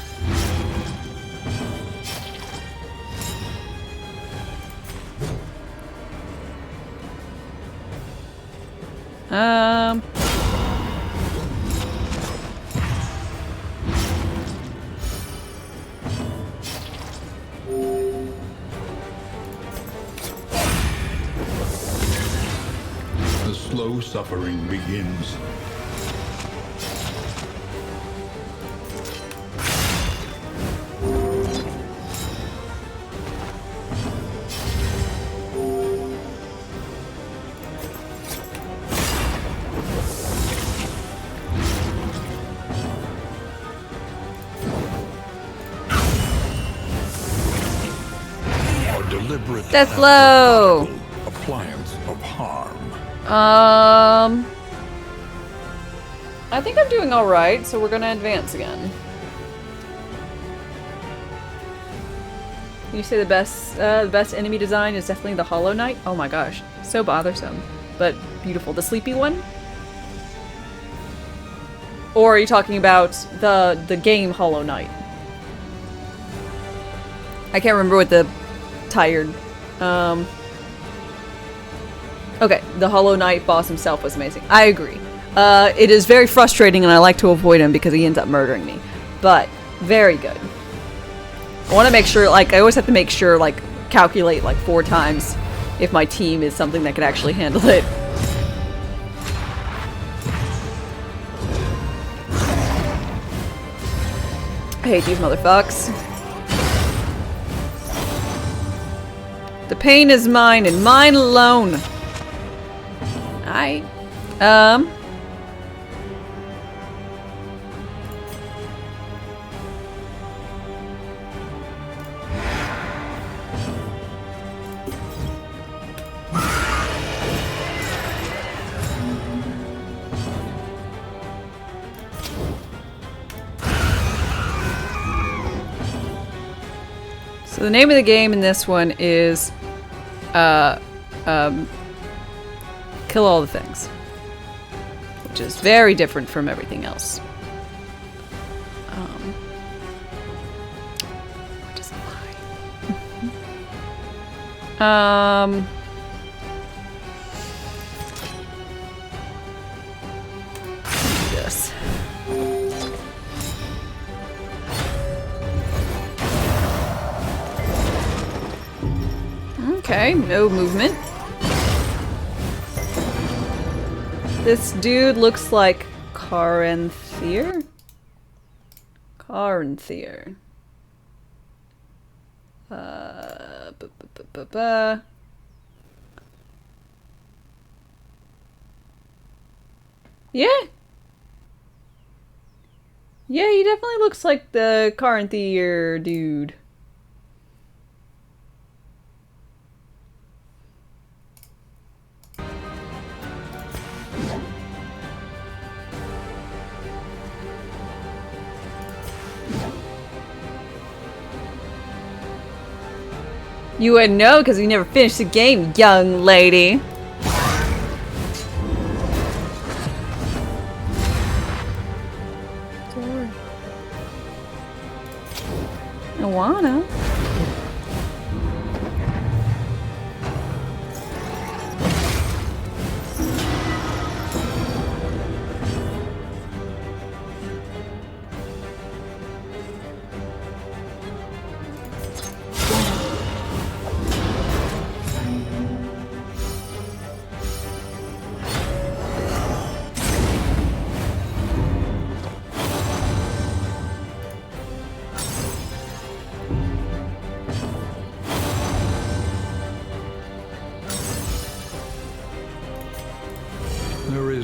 The slow suffering begins. Death blow! Appliance of harm. I think I'm doing alright, so we're gonna advance again. You say the best enemy design is definitely the Hollow Knight? Oh my gosh, so bothersome, but beautiful. The sleepy one? Or are you talking about the game Hollow Knight? I can't remember what the tired. Okay, the Hollow Knight boss himself was amazing. I agree. It is very frustrating and I like to avoid him because he ends up murdering me. But, very good. I want to make sure, like, I always have to make sure, like, calculate, like, 4 times if my team is something that could actually handle it. I hate these motherfucks. The pain is mine and mine alone. So the name of the game in this one is Kill All the Things, which is very different from everything else. Which is a lie. This. Okay, no movement. This dude looks like Caranthier? Caranthier. Yeah. Yeah, he definitely looks like the Caranthier dude. You wouldn't know because you never finished the game, young lady. I wanna.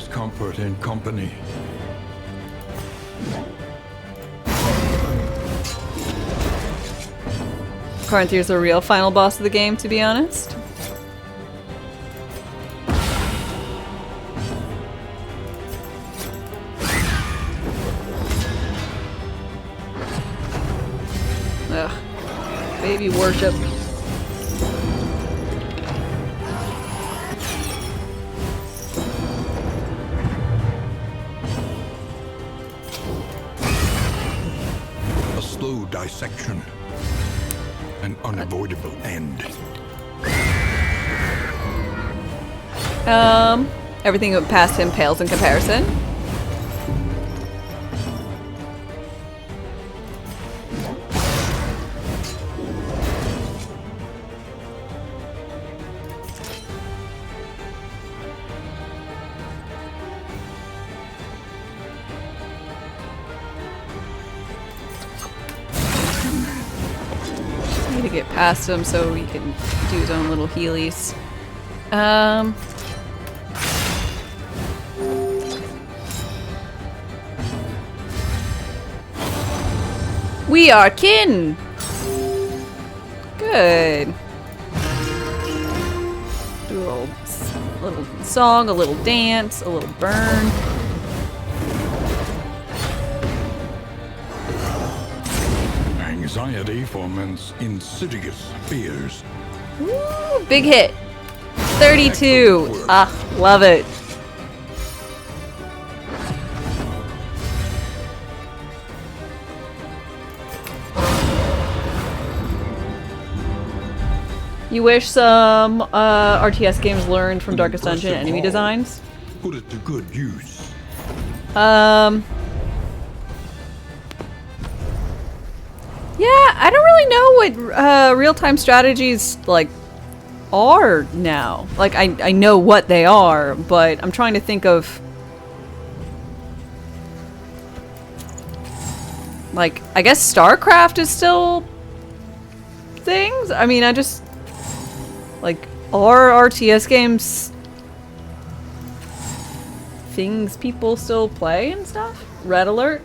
is comfort in company. Corinthier's the real final boss of the game, to be honest. Ugh. Baby worship. A slow dissection. An unavoidable end. Everything past him pales in comparison. Need to get past him so he can do his own little healies. We are kin! Good. Do a little song, a little dance, a little burn. Anxiety foments insidious fears. Woo, big hit. 32. Ah, love it. You wish some RTS games learned from Darkest Dungeon enemy designs? Put it to good use. Yeah, I don't really know what real-time strategies like are now. Like I know what they are, but I'm trying to think of like I guess StarCraft is still things. I mean, I just like are RTS games things people still play and stuff? Red Alert?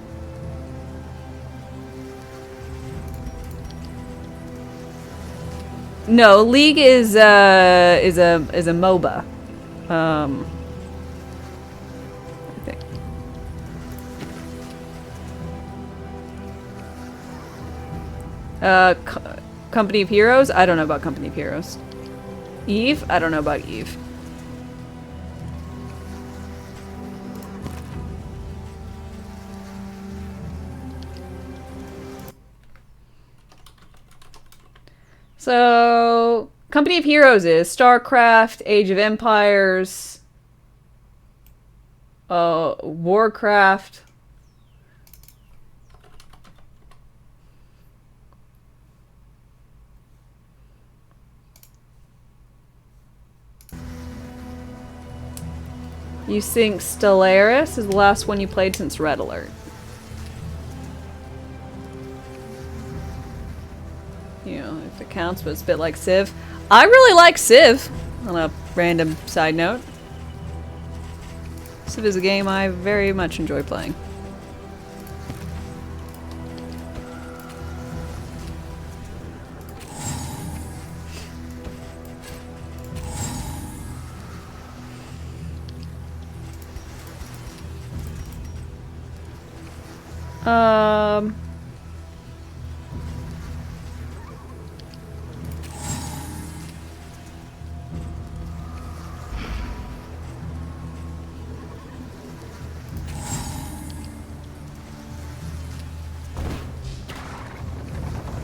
No, League is a MOBA. I think. Company of Heroes? I don't know about Company of Heroes. Eve? I don't know about Eve. So, Company of Heroes is StarCraft, Age of Empires, Warcraft. You think Stellaris is the last one you played since Red Alert? You know, if it counts, but it's a bit like Civ. I really like Civ, on a random side note. Civ is a game I very much enjoy playing.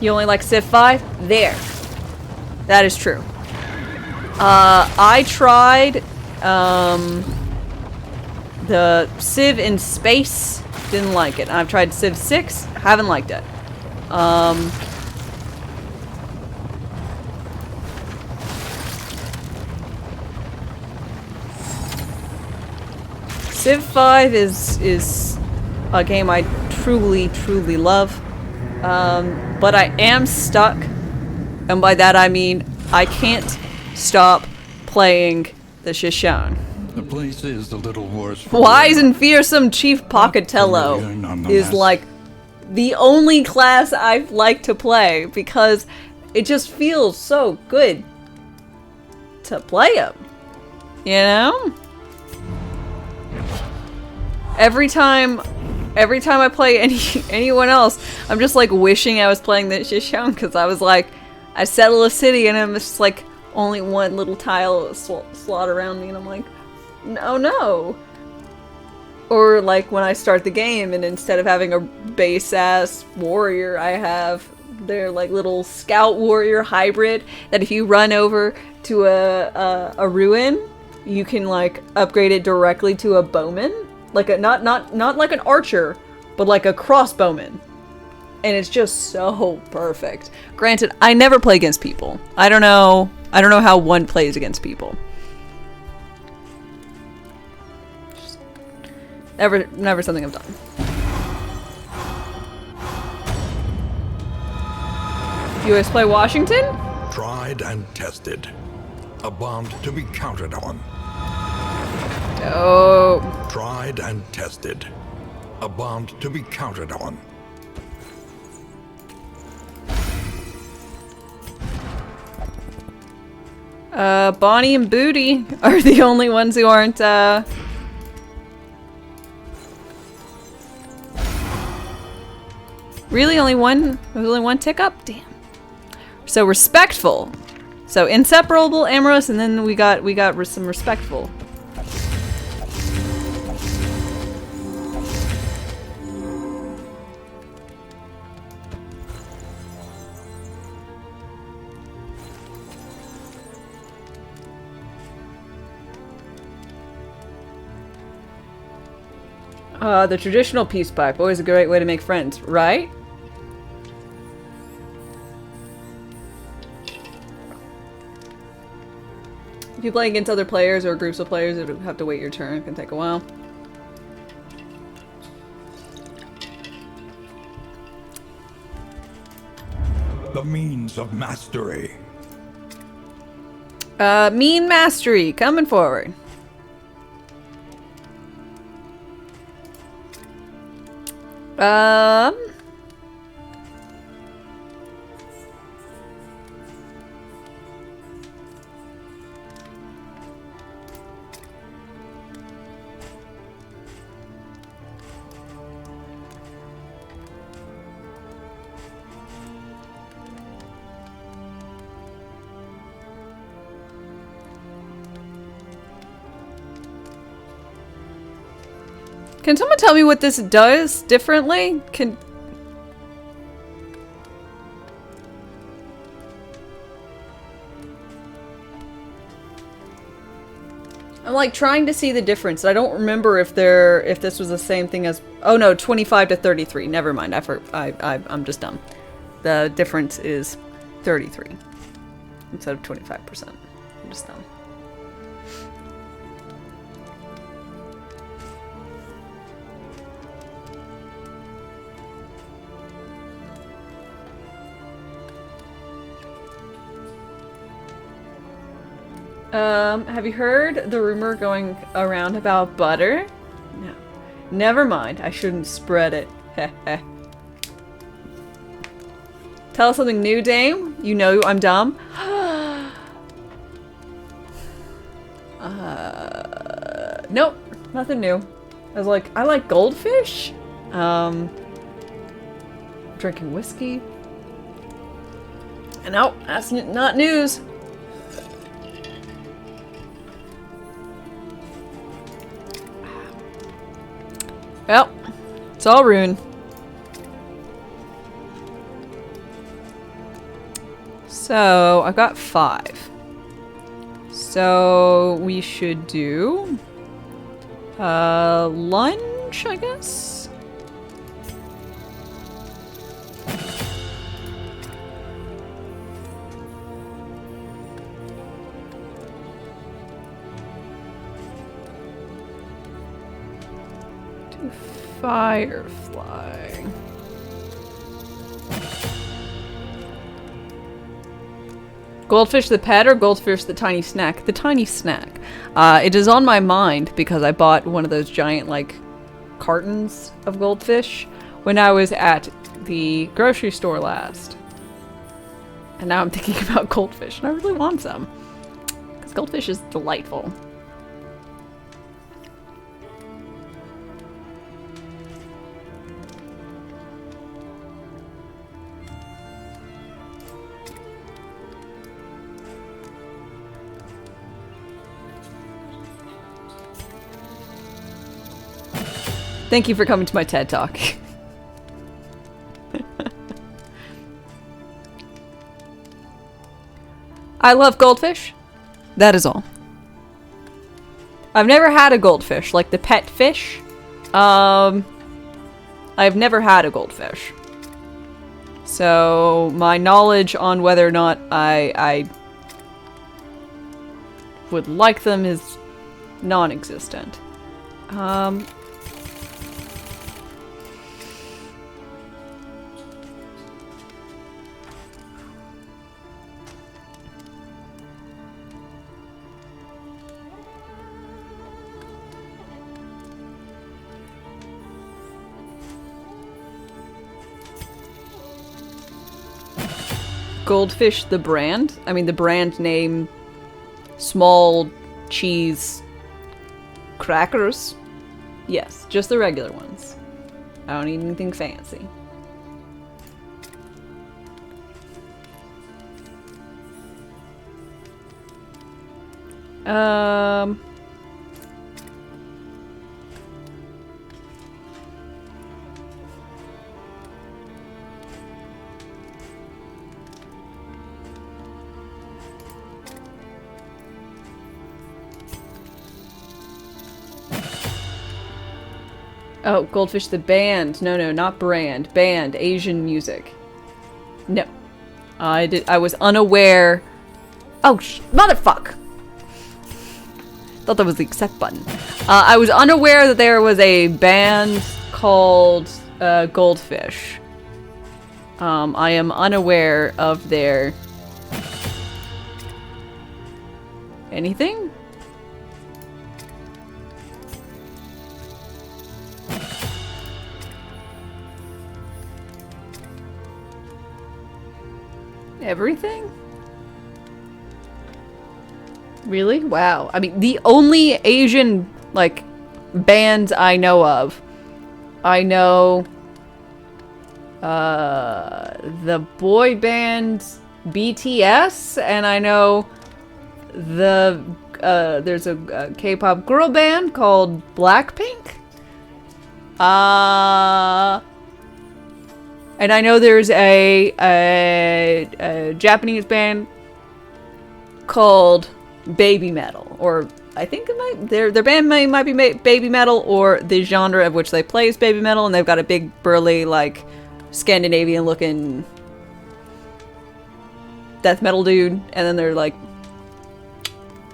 You only like Civ 5? There. That is true. I tried the Civ in space, didn't like it. I've tried Civ 6, haven't liked it. Civ 5 is a game I truly love. But I am stuck, and by that I mean I can't stop playing the Shishon. The place is a little worse for Wise wear. and fearsome Chief Pocatello familiar nonetheless. is like the only class I like to play because it just feels so good to play him. You know? Every time I play anyone else, I'm just like wishing I was playing this Shishon because I was like, I settle a city and I'm just like only one little tile slot around me and I'm like, no. Or like when I start the game and instead of having a base ass warrior, I have their like little scout warrior hybrid that if you run over to a ruin, you can like upgrade it directly to a bowman. Like a not like an archer, but like a crossbowman. And it's just so perfect. Granted, I never play against people. I don't know how one plays against people. Just never something I've done. You guys play Washington? Tried and tested. A bond to be counted on. Oh. Tried and tested. A bond to be counted on. Bonnie and Booty are the only ones who aren't, Really? Only one? There's only one tick up? Damn. So respectful. So inseparable, amorous, and then we got some respectful. The traditional peace pipe, always a great way to make friends, right? If you play against other players or groups of players, it'll have to wait your turn. It can take a while. The means of mastery. Mean mastery, coming forward. Can someone tell me what this does differently? I'm like trying to see the difference. I don't remember if this was the same thing as. Oh no, 25 to 33. Never mind. I'm just dumb. The difference is 33 instead of 25%. I'm just dumb. Have you heard the rumor going around about butter? No. Never mind. I shouldn't spread it. Tell us something new, Dame. You know I'm dumb. Nope. Nothing new. I was like, I like goldfish. Drinking whiskey. And no, that's not news. Well, it's all ruined. So, I've got 5. So, we should do lunch, I guess? Firefly. Goldfish the pet or goldfish the tiny snack? The tiny snack. It is on my mind because I bought one of those giant, like, cartons of goldfish when I was at the grocery store last. And now I'm thinking about goldfish, and I really want some. Because goldfish is delightful. Thank you for coming to my TED Talk. I love goldfish. That is all. I've never had a goldfish, like the pet fish. I've never had a goldfish. So my knowledge on whether or not I would like them is non-existent. Goldfish the brand? I mean the brand name small cheese crackers? Yes, just the regular ones. I don't need anything fancy. Oh, Goldfish the band. No, no, not brand. Band. Asian music. No. I was unaware. Oh, motherfuck! Thought that was the accept button. I was unaware that there was a band called Goldfish. I am unaware of their... anything? Everything? Really? Wow. I mean, the only Asian, like, bands I know of. I know, the boy band BTS, and I know there's a K-pop girl band called Blackpink. And I know there's a Japanese band called Baby Metal, or I think it might, their band might be Baby Metal, or the genre of which they play is Baby Metal, and they've got a big burly, like, Scandinavian looking death metal dude, and then they're like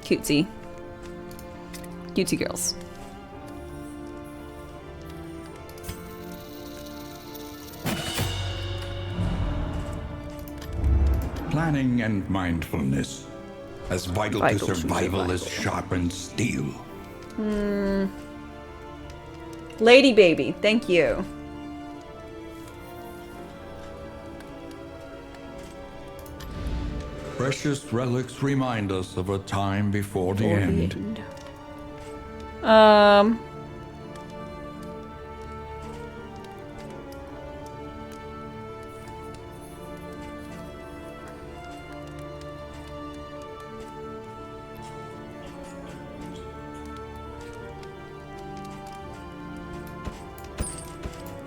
cutesy girls. Planning and mindfulness, as vital to survival as sharpened steel. Lady Baby, thank you. Precious relics remind us of a time before the end.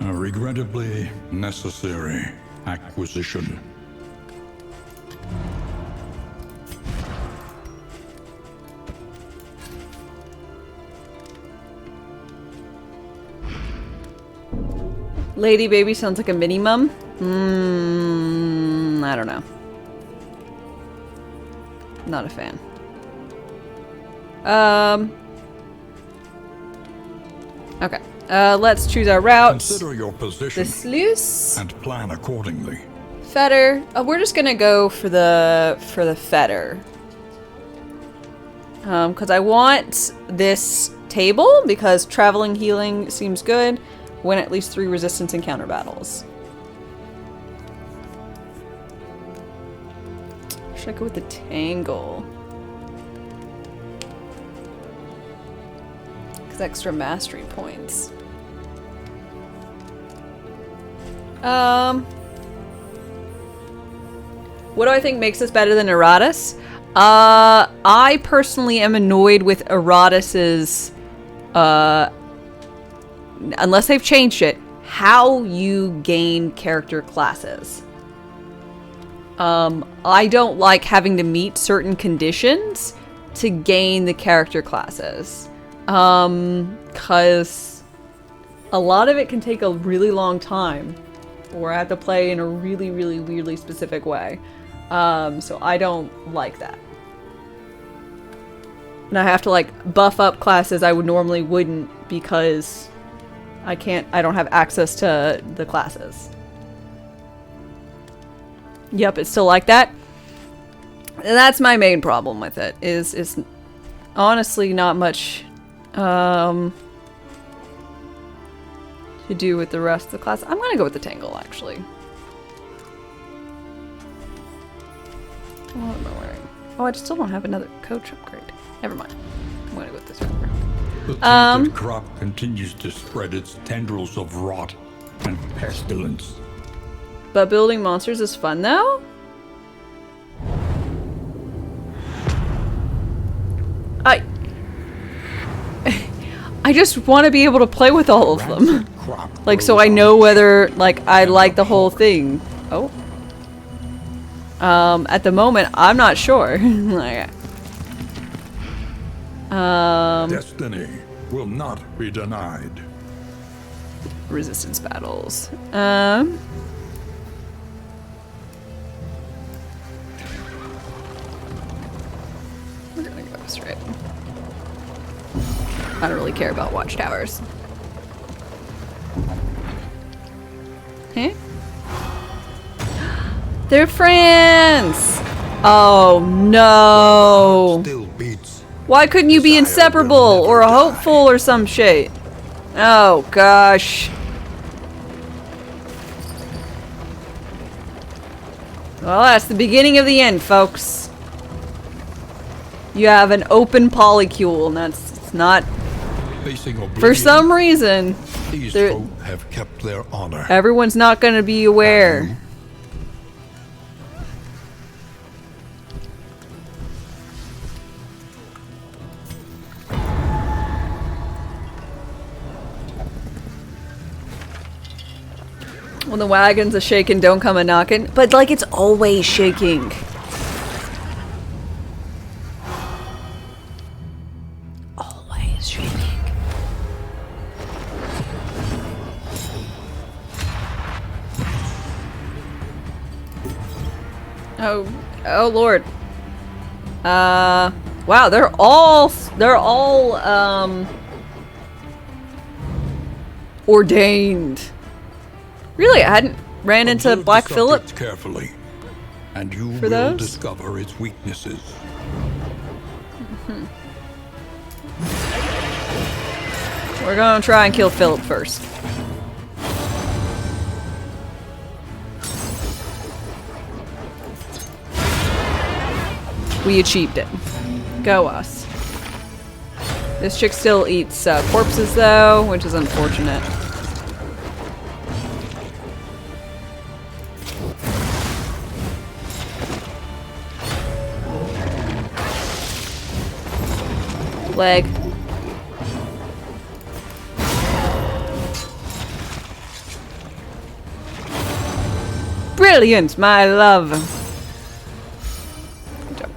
A regrettably necessary acquisition. Lady Baby sounds like a minimum. I don't know. Not a fan. Okay. Let's choose our route. Consider your position The sluice. and plan accordingly. Fetter. We're just gonna go for the fetter. Because I want this table because traveling healing seems good. Win at least 3 resistance encounter battles. Should I go with the tangle? Because extra mastery points. What do I think makes this better than Eratus? I personally am annoyed with Eratus's, unless they've changed it, how you gain character classes. I don't like having to meet certain conditions to gain the character classes. Cause a lot of it can take a really long time, or I have to play in a really, really weirdly specific way. So I don't like that. And I have to like buff up classes I would normally wouldn't because I don't have access to the classes. Yep, it's still like that. And that's my main problem with it, is honestly not much to do with the rest of the class. I'm gonna go with the Tangle, actually. What am I wearing? Oh, I still don't have another coach upgrade. Never mind. I'm gonna go with this one. The tainted crop continues to spread its tendrils of rot and pestilence. But building monsters is fun, though? I just want to be able to play with all of them. Like, so I know whether, like, I like the whole thing. Oh. At the moment, I'm not sure. Destiny will not be denied. Resistance battles. We're gonna go straight. I don't really care about watchtowers. Huh? They're friends! Oh no! Still beats. Why couldn't you be inseparable or hopeful or some shit? Oh gosh. Well, that's the beginning of the end, folks. You have an open polycule, and it's not. Facing oblivion, For some reason, these folk have kept their honor. everyone's not going to be aware. When the wagons are shaking, don't come a knocking. But, like, it's always shaking. Always shaking. Oh Lord. Wow, they're all ordained. Really, I hadn't ran into Observe Black the Phillip subject carefully, and you for will those? discover its weaknesses. We're gonna try and kill Philip first. We achieved it. Go us. This chick still eats corpses though, which is unfortunate. Leg. Brilliant, my love. Good job.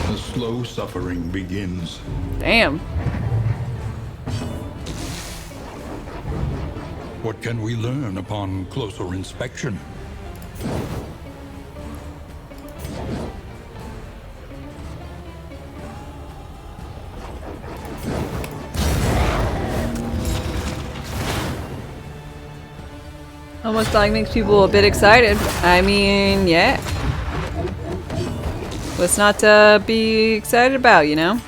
The slow suffering begins. Damn. What can we learn upon closer inspection? Almost dying makes people a bit excited. I mean, yeah. What's not to be excited about, you know?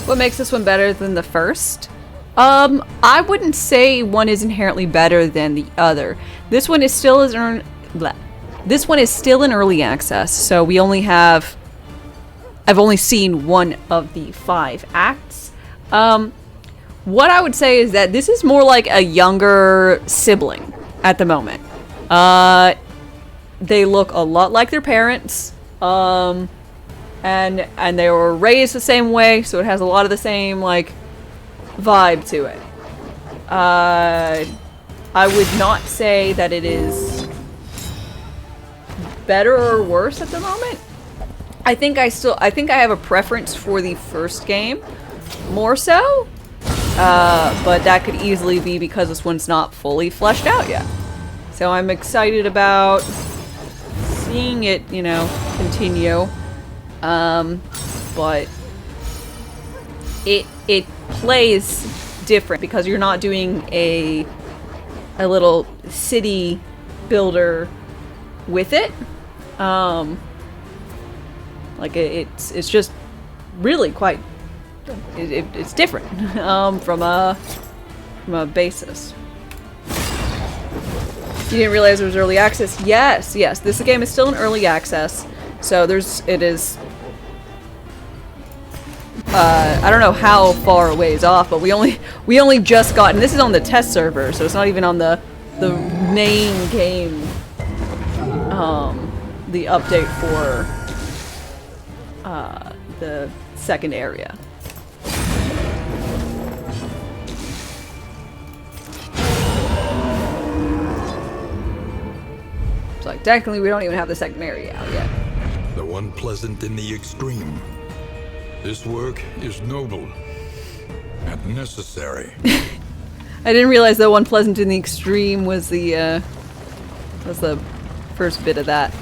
What makes this one better than the first? I wouldn't say one is inherently better than the other. This one is still this one is still in early access, so we only have I've only seen one of the 5 acts. What I would say is that this is more like a younger sibling at the moment. They look a lot like their parents. And they were raised the same way, so it has a lot of the same, like, vibe to it. I would not say that it is better or worse at the moment. I think I have a preference for the first game, more so. But that could easily be because this one's not fully fleshed out yet. So I'm excited about seeing it, you know, continue. But it plays different because you're not doing a little city builder with it. Like it's just really quite it's different from a basis. You didn't realize it was early access? Yes. This game is still in early access, so it is. I don't know how far a ways off, but we only just got, and this is on the test server, so it's not even on the main game. The update for the second area. It's like technically we don't even have the second area out yet. The one pleasant in the extreme. This work is noble and necessary. I didn't realize that one pleasant in the extreme was the first bit of that.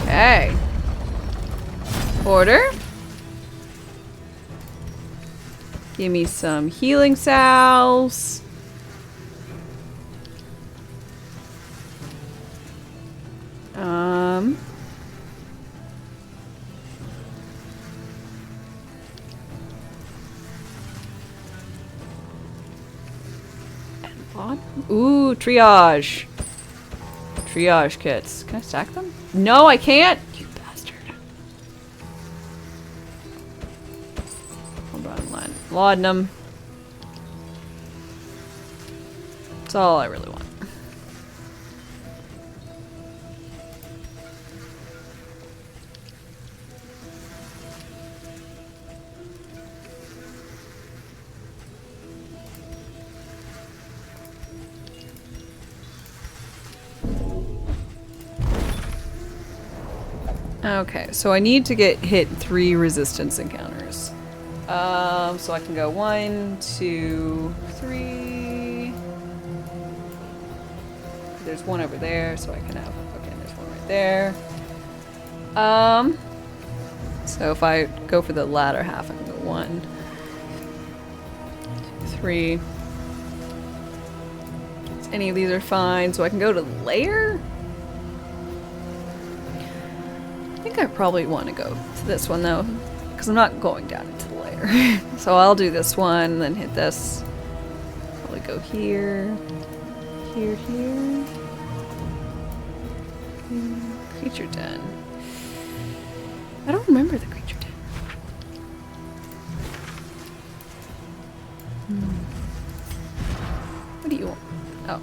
Okay. Order. Give me some healing salves. Ooh, triage. Triage kits. Can I stack them? No, I can't. You bastard. Hold on, laudanum. That's all I really want. Okay, so I need to hit 3 resistance encounters. So I can go 1, 2, 3. There's one over there, so I can have. Okay, there's one right there. So if I go for the latter half, I can go 1, 2, 3. Any of these are fine, so I can go to layer. I think I probably want to go to this one though, because I'm not going down into the layer. So I'll do this one, then hit this. Probably go here, here, here. Creature den. I don't remember the creature den. What do you want? Oh.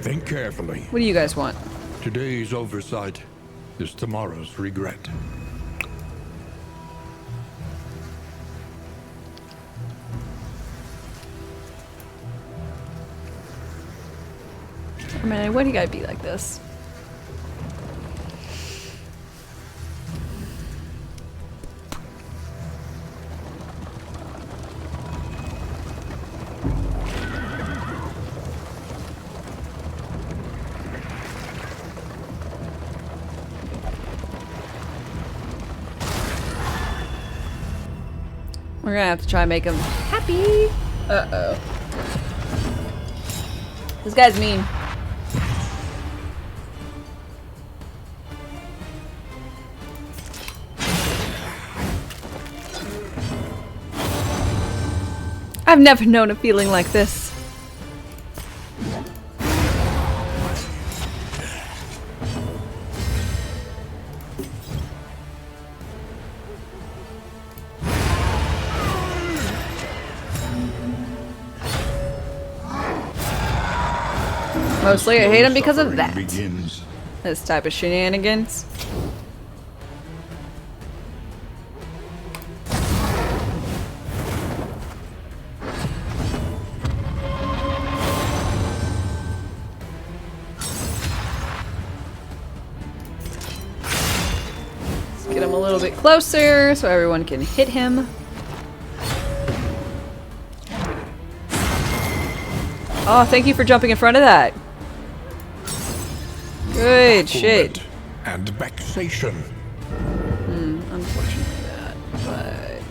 Think carefully. What do you guys want? Today's oversight is tomorrow's regret. I mean, why do you gotta be like this? We're gonna have to try and make him happy. Uh-oh. This guy's mean. I've never known a feeling like this. Mostly I hate him because of that. Begins. This type of shenanigans. Let's get him a little bit closer so everyone can hit him. Oh, thank you for jumping in front of that. Good shit. Forward and vexation. Unfortunately that, but...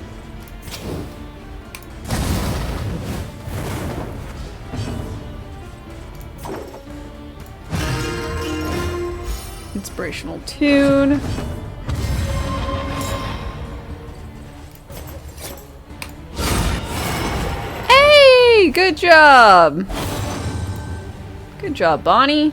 Inspirational tune. Hey! Good job! Good job, Bonnie.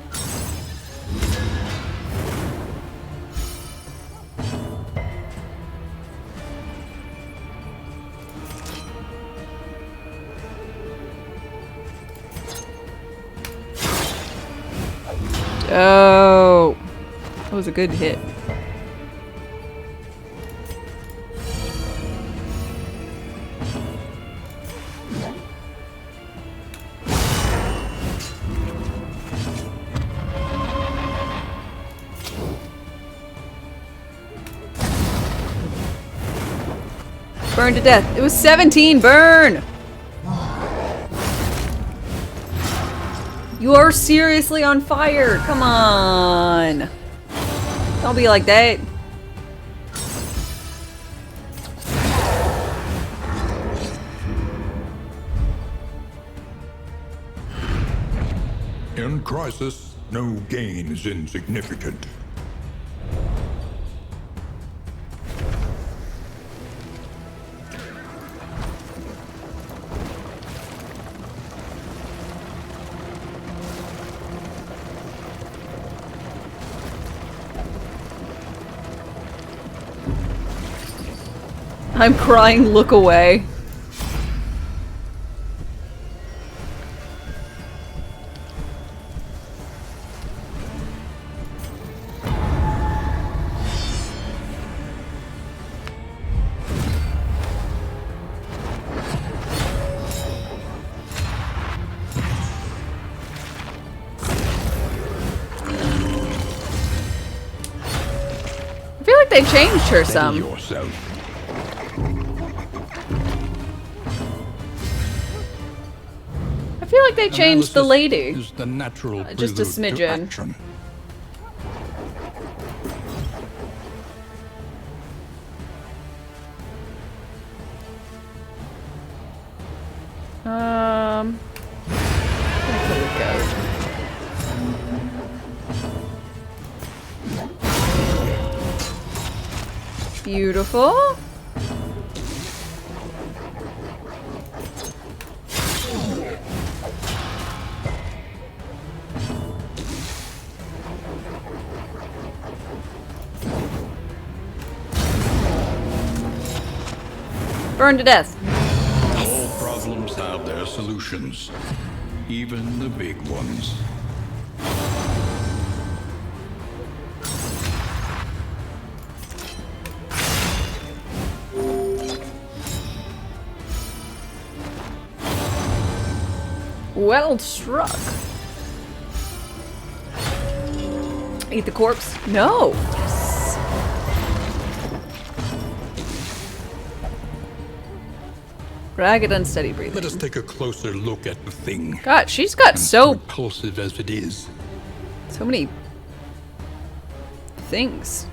Oh, that was a good hit. Burn to death. It was 17. Burn! You are seriously on fire. Come on. Don't be like that. In crisis, no gain is insignificant. I'm crying, look away. I feel like they changed her Steady some. yourself. I feel like they changed the Analysis lady. is the natural Just a prelude to smidgen. action. Where could we go? Beautiful. Burn to death. All problems have their solutions, even the big ones. Well struck. Eat the corpse? No. Yes. Ragged, unsteady breathing. Let us take a closer look at the thing. God, she's got so Repulsive as it is. many things.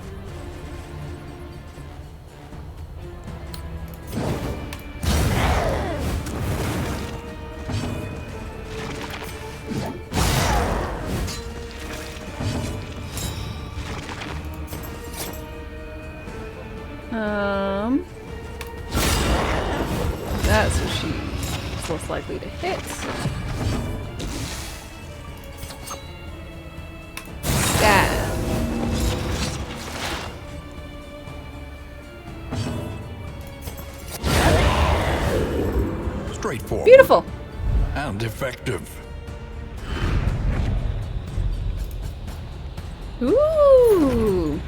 That's what she's less likely to hit. Stab. Straightforward. Beautiful. And effective. Ooh.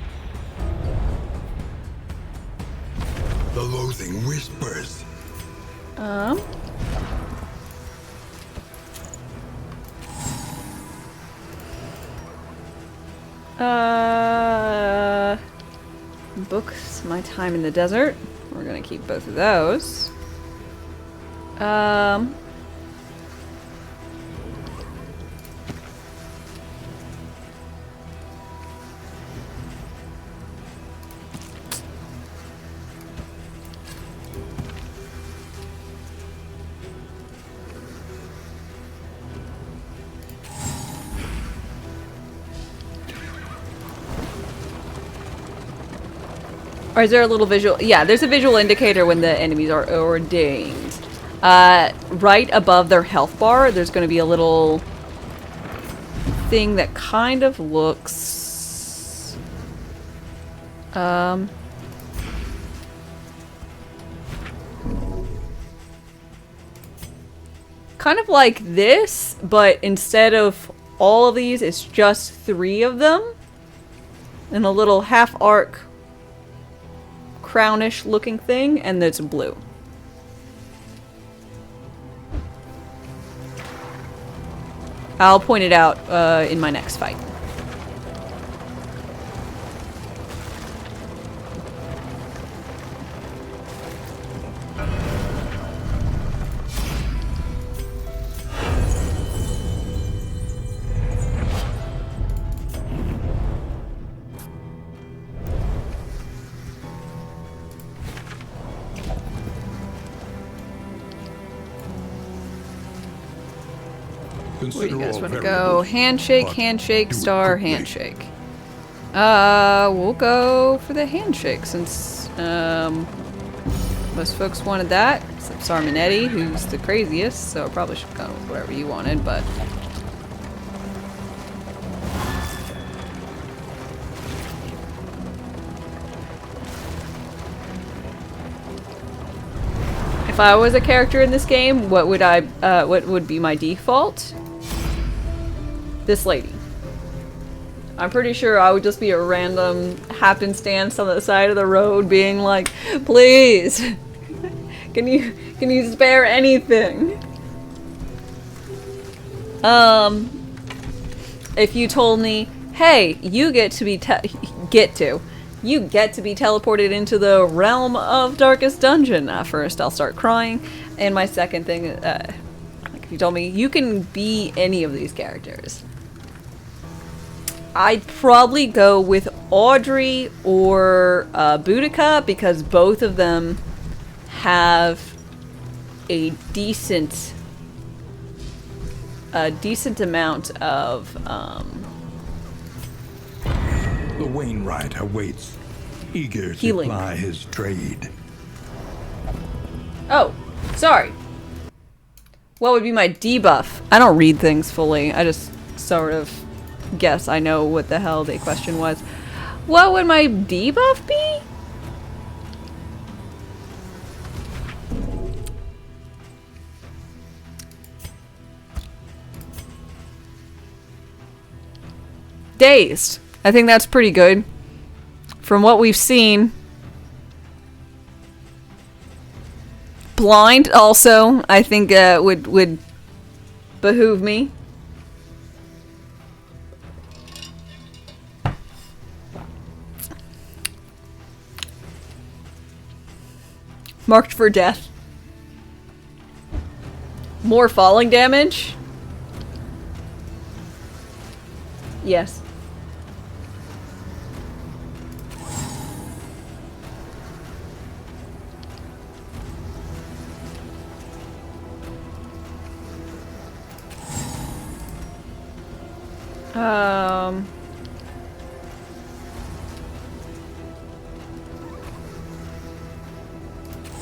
The loathing whispers. Books, My Time in the Desert. We're gonna keep both of those. Or is there a little visual? Yeah, there's a visual indicator when the enemies are ordained. Right above their health bar, there's going to be a little thing that kind of looks... kind of like this, but instead of all of these, it's just 3 of them. And a little half-arc crownish looking thing, and it's blue. I'll point it out in my next fight. Where do you guys want to go? Handshake, handshake, star, handshake. We'll go for the handshake since most folks wanted that, except Sarmanetti, who's the craziest, so I probably should go with whatever you wanted, but... If I was a character in this game, what would be my default? This lady. I'm pretty sure I would just be a random happenstance on the side of the road being like, please, can you spare anything? If you told me, hey, you get to be teleported into the realm of Darkest Dungeon. At first, I'll start crying. And my second thing, like if you told me, you can be any of these characters. I'd probably go with Audrey or Boudica because both of them have a decent amount of, The Wainwright awaits, eager healing. to ply his trade. Oh, sorry. What would be my debuff? I don't read things fully. I just sort of guess I know what the hell the question was. What would my debuff be? Dazed. I think that's pretty good. From what we've seen. Blind also, I think would behoove me. Marked for death. More falling damage? Yes.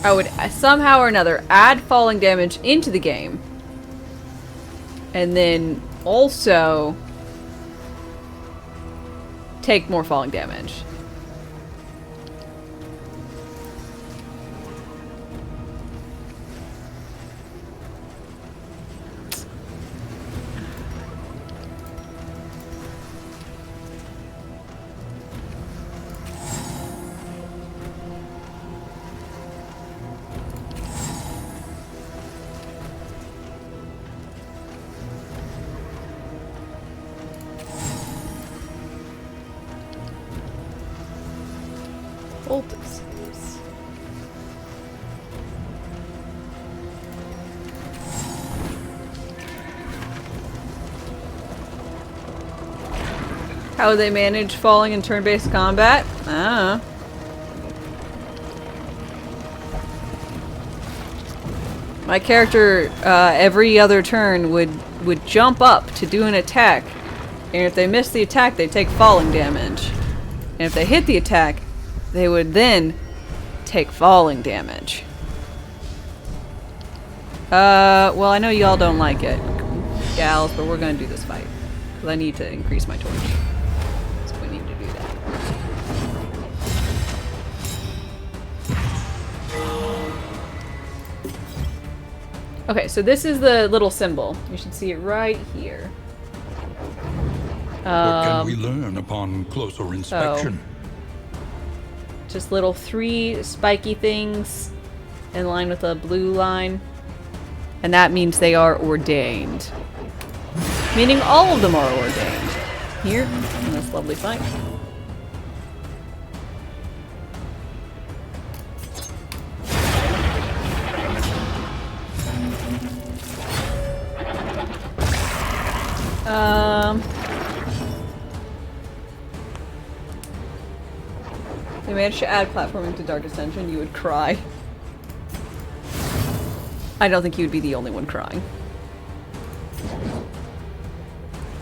I would somehow or another add falling damage into the game. And then also take more falling damage. Voltices. How they manage falling in turn-based combat? I don't know. My character, every other turn would jump up to do an attack, and if they miss the attack, they take falling damage. And if they hit the attack, they would then take falling damage. Well, I know y'all don't like it, gals, but we're gonna do this fight. Because I need to increase my torch. So we need to do that. Okay, so this is the little symbol. You should see it right here. What can we learn upon closer inspection? Just little 3 spiky things in line with a blue line. And that means they are ordained. Meaning all of them are ordained. Here, in this lovely fight. If they managed to add platforming to Darkest Dungeon, you would cry. I don't think you would be the only one crying.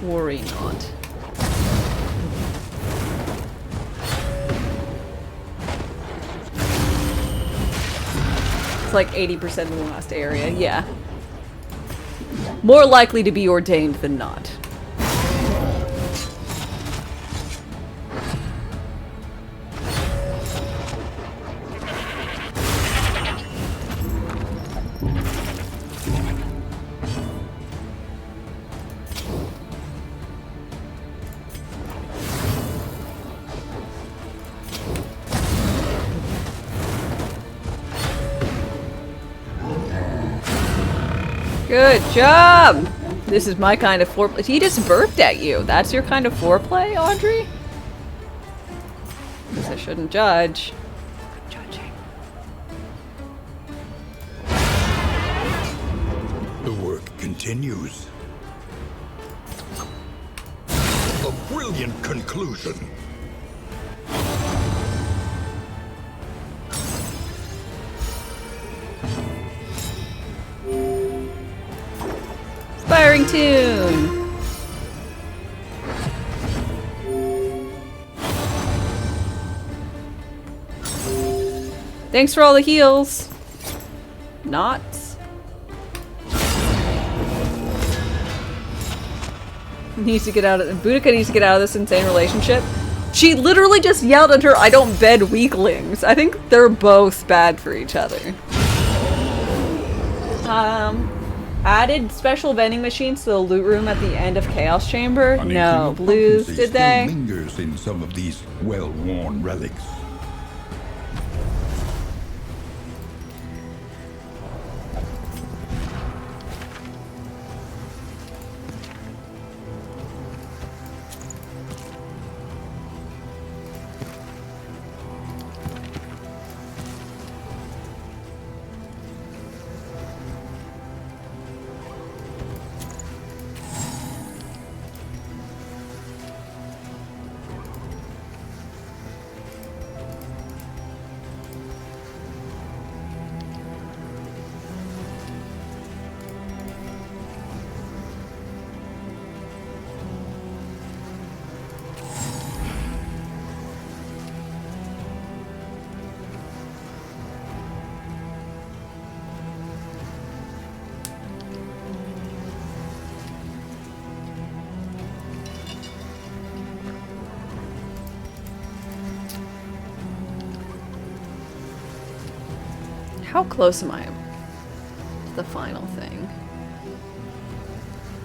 Worry not. It's like 80% in the last area, yeah. More likely to be ordained than not. Good job! This is my kind of foreplay. He just burped at you. That's your kind of foreplay, Audrey? Guess I shouldn't judge. I'm judging. The work continues. A brilliant conclusion. Inspiring tune! Thanks for all the heals. Not. Needs to get out of Boudica needs to get out of this insane relationship. She literally just yelled at her, "I don't bed weaklings." I think they're both bad for each other. Added special vending machines to the loot room at the end of Chaos Chamber? No. Blues, did they? Still lingers in some of these well-worn relics. How close am I to the final thing?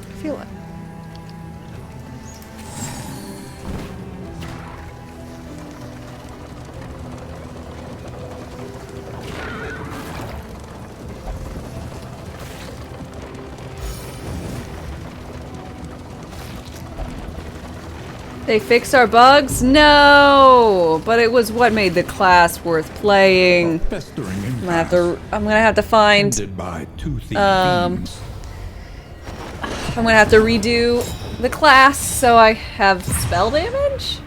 I feel it. They fixed our bugs? No! But it was what made the class worth playing. Festering in I'm gonna have to find tended by toothy Um, fiends. I'm gonna have to redo the class so I have spell damage?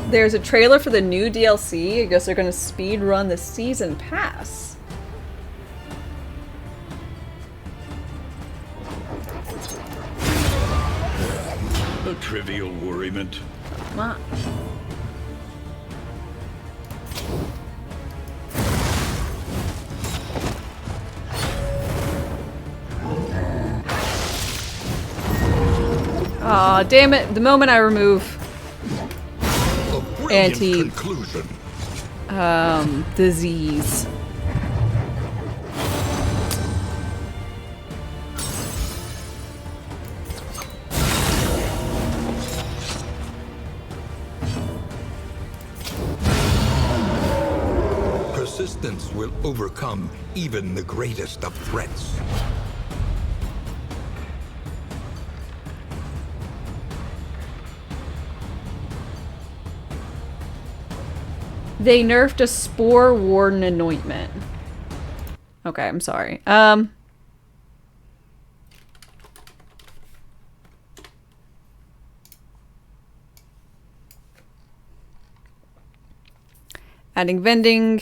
There's a trailer for the new DLC. I guess they're gonna speed run the season pass. A trivial worriment. Come on. Aw, damn it. The moment I remove A brilliant Anti- conclusion. disease. Persistence will overcome even the greatest of threats. They nerfed a Spore Warden anointment. Okay, I'm sorry. Adding vending.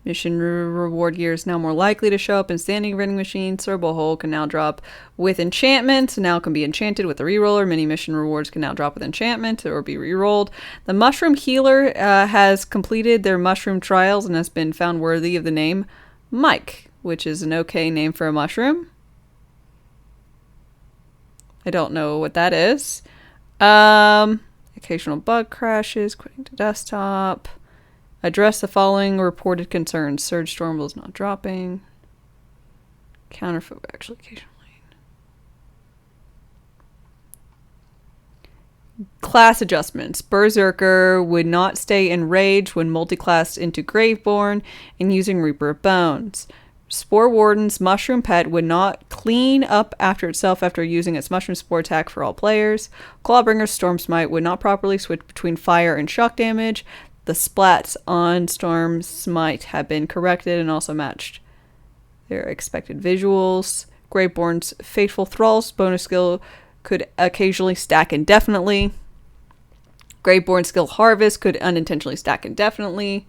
Mission reward gear is now more likely to show up in standing vending machines. Serbo hole can now drop with enchantment. Now can be enchanted with a reroller. Many mission rewards can now drop with enchantment or be rerolled. The mushroom healer has completed their mushroom trials and has been found worthy of the name Mike, which is an okay name for a mushroom. I don't know what that is. Occasional bug crashes. Quitting to desktop. Address the following reported concerns. Surge Storm is not dropping. Counterfoot actually occasionally. Class adjustments. Berserker would not stay enraged when multiclassed into Graveborn and using Reaper of Bones. Spore Warden's Mushroom Pet would not clean up after itself after using its Mushroom Spore attack for all players. Clawbringer's Storm Smite would not properly switch between fire and shock damage. The splats on Storm Smite have been corrected and also matched their expected visuals. Graveborn's Fateful Thrall's bonus skill could occasionally stack indefinitely. Graveborn's skill Harvest could unintentionally stack indefinitely.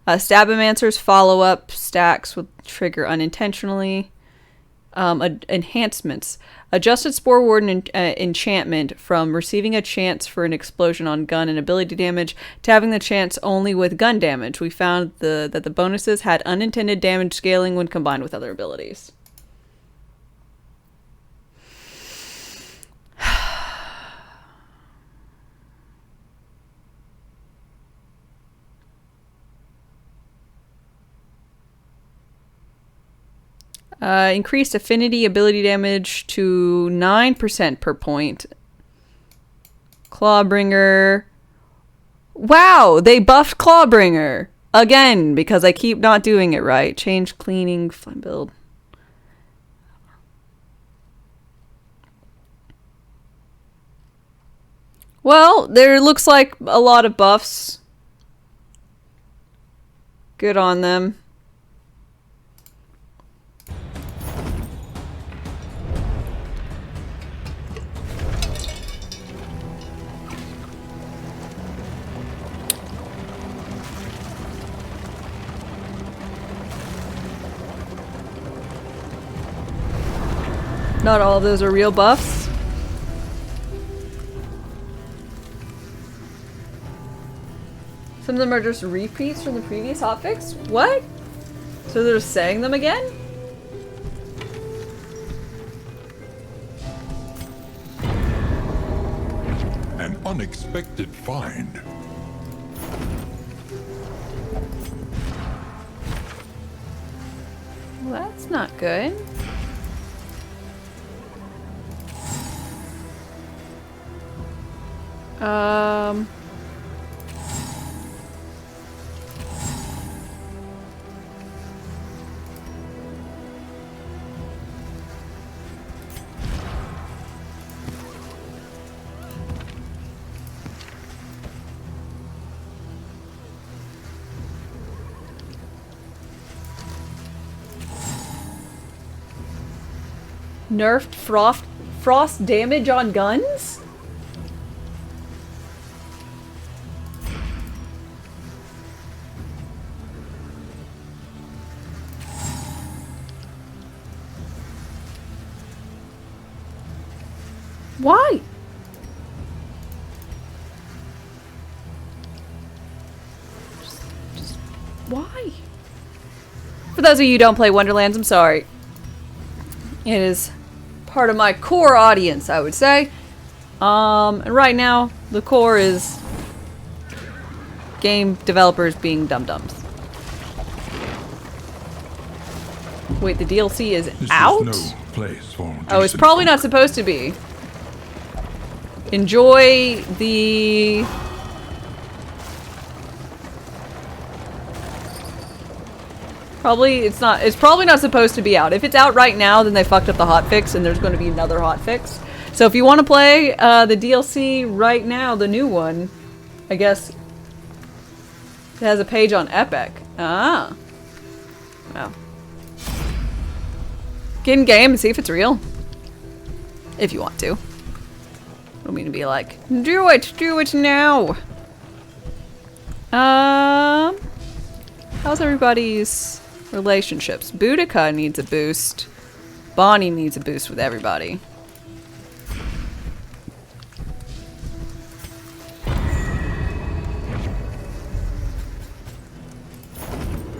Stabomancer's follow-up stacks would trigger unintentionally. Enhancements. Adjusted Spore Warden enchantment from receiving a chance for an explosion on gun and ability damage to having the chance only with gun damage. We found that the bonuses had unintended damage scaling when combined with other abilities. Increased affinity ability damage to 9% per point. Clawbringer. Wow, they buffed Clawbringer. Again, because I keep not doing it right. Change cleaning, flame build. Well, there looks like a lot of buffs. Good on them. Not all of those are real buffs. Some of them are just repeats from the previous hotfix. What? So they're saying them again? An unexpected find. Well, that's not good. Nerfed frost damage on guns? Why? Just why? For those of you who don't play Wonderlands, I'm sorry. It is part of my core audience, I would say. And right now, the core is game developers being dum-dums. Wait, the DLC is out? This is no place for Oh, it's decent probably not folk. supposed to be. Enjoy the... It's probably not supposed to be out. If it's out right now, then they fucked up the hotfix and there's going to be another hotfix. So if you want to play the DLC right now, the new one, I guess it has a page on Epic. Ah. Wow. Get in game and see if it's real. If you want to. I don't mean to be like, do it now. How's everybody's relationships? Boudica needs a boost. Bonnie needs a boost with everybody.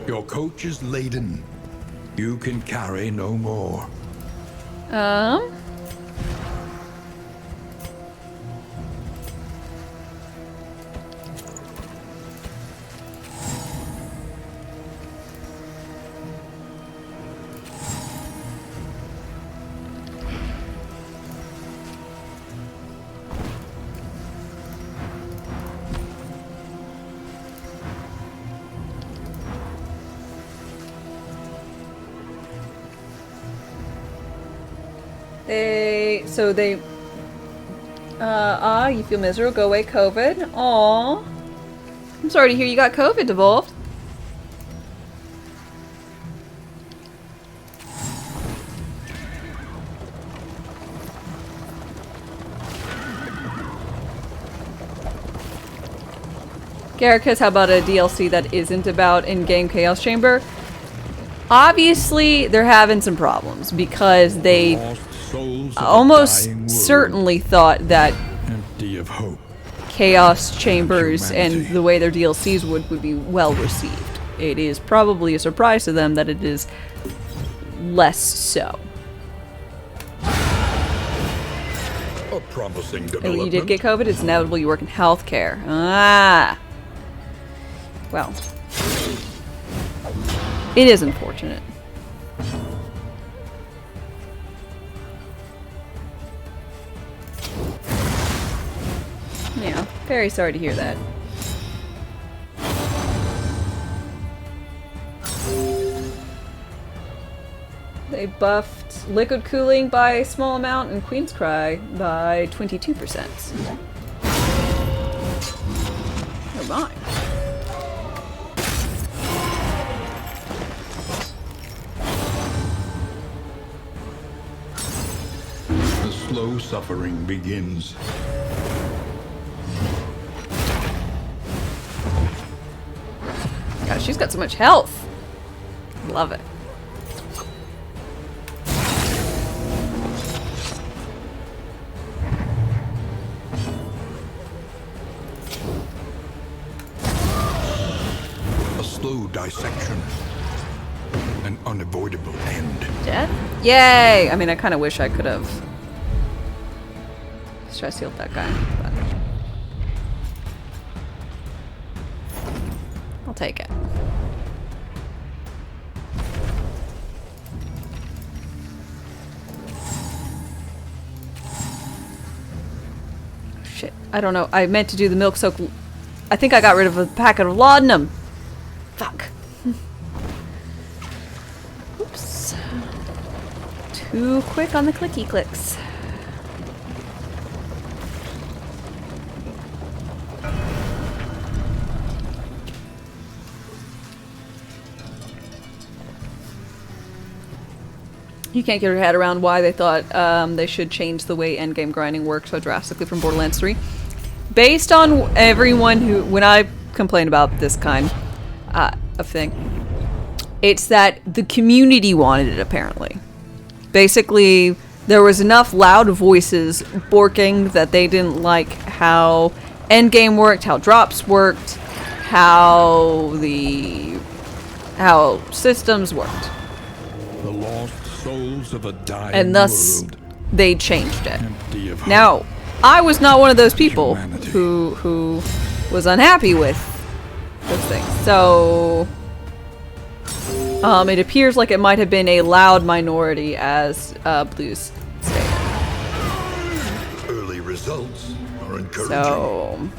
Your coach is laden. You can carry no more. You feel miserable, go away, COVID. Aww. I'm sorry to hear you got COVID, Devolved. Garricus, how about a DLC that isn't about in-game Chaos Chamber? Obviously, they're having some problems because they Lost souls of a almost dying world, certainly thought that empty of hope. Chaos Chambers and Humanity. the way their DLCs would be well received. It is probably a surprise to them that it is less so. A promising Oh, development. you did get COVID? It's inevitable you work in healthcare. Ah. Well. It is unfortunate. Yeah, very sorry to hear that. They buffed liquid cooling by a small amount and Queen's Cry by 22%. Oh my. The slow suffering begins. God, she's got so much health. Love it. A slow dissection. unavoidable end. Death? Yay! I mean, I kind of wish I could have stress healed that guy. But I'll take it. Shit. I don't know. I meant to do the milk soak. I think I got rid of a packet of laudanum. Fuck. Oops. Too quick on the clicky clicks. You can't get your head around why they thought they should change the way endgame grinding works so drastically from Borderlands 3. Based on everyone who, when I complain about this kind of thing, it's that the community wanted it, apparently. Basically, there was enough loud voices borking that they didn't like how endgame worked, how drops worked, how systems worked. The lost souls of a dying And thus, world, they changed it. empty of hope. Now, I was not one of those people Humanity. who was unhappy with those things. So, it appears like it might have been a loud minority, as Blues stated. Early results are encouraging. So,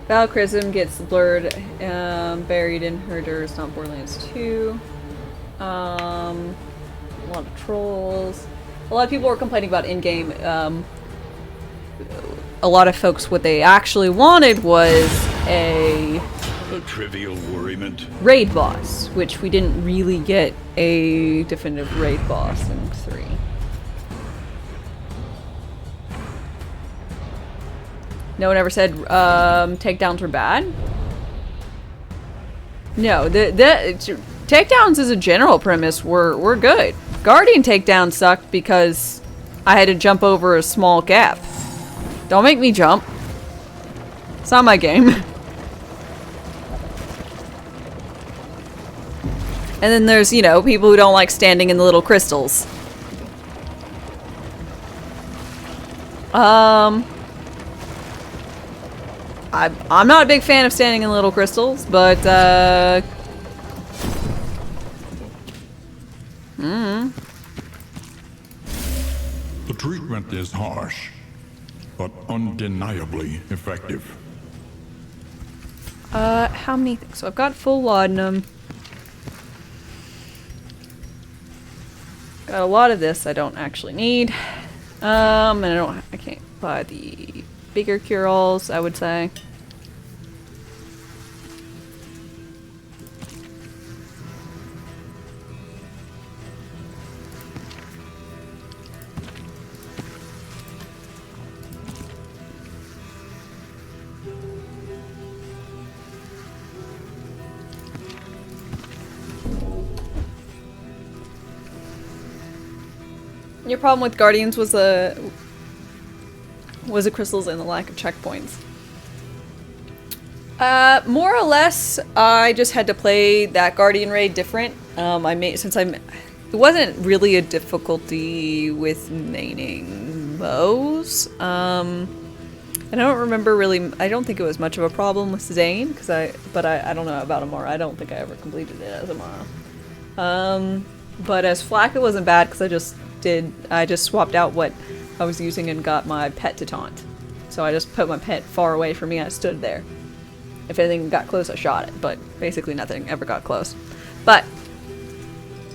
Valkyrism gets blurred, buried in Herder's, not Borderlands 2. A lot of trolls. A lot of people were complaining about in-game. A lot of folks, what they actually wanted was a trivial worriment. raid boss, which we didn't really get a definitive raid boss in 3. No one ever said takedowns were bad. No, the takedowns as a general premise were good. Guardian takedowns sucked because I had to jump over a small gap. Don't make me jump. It's not my game. And then there's, you know, people who don't like standing in the little crystals. I'm not a big fan of standing in little crystals, but The treatment is harsh, but undeniably effective. how many things? So I've got full laudanum. Got a lot of this I don't actually need. And I can't buy the bigger cure-alls, I would say. Your problem with Guardians was the crystals and the lack of checkpoints. More or less, I just had to play that Guardian raid different. It wasn't really a difficulty with maining Moe's. And I don't remember really. I don't think it was much of a problem with Zane but I don't know about Amara. I don't think I ever completed it as Amara. But as Flak, it wasn't bad because I just swapped out what I was using and got my pet to taunt. So I just put my pet far away from me. I stood there. If anything got close, I shot it, but basically nothing ever got close. But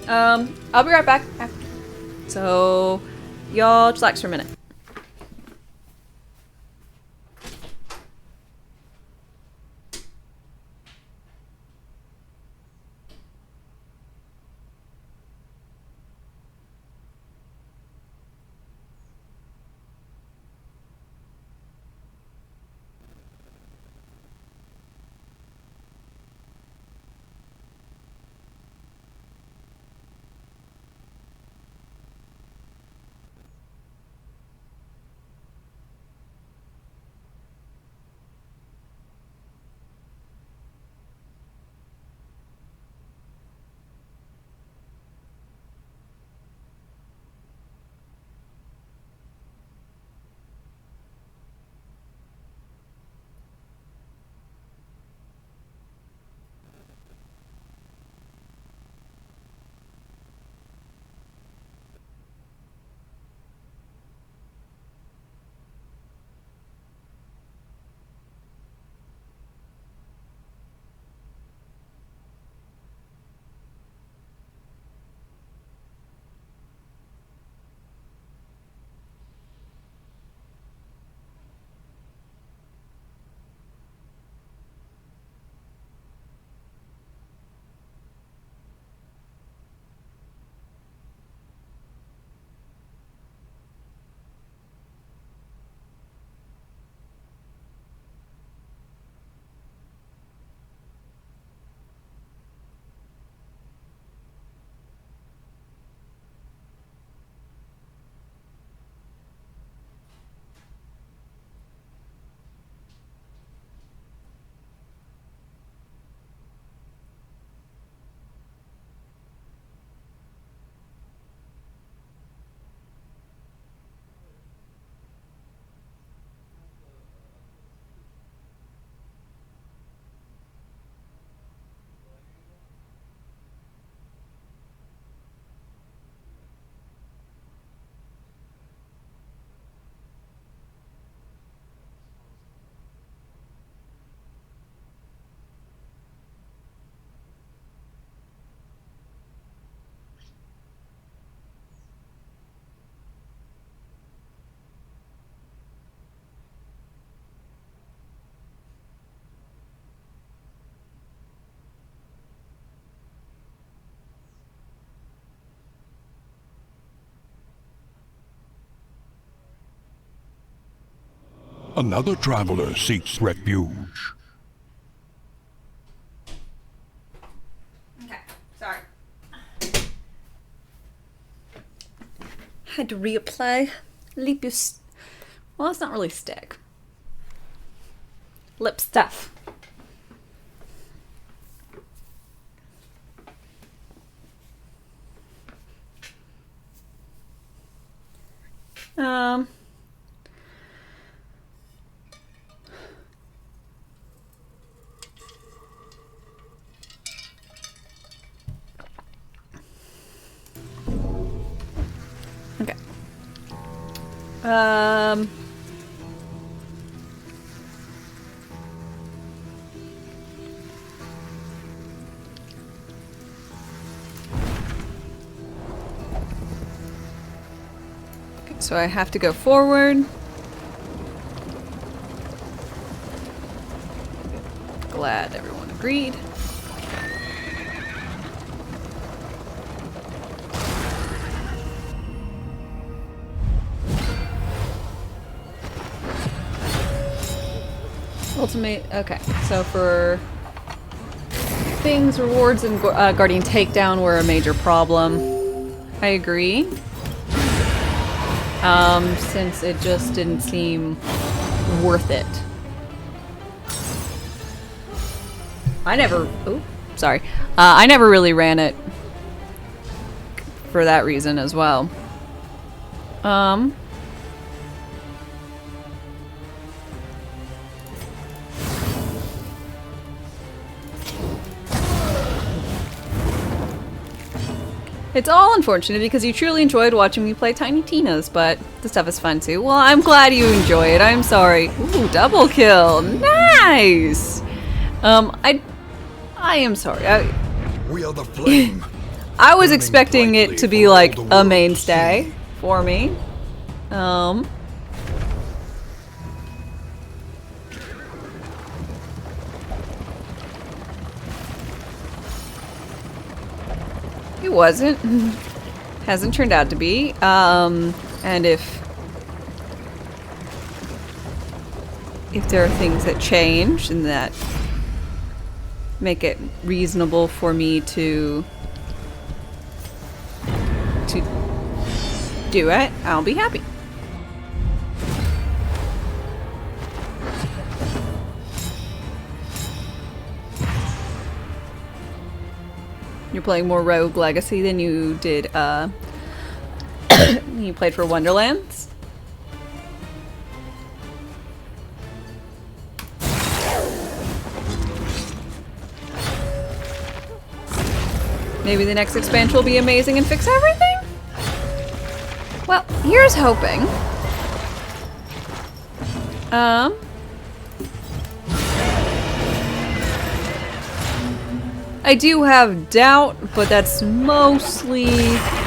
I'll be right back. So y'all just relax for a minute. Another traveler seeks refuge. Okay, sorry. Had to reapply lipus. Well, it's not really stick. Lip stuff. Okay. Okay, so I have to go forward. Glad everyone agreed. Ultimate. Okay, so for things, rewards, and Guardian Takedown were a major problem. I agree. Since it just didn't seem worth it. I never. Oh, sorry. I never really ran it for that reason as well. It's all unfortunate because you truly enjoyed watching me play Tiny Tina's, but the stuff is fun too. Well, I'm glad you enjoy it. I'm sorry. Ooh, double kill. Nice! I am sorry. We are the flame. I was expecting it to be like a mainstay for me. It wasn't. Hasn't turned out to be. And if there are things that change and that make it reasonable for me to do it, I'll be happy. You're playing more Rogue Legacy than you did, you played for Wonderlands? Maybe the next expansion will be amazing and fix everything? Well, here's hoping. I do have doubt, but that's mostly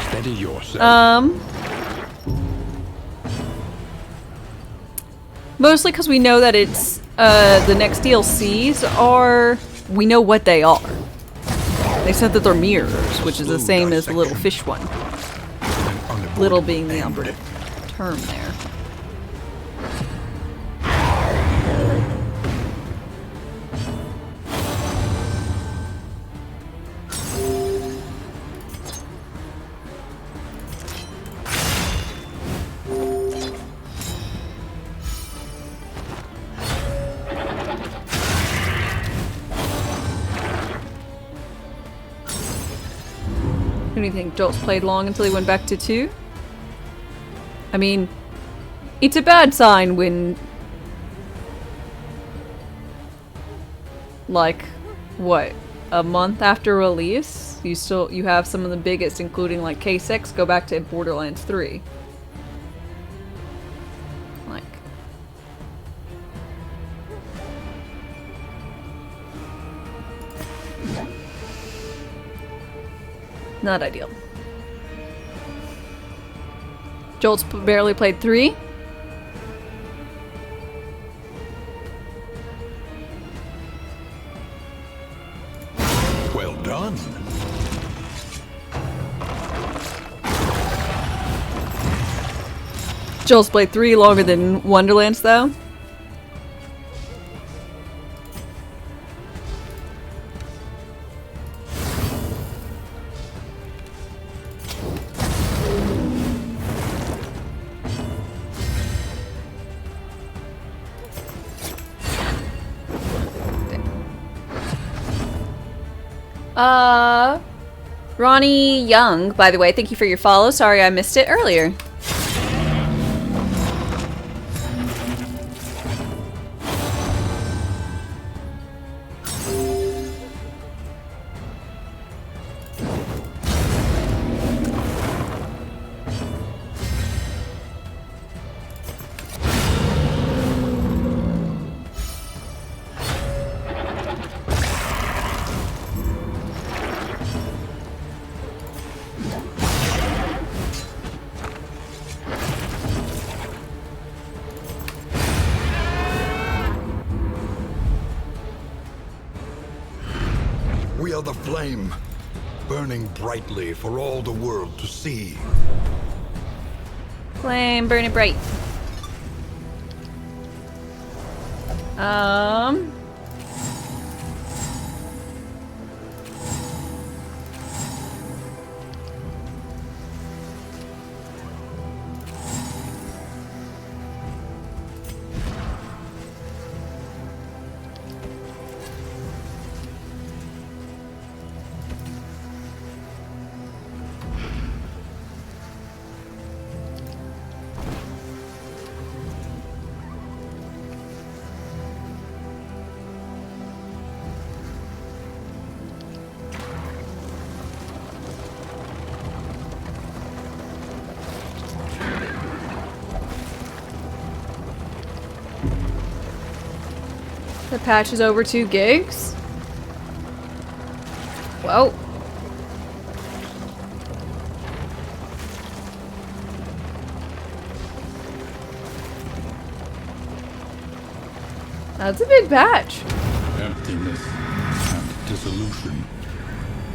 Steady yourself. mostly because we know that it's the next DLCs are, we know what they are. They said that they're mirrors, which is the same as the little fish one. Little being the operative term there. Who do you think? Jolt's played long until he went back to 2? I mean, it's a bad sign when, like, what, a month after release, you have some of the biggest, including like K6, go back to Borderlands 3. Like, not ideal. Jolt's barely played 3. Well done. Jolt's played 3 longer than Wonderlands, though. Ronnie Young, by the way, thank you for your follow. Sorry I missed it earlier. We are the flame, burning brightly for all the world to see. Flame, burn it bright. The patch is over 2 gigs. Whoa. That's a big patch. Emptiness and dissolution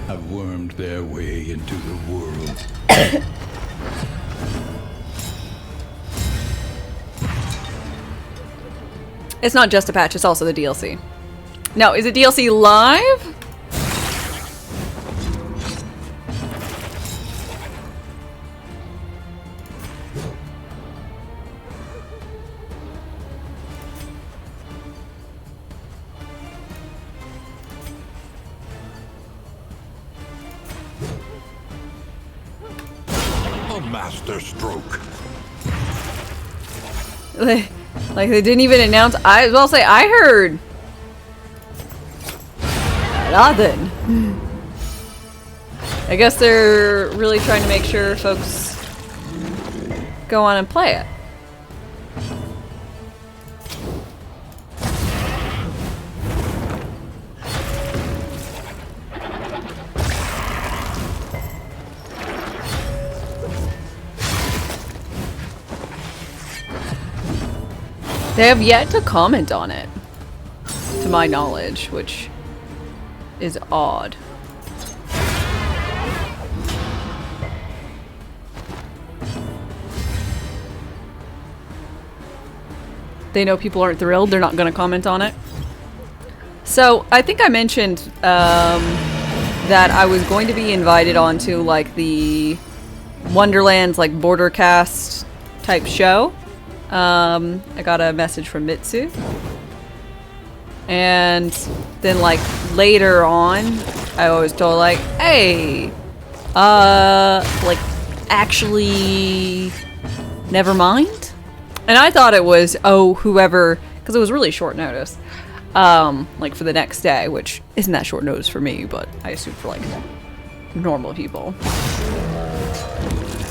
have wormed their way into the world. It's not just a patch, it's also the DLC. No, is it DLC live? A master stroke. Like they didn't even announce. I as well say I heard nothing. I guess they're really trying to make sure folks go on and play it. They have yet to comment on it, to my knowledge, which is odd. They know people aren't thrilled, they're not going to comment on it. So, I think I mentioned that I was going to be invited onto like the Wonderland's like border cast type show. I got a message from Mitsu. And then like later on, I was told like, hey, like actually never mind. And I thought it was, oh, whoever, because it was really short notice. Like for the next day, which isn't that short notice for me, but I assume for like normal people.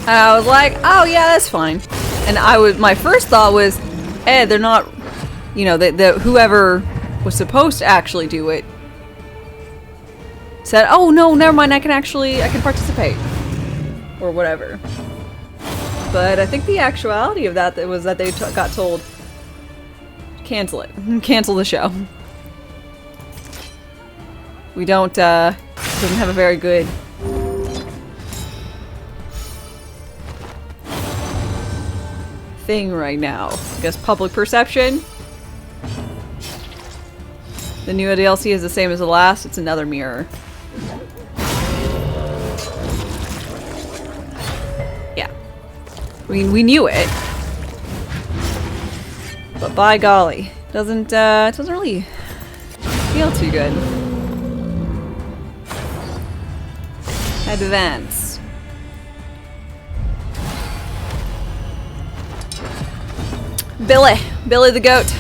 And I was like, oh yeah, that's fine. And my first thought was, they're not, you know, whoever was supposed to actually do it said, oh no, never mind, I can participate. Or whatever. But I think the actuality of that was that they got told, cancel it. Cancel the show. We doesn't have a very good thing right now. I guess public perception. The new DLC is the same as the last. It's another mirror. Yeah. I mean, we knew it. But by golly, it doesn't really feel too good. Advance. Billy the goat.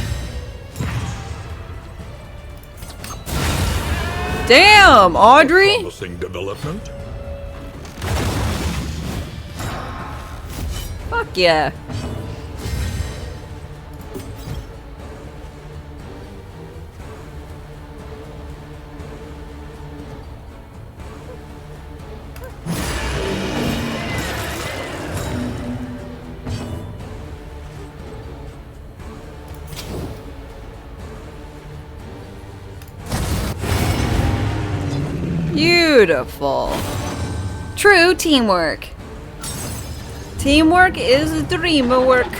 Damn, Audrey. Promising development. Fuck yeah. Beautiful. True teamwork. Teamwork is dream work.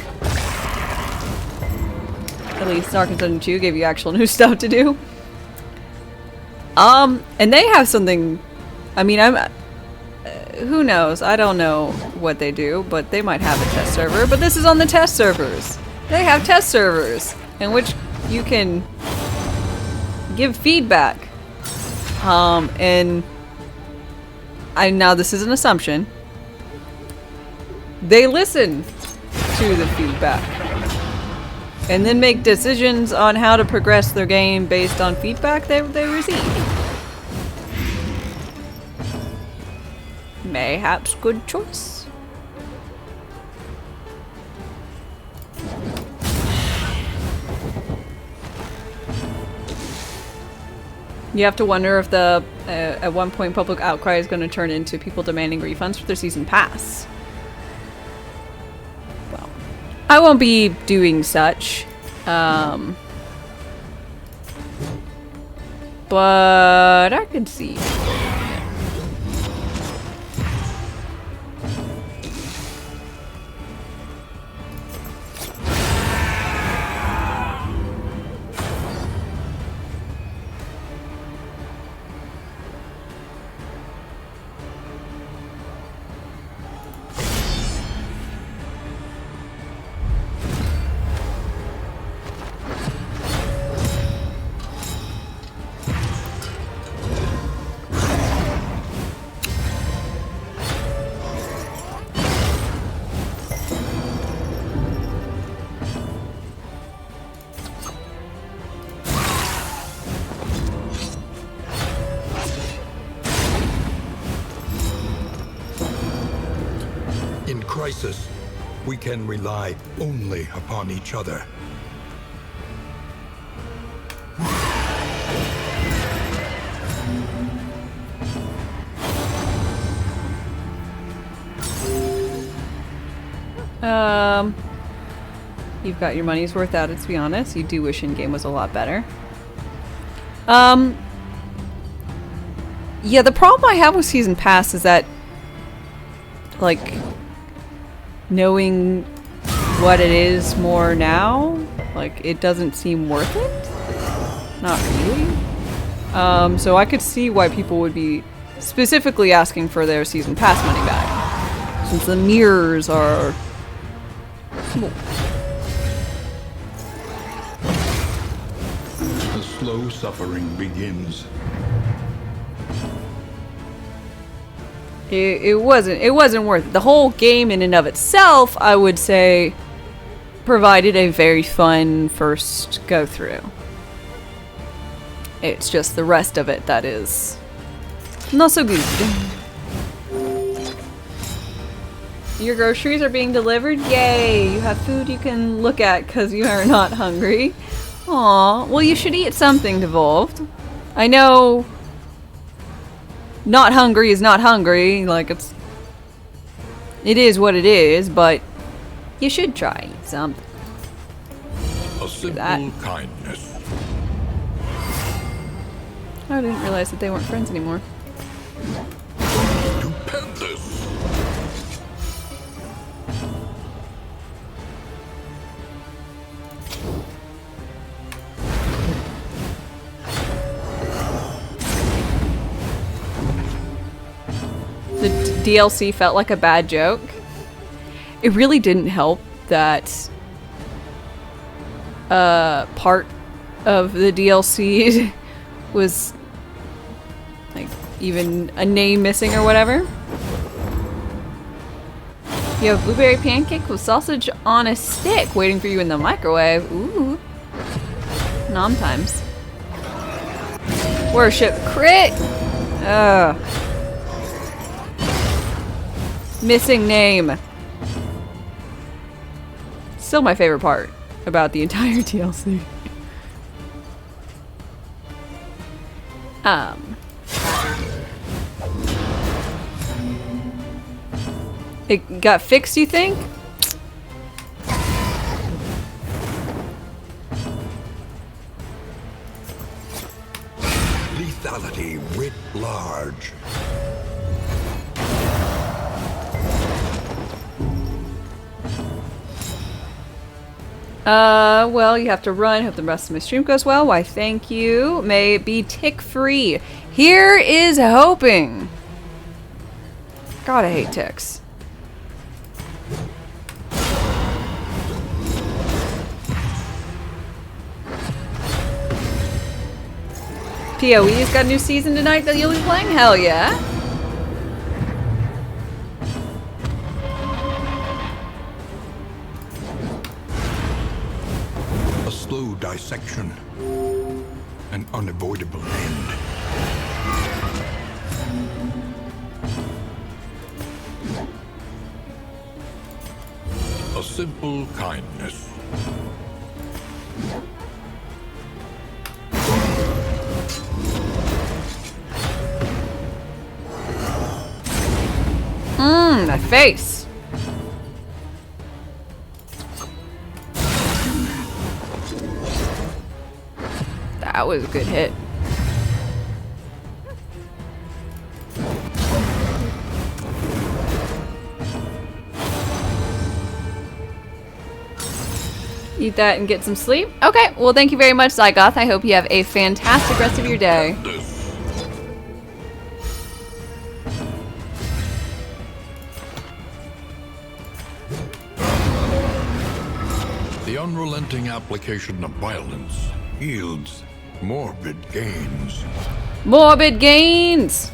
At least Darkest 2 gave you actual new stuff to do. And they have something. I mean, who knows? I don't know what they do, but they might have a test server. But this is on the test servers. They have test servers in which you can give feedback. And now this is an assumption. They listen to the feedback and then make decisions on how to progress their game based on feedback they receive. Mayhaps good choice. You have to wonder if the at one point public outcry is going to turn into people demanding refunds for their season pass. Well, I won't be doing such, but I could see. Crisis, we can rely only upon each other. You've got your money's worth out, to be honest. You do wish in-game was a lot better. Yeah, the problem I have with Season Pass is that, like, knowing what it is more now, like, it doesn't seem worth it. Not really. So I could see why people would be specifically asking for their Season Pass money back, since the mirrors are small. The slow suffering begins. It wasn't worth it. The whole game in and of itself, I would say, provided a very fun first go through. It's just the rest of it that is not so good. Your groceries are being delivered? Yay! You have food you can look at because you are not hungry. Aw, well, you should eat something, Devolved. I know not hungry is not hungry, like it is what it is, but you should try something. A simple kindness. I didn't realize that they weren't friends anymore. Stupendous. The DLC felt like a bad joke. It really didn't help that part of the DLC was like even a name missing or whatever. You have blueberry pancake with sausage on a stick waiting for you in the microwave. Ooh. Nom times. Worship crit. Ugh. Missing name. Still my favorite part about the entire DLC. It got fixed, you think? Lethality writ large. Well, you have to run. Hope the rest of my stream goes well. Why, thank you. May it be tick-free. Here is hoping. God, I hate ticks. PoE's got a new season tonight that you'll be playing? Hell yeah. A slow dissection. An unavoidable end. A simple kindness. My face. That was a good hit. Eat that and get some sleep. Okay, well thank you very much, Zygoth. I hope you have a fantastic rest of your day. The unrelenting application of violence yields morbid gains. Morbid gains!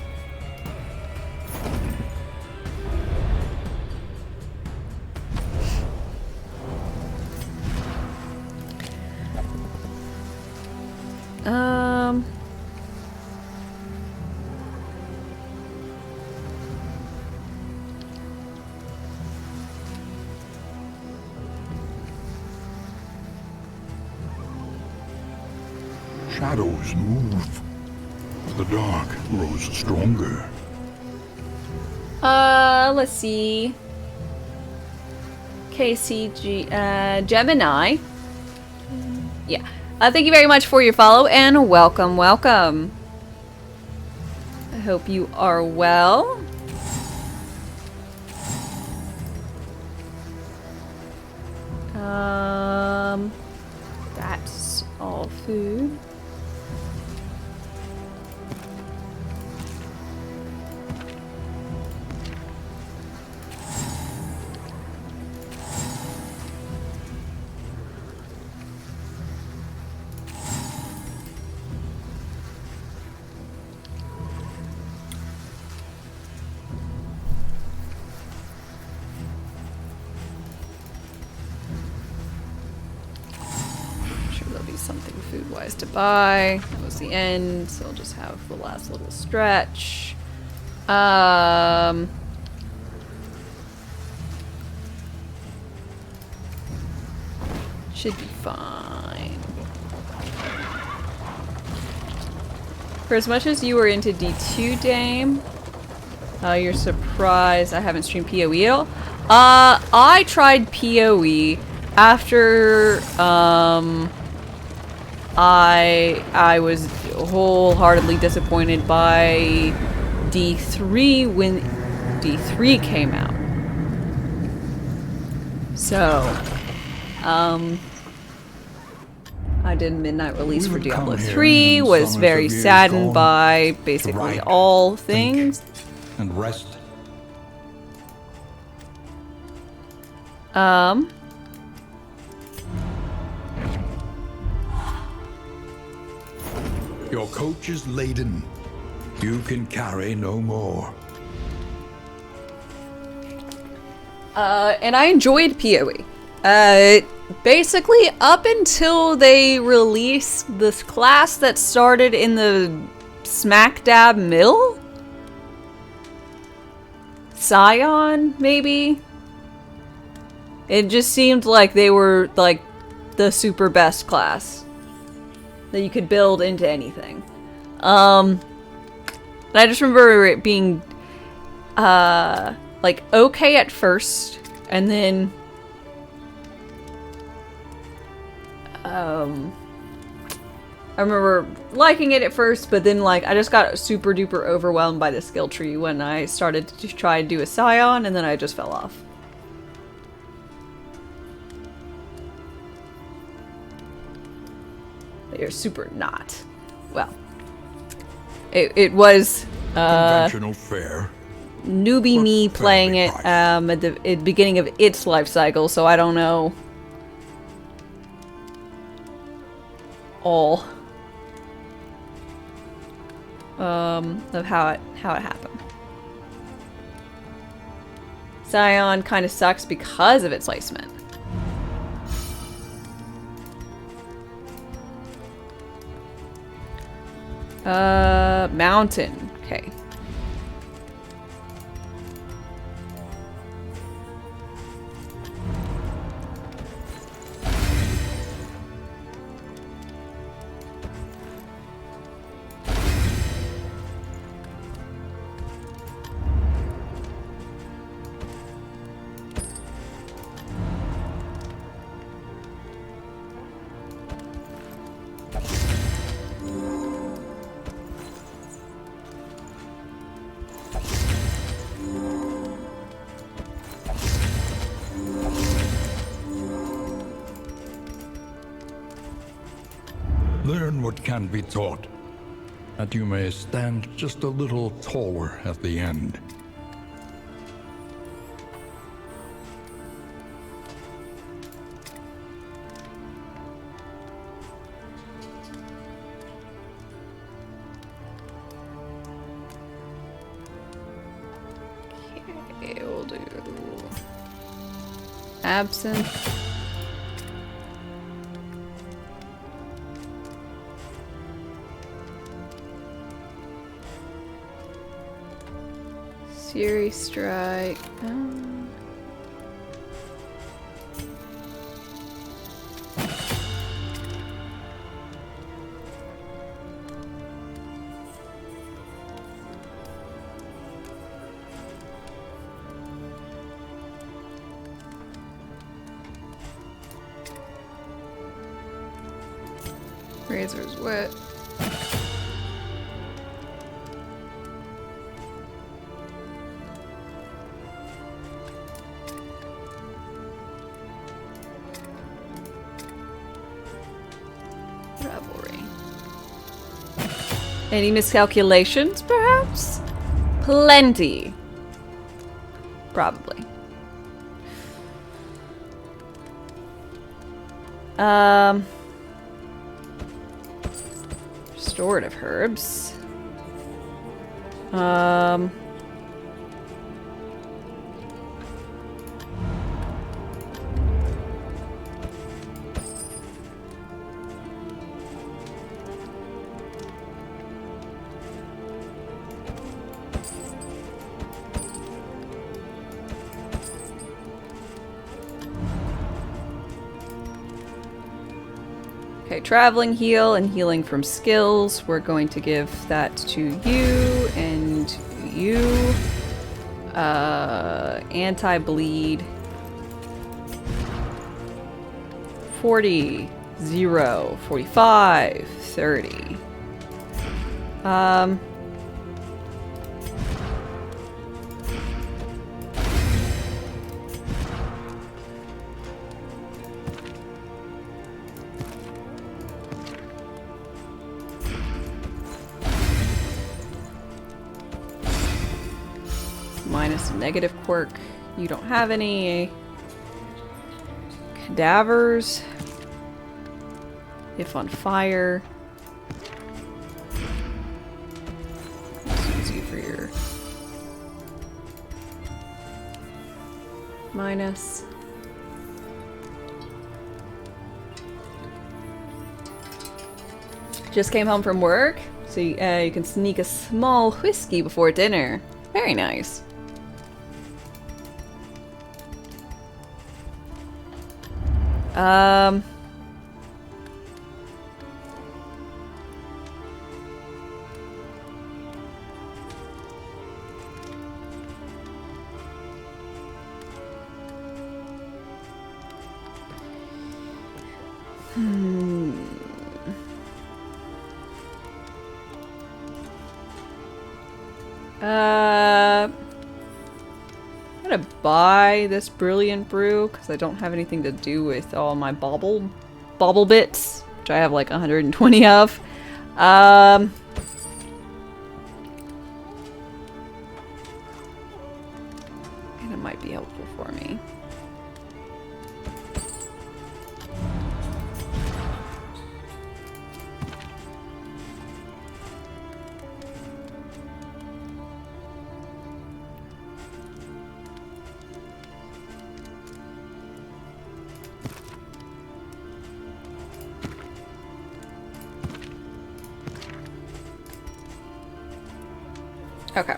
Shadows move. The dark grows stronger. Let's see. KCG, Gemini. Yeah. Thank you very much for your follow and welcome, welcome. I hope you are well. That's all food. Something food-wise to buy. That was the end, so I'll just have the last little stretch. Should be fine. For as much as you were into D2, Dame, you're surprised I haven't streamed PoE at all? I tried PoE after, I was wholeheartedly disappointed by D3 when D3 came out. So, I did midnight release for Diablo 3, was very saddened by basically all things. And rest. Your coach is laden. You can carry no more. And I enjoyed PoE. Basically, up until they released this class that started in the smack dab middle? Scion, maybe? It just seemed like they were, like, the super best class that you could build into anything. And I just remember it being, like, okay at first, and then, I remember liking it at first, but then, like, I just got super duper overwhelmed by the skill tree when I started to try to do a Scion, and then I just fell off. They're super not. Well, it was, Conventional fare. newbie me playing it, at the beginning of its life cycle, so I don't know all of how it happened. Scion kind of sucks because of its placement. Mountain. Okay. Learn what can be taught, that you may stand just a little taller at the end. Okay, we'll do absinthe. Fury Strike. Razor's Wet. Revelry. Any miscalculations, perhaps? Plenty. Probably. Restorative herbs. Okay, traveling heal and healing from skills. We're going to give that to you and you. Anti-bleed. 40, 0, 45, 30. Minus a negative quirk. You don't have any. Cadavers. If on fire. you for your minus. Just came home from work, so you can sneak a small whiskey before dinner. Very nice. I'm gonna buy this brilliant brew because I don't have anything to do with all my bauble bits, which I have like 120 of. And it might be helpful for me. Okay.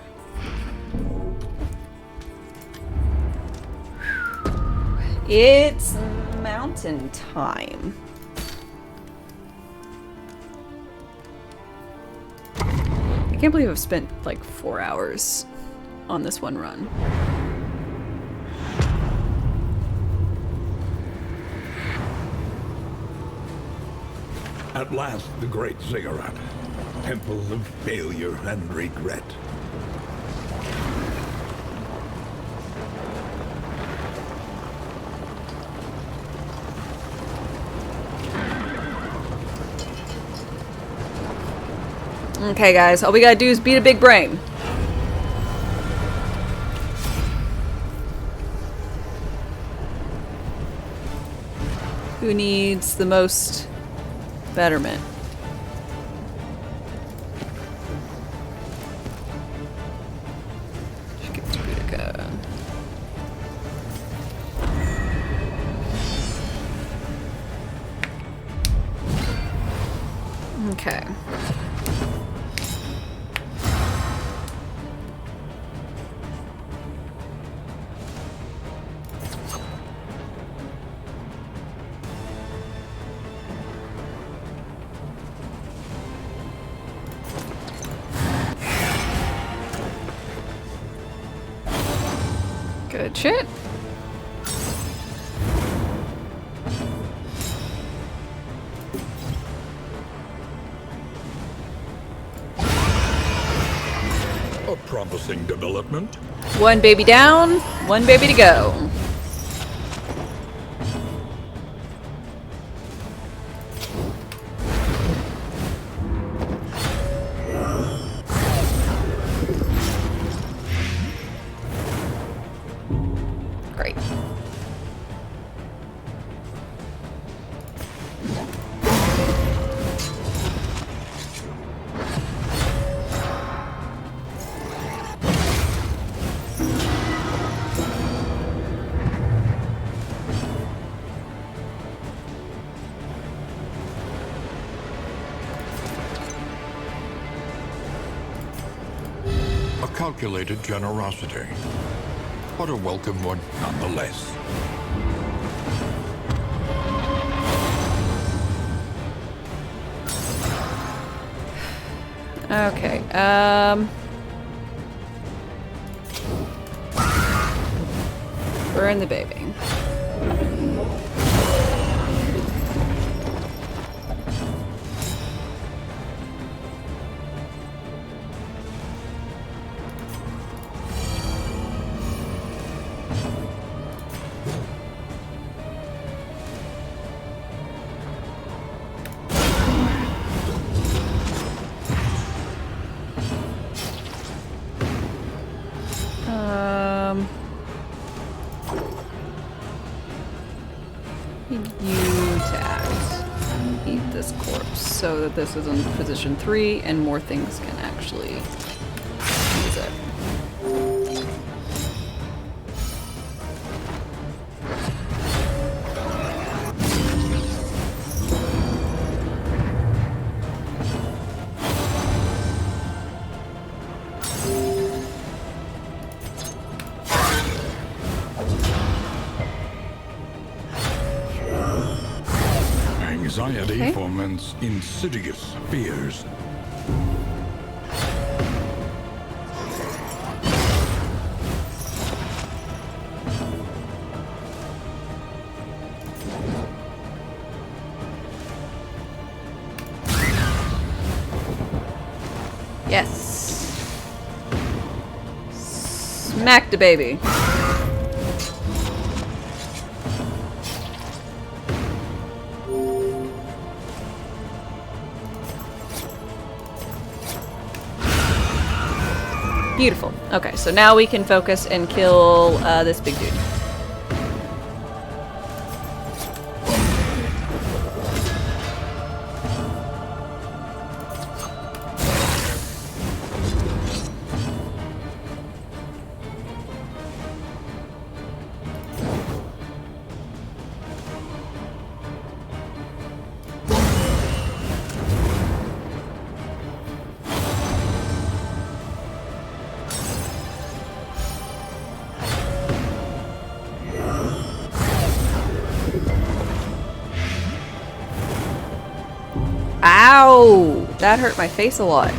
It's mountain time. I can't believe I've spent like 4 hours on this one run. At last, the great ziggurat. Temple of failure and regret. Okay, guys, all we gotta do is beat a big brain. Who needs the most betterment? Should give it to Boudica. Okay. Good shit. A promising development. One baby down, one baby to go. Great. A calculated generosity, but a welcome one nonetheless. Okay, burn the baby. You tagged. Eat this corpse so that this is in position 3 and more things can actually is it? Anxiety Okay. foments insidious fears. Yes. Smack the baby. Beautiful. Okay, so now we can focus and kill this big dude. Ow! That hurt my face a lot.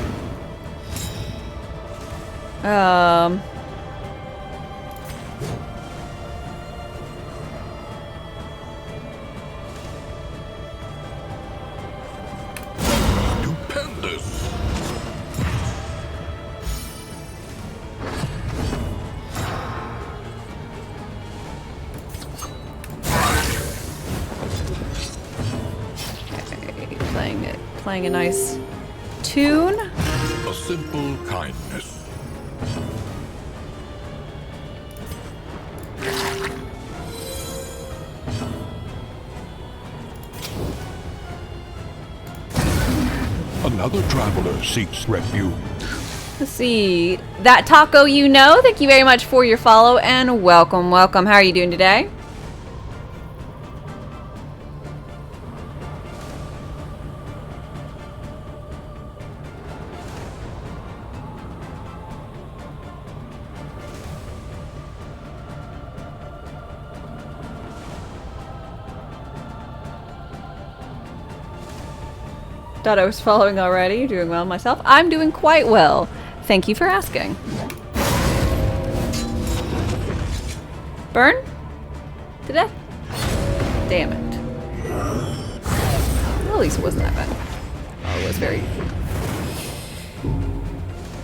Stupendous. Okay, playing a nice tune. A simple kindness. Another traveler seeks refuge. Let's see. That taco you know, thank you very much for your follow and welcome, welcome. How are you doing today? Thought I was following already. Doing well myself. I'm doing quite well. Thank you for asking. Burn? To death? Damn it. Well, at least it wasn't that bad. Oh, it was very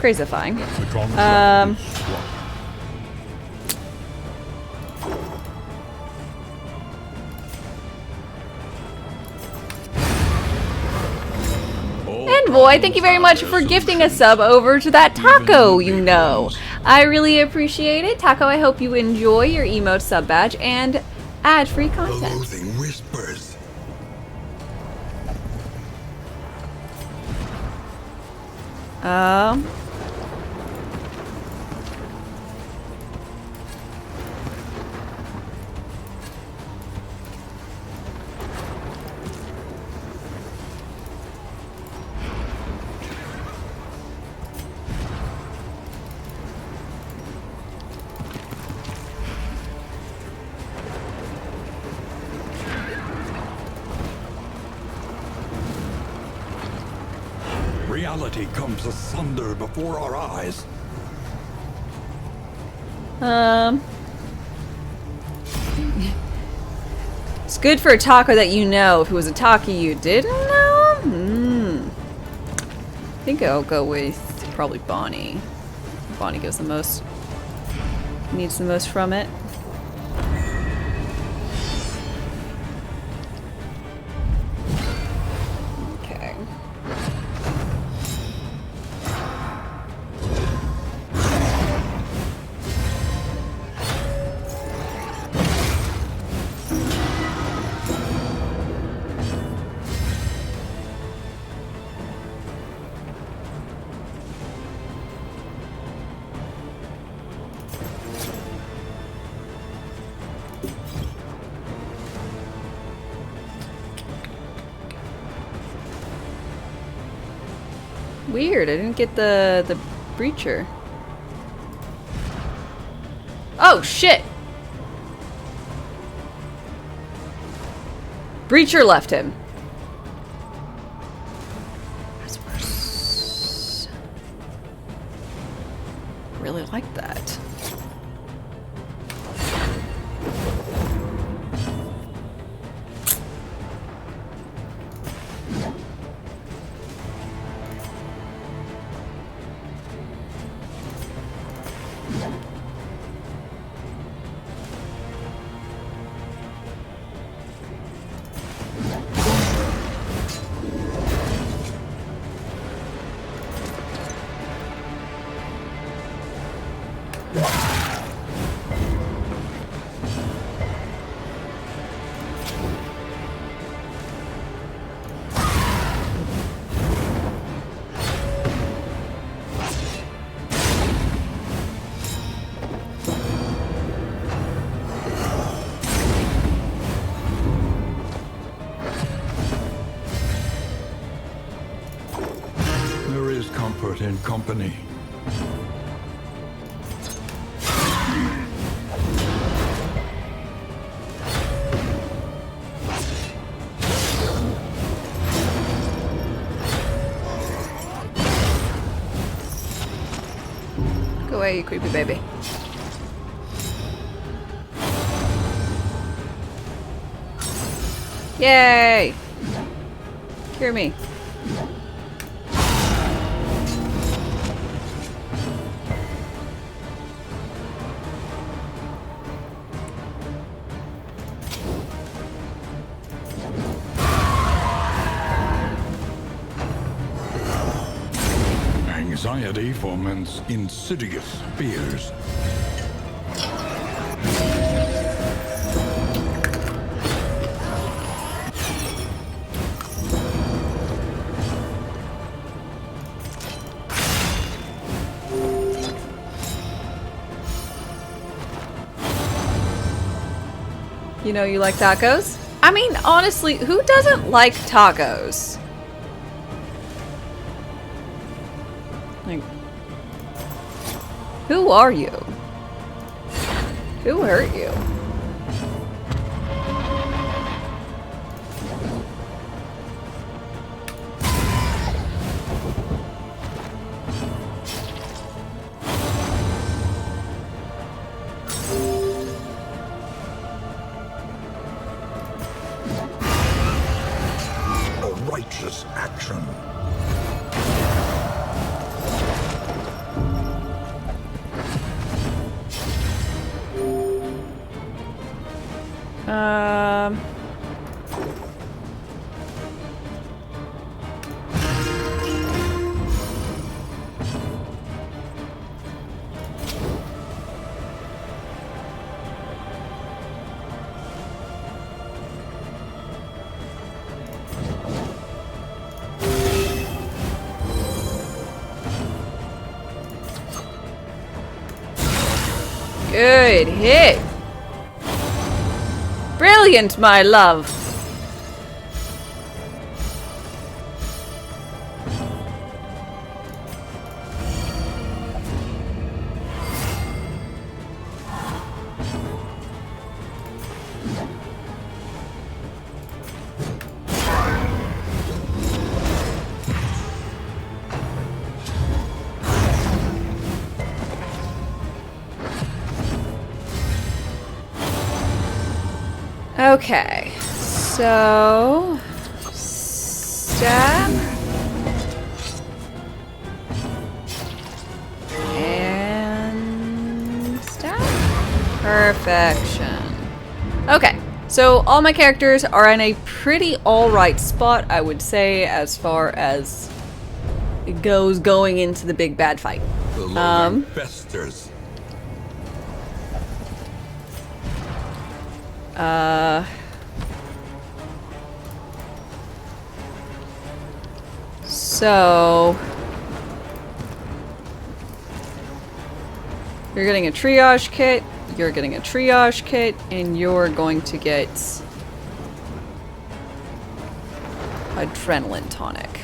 crazifying. Envoy, thank you very much for gifting a sub over to that taco, you know. I really appreciate it. Taco, I hope you enjoy your emote sub badge and ad-free content. Loathing whispers. Reality comes asunder before our eyes. It's good for a taco that you know. If it was a taco you didn't know, I think I'll go with probably Bonnie. Bonnie gives the most, needs the most from it. Okay. Weird, I didn't get the breacher. Oh, shit! Breacher left him. That's worse. Really like that. There is comfort in company. Go away, you creepy baby. Yay! Cure me. Anxiety foments insidious fears. You know you like tacos? I mean, honestly, who doesn't like tacos? Like, who are you? Who hurt you? A righteous action. Um... Good hit! Brilliant, my love! Okay, so stab and stab. Perfection. Okay, so all my characters are in a pretty alright spot, I would say, as far as it goes going into the big bad fight. The loathing festers. So you're getting a triage kit, you're getting a triage kit, and you're going to get adrenaline tonic.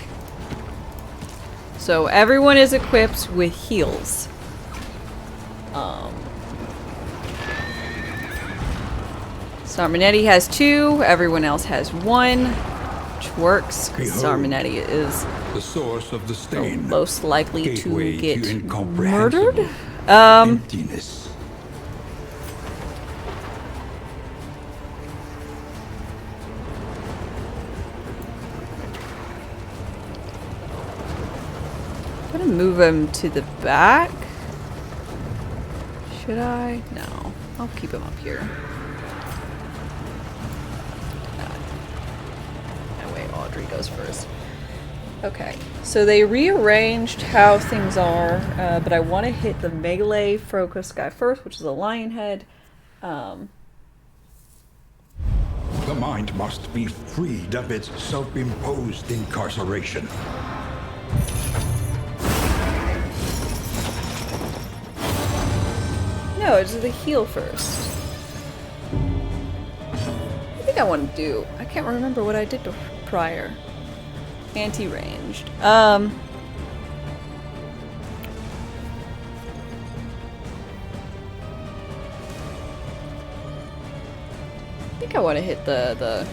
So everyone is equipped with heals. Sarminetti has 2, everyone else has 1, which works because Behold, Sarminetti is the source of the stain. most likely Gateway to get incomprehensible murdered. emptiness. I'm gonna move him to the back. Should I? No. I'll keep him up here. That way Audrey goes first. Okay, so they rearranged how things are, but I want to hit the melee focus guy first, which is a lion head. The mind must be freed of its self-imposed incarceration. No, it's the heal first. I think I want to do. I can't remember what I did prior. Anti-ranged. I think I want to hit the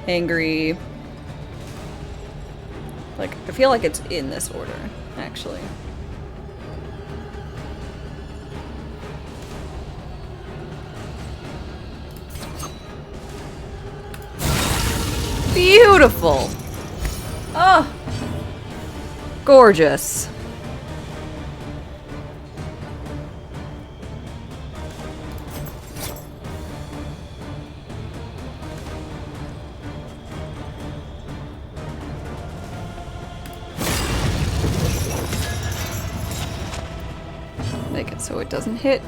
angry. Like, I feel like it's in this order, actually. Beautiful! Oh! Gorgeous. Make it so it doesn't hit.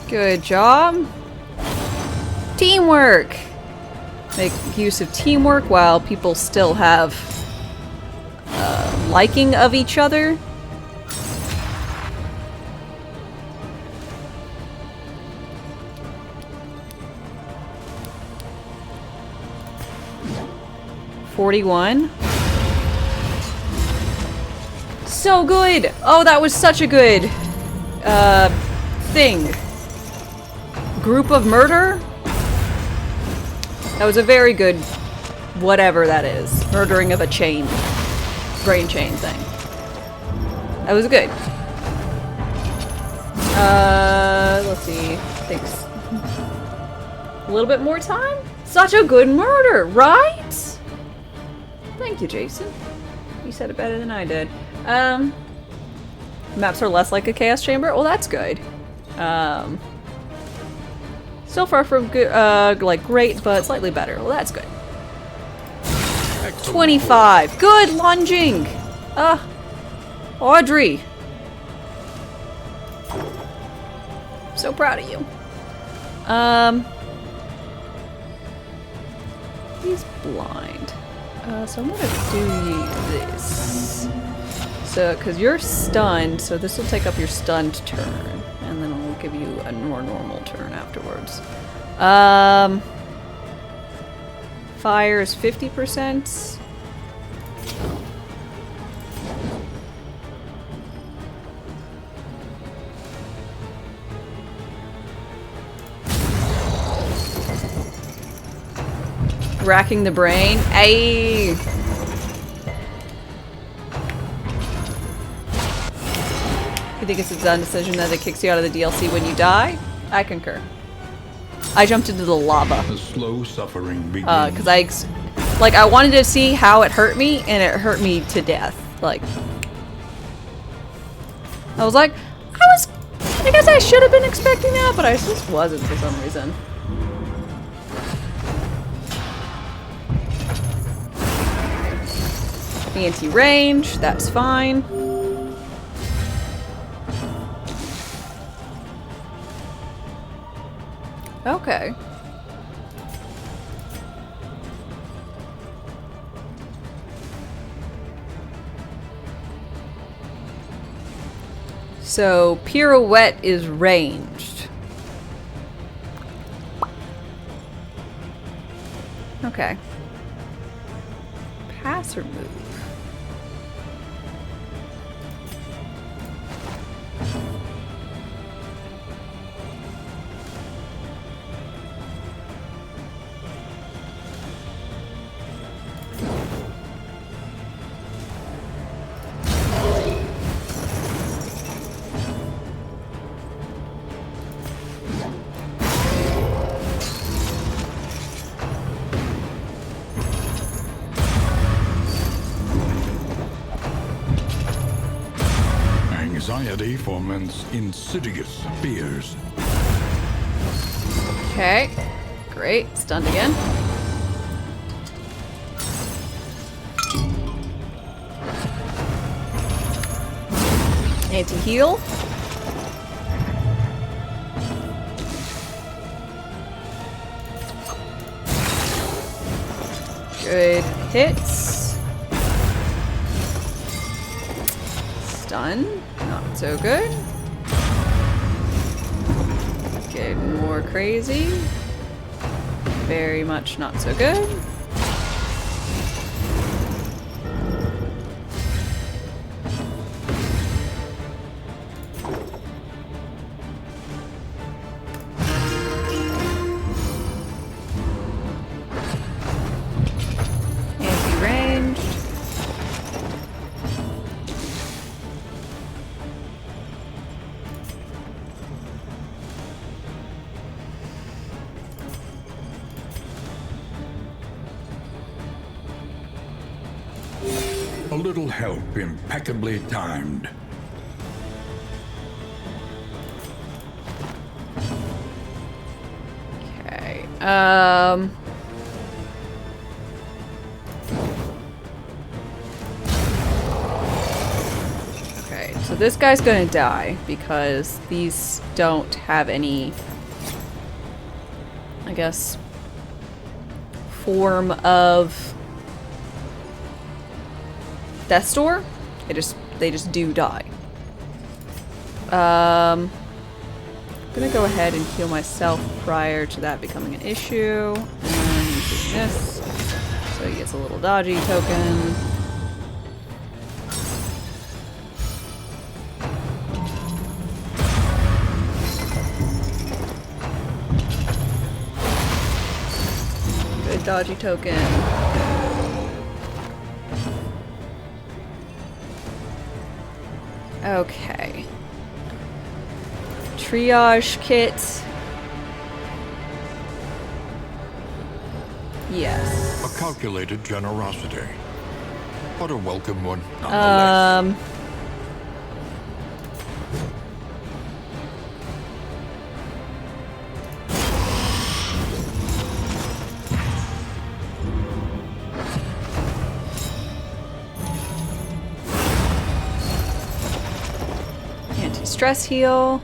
Good job. Teamwork! Make use of teamwork while people still have liking of each other. $41. So good! Oh, that was such a good thing. Group of murder? That was a very good whatever that is. Murdering of a chain. Brain chain thing. That was good. Let's see. Takes a little bit more time? Such a good murder, right? Thank you, Jason. You said it better than I did. Maps are less like a chaos chamber? Well, that's good. So far from good, like great, but slightly better. Well, that's good. 25. Good lunging. Audrey. So proud of you. He's blind. So I'm gonna do this. So, because you're stunned, so this will take up your stunned turn. And then I'll give you a more normal turn afterwards. Fire is 50%. Racking the brain. Ayy! You think it's a done decision that it kicks you out of the DLC when you die? I concur. I jumped into the lava. The slow suffering begins. Because I wanted to see how it hurt me, and it hurt me to death. Like, I was like, I guess I should have been expecting that, but I just wasn't for some reason. Anti-range, that's fine. Okay. So, pirouette is ranged. Okay. Pass or move? Anxiety foments insidious fears. Okay. Great. Stunned again. Anti-heal. Good hits. Stun. Not so good. Getting more crazy. Very much not so good. Anti-ranged. A little help impeccably timed. Okay. Okay, so this guy's gonna die because these don't have any, I guess, form of death door. They just do die. Gonna go ahead and heal myself prior to that becoming an issue. And using this. So he gets a little dodgy token. Good dodgy token. Okay. Triage kit. Yes. A calculated generosity, but a welcome one nonetheless. Anti-stress heal.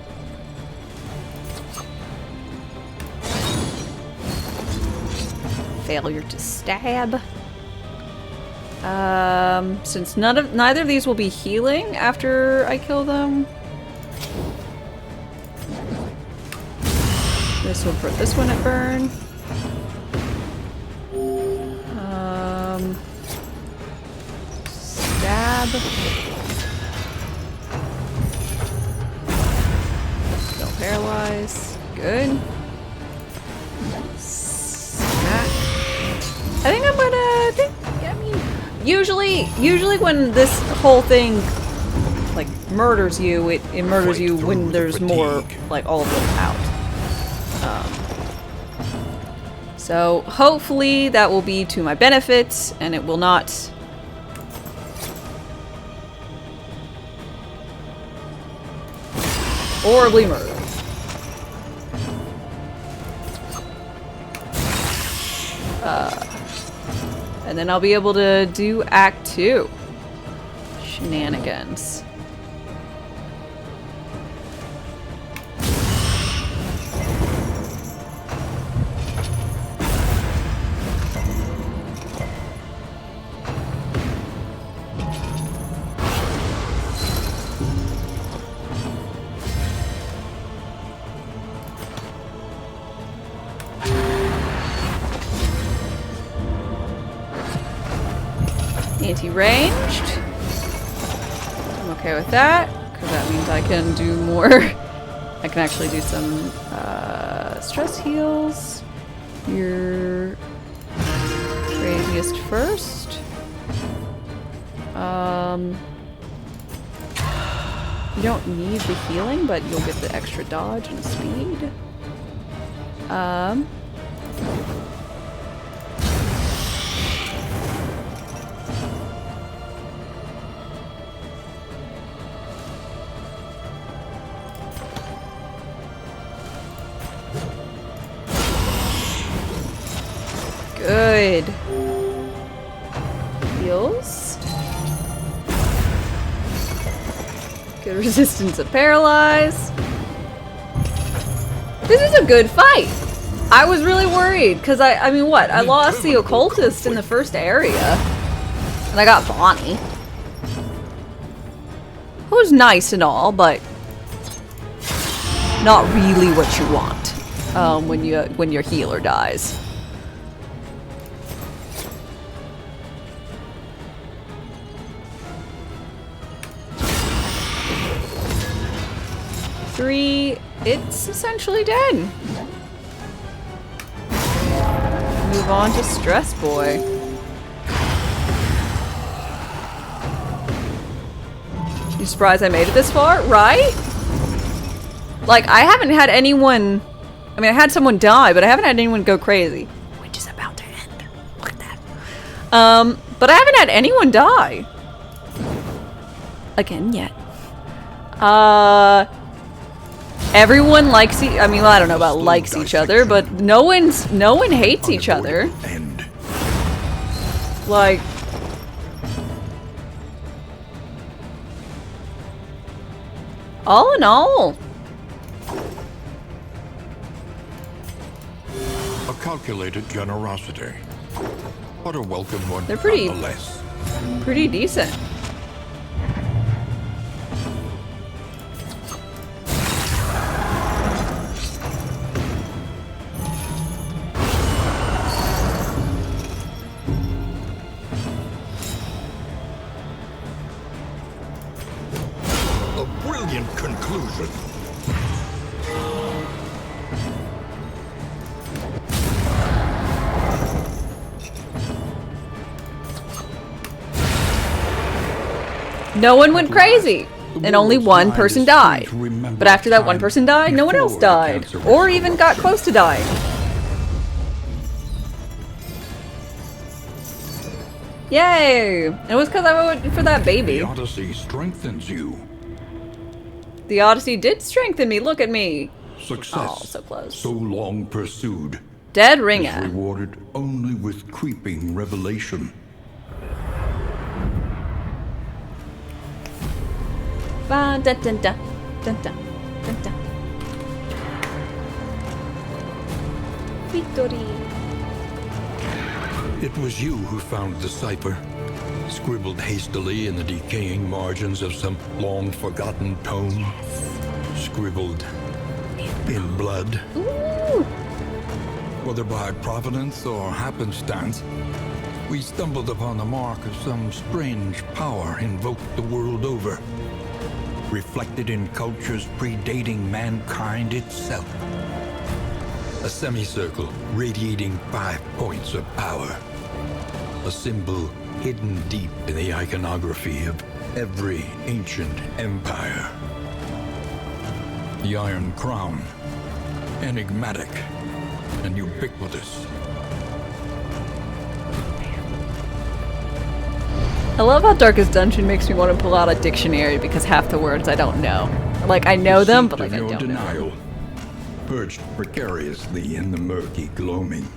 Failure to stab. Since neither of these will be healing after I kill them, this will put this one at burn. Stab. Don't paralyze. Good. I think I'm gonna. Usually when this whole thing like murders you, it murders you when there's more like all of them out. So hopefully that will be to my benefit, and it will not. Horribly murder. And then I'll be able to do Act 2. Shenanigans. Anti-ranged. I'm okay with that, because that means I can do more. I can actually do some stress heals. You're craziest first. You don't need the healing, but you'll get the extra dodge and speed. Good. Heals. Good resistance to paralyze. This is a good fight. I was really worried because I mean, what? I lost the occultist in the first area, and I got Bonnie. It was nice and all, but not really what you want when your healer dies. Three, it's essentially dead. Move on to Stress Boy. You surprised I made it this far, right? Like, I haven't had anyone... I mean, I had someone die, but I haven't had anyone go crazy. Which is about to end. Look at that. But I haven't had anyone die. Again, yet. Everyone likes I mean, well, I don't know about likes each other, but no one hates each other. Like, all in all, A calculated generosity, but a welcome one. They're pretty- nonetheless. pretty decent. A brilliant conclusion. No one went crazy, and only one person died. But after that one person died, no one else died, or even got close to dying. Yay! It was because I went for that baby. The Odyssey strengthens you. The Odyssey did strengthen me. Look at me. Success, Oh, so close. so long pursued, Dead is ringer. rewarded only with creeping revelation. Dun, dun, dun, dun, dun, dun, dun, dun. Victory. It was you who found the cipher, scribbled hastily in the decaying margins of some long-forgotten tome. Scribbled in blood. Ooh. Whether by providence or happenstance, we stumbled upon the mark of some strange power invoked the world over, reflected in cultures predating mankind itself. A semicircle radiating 5 points of power. A symbol hidden deep in the iconography of every ancient empire. The Iron Crown, enigmatic and ubiquitous. I love how Darkest Dungeon makes me want to pull out a dictionary because half the words I don't know. Like, I know them, but like I Your don't know. denial, perched precariously in the murky gloaming.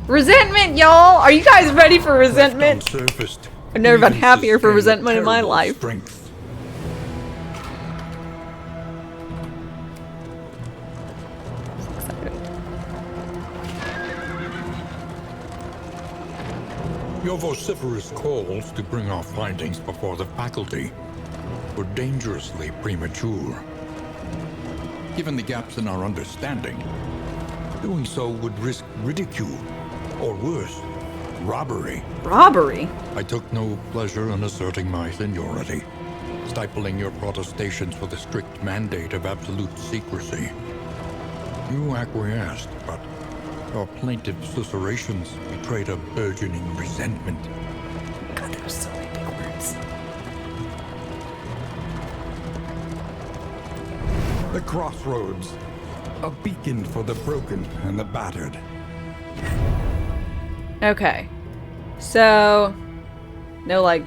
Resentment, y'all! Are you guys ready for resentment? Left unsurfaced, I've never been even happier for sustain a resentment in my terrible life. Strength. Your vociferous calls to bring our findings before the faculty were dangerously premature. Given the gaps in our understanding, doing so would risk ridicule, or worse, robbery. Robbery? I took no pleasure in asserting my seniority, stifling your protestations for the strict mandate of absolute secrecy. You acquiesced, but your plaintive susurrations betrayed a burgeoning resentment. God, there are so many big words. The crossroads, a beacon for the broken and the battered. Okay. So, no, like, I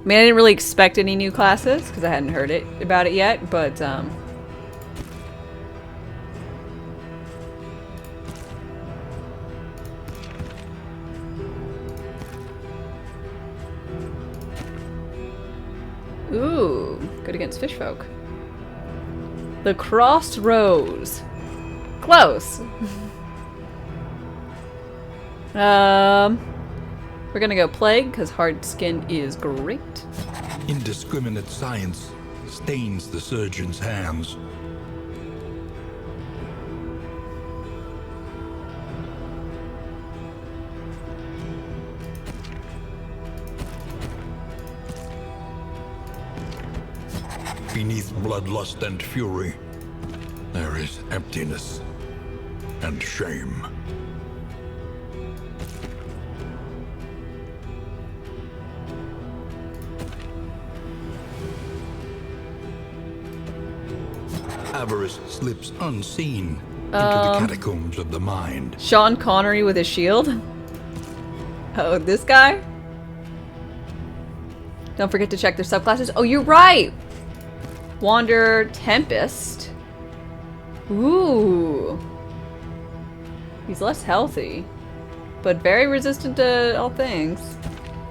mean, I didn't really expect any new classes because I hadn't heard about it yet, but, ooh, good against fish folk. The Crossroads. Close. We're gonna go Plague, because hard skin is great. Indiscriminate science stains the surgeon's hands. Beneath bloodlust and fury, there is emptiness and shame. Avarice slips unseen into the catacombs of the mind. Sean Connery with his shield. Oh, this guy? Don't forget to check their subclasses. Oh, you're right! Wander Tempest. Ooh. He's less healthy, but very resistant to all things.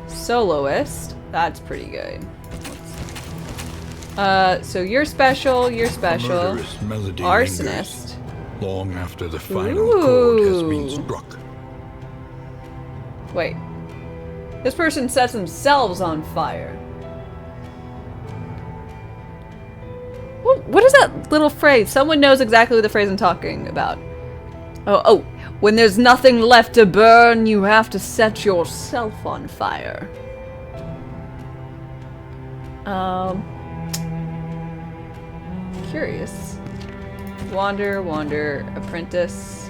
Soloist. That's pretty good. So you're special, you're A special. murderous melody Arsonist. lingers long after the final chord has been Ooh. struck. Wait. This person sets themselves on fire. What is that little phrase? Someone knows exactly what the phrase I'm talking about. Oh, when there's nothing left to burn, you have to set yourself on fire. Curious. Wander, apprentice,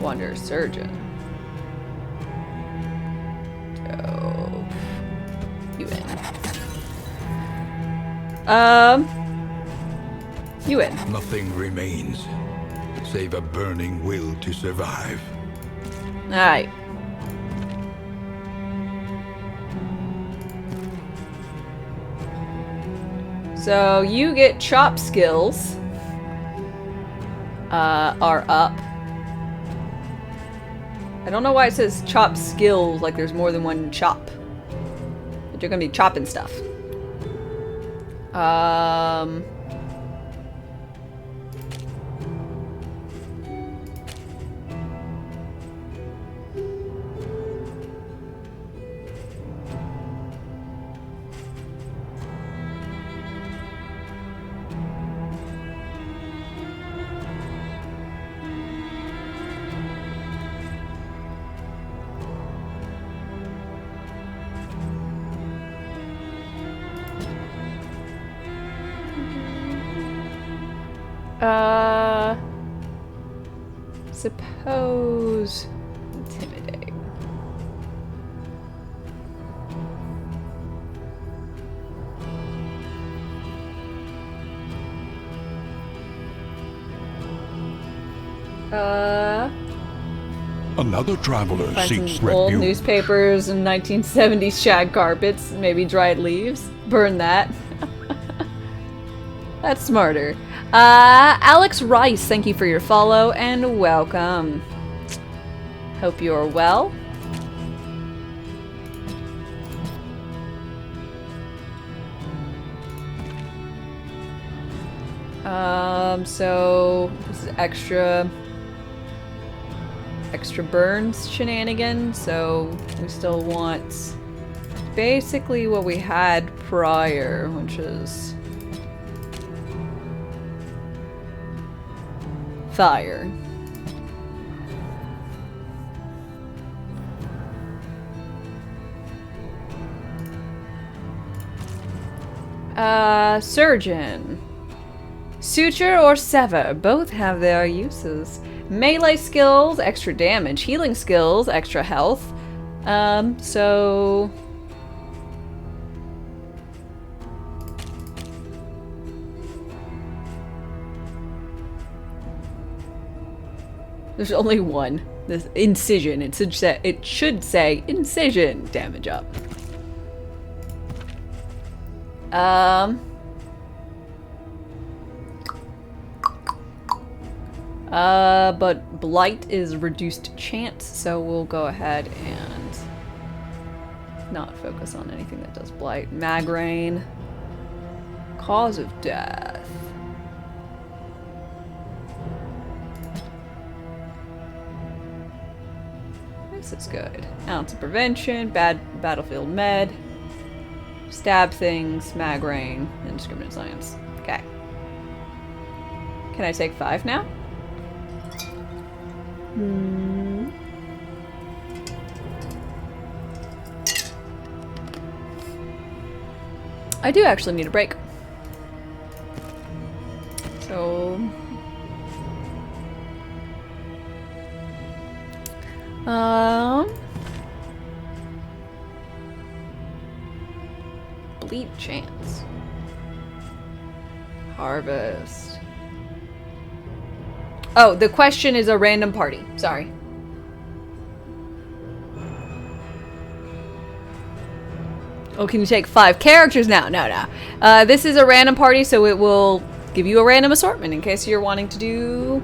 wander, surgeon. Dope. You in. Nothing remains save a burning will to survive. Alright. So you get chop skills are up. I don't know why it says chop skills like there's more than one chop. But you're gonna be chopping stuff. Suppose intimidate. Another traveler Find seeks some old refuge. newspapers and 1970s shag carpets, maybe dried leaves. Burn that. That's smarter. Alex Rice, thank you for your follow and welcome. Hope you're well. So this is extra burns shenanigans, so we still want basically what we had prior, which is fire. Surgeon. Suture or sever, both have their uses. Melee skills, extra damage. Healing skills, extra health. So... There's only one. This incision. It should say incision damage up. But blight is reduced chance, so we'll go ahead and not focus on anything that does blight. Migraine. Cause of death. This is good. Ounce of prevention, battlefield med, stab things, migraine, indiscriminate science. Okay. Can I take 5 now? I do actually need a break. So... Bleed chance. Harvest. Oh, the question is a random party. Sorry. Oh, can you take 5 characters now? No. This is a random party, so it will give you a random assortment in case you're wanting to do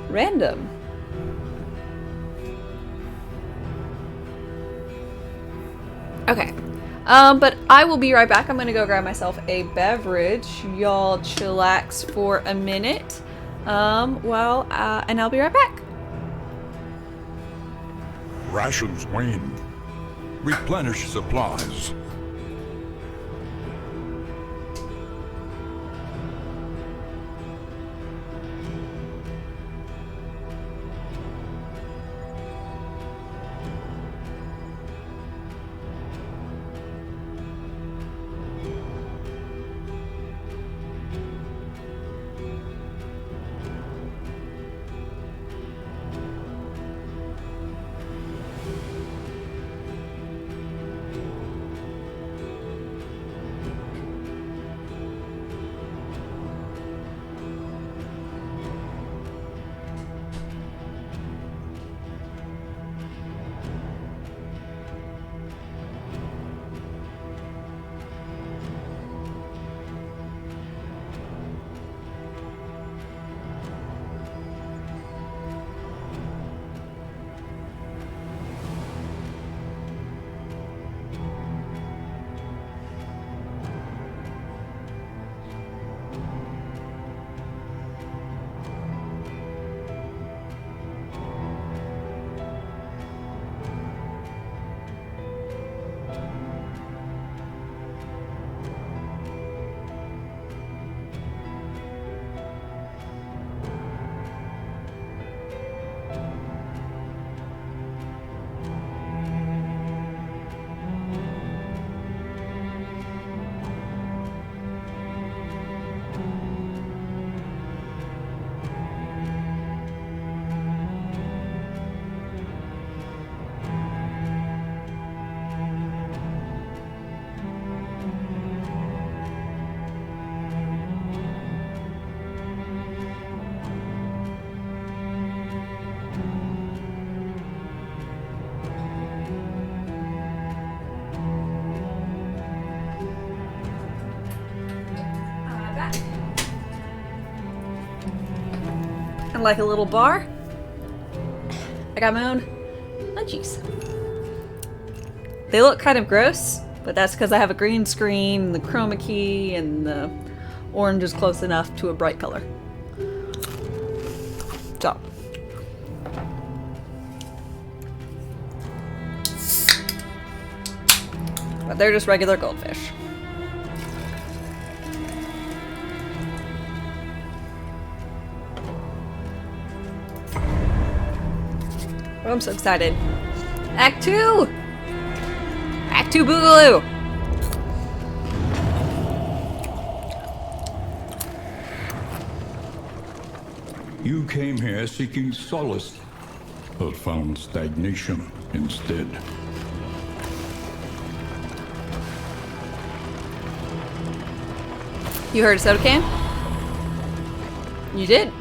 random. Okay. But I will be right back. I'm gonna go grab myself a beverage. Y'all chillax for a minute. And I'll be right back. Rations wane. Replenish supplies. Like a little bar. I got my own munchies. They look kind of gross, but that's because I have a green screen, the chroma key, and the orange is close enough to a bright color. So. But they're just regular goldfish. Oh, I'm so excited. Act 2! Act 2 Boogaloo! You came here seeking solace, but found stagnation instead. You heard a soda can? You did.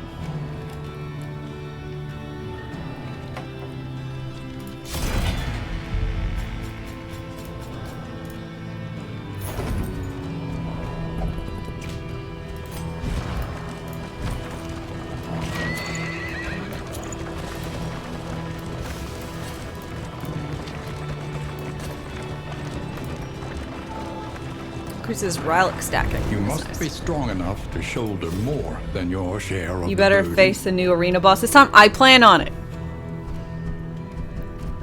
Increases relic stacking. You That's must nice. be strong enough to shoulder more than your share of You the better burden. face the new arena boss this time. I plan on it.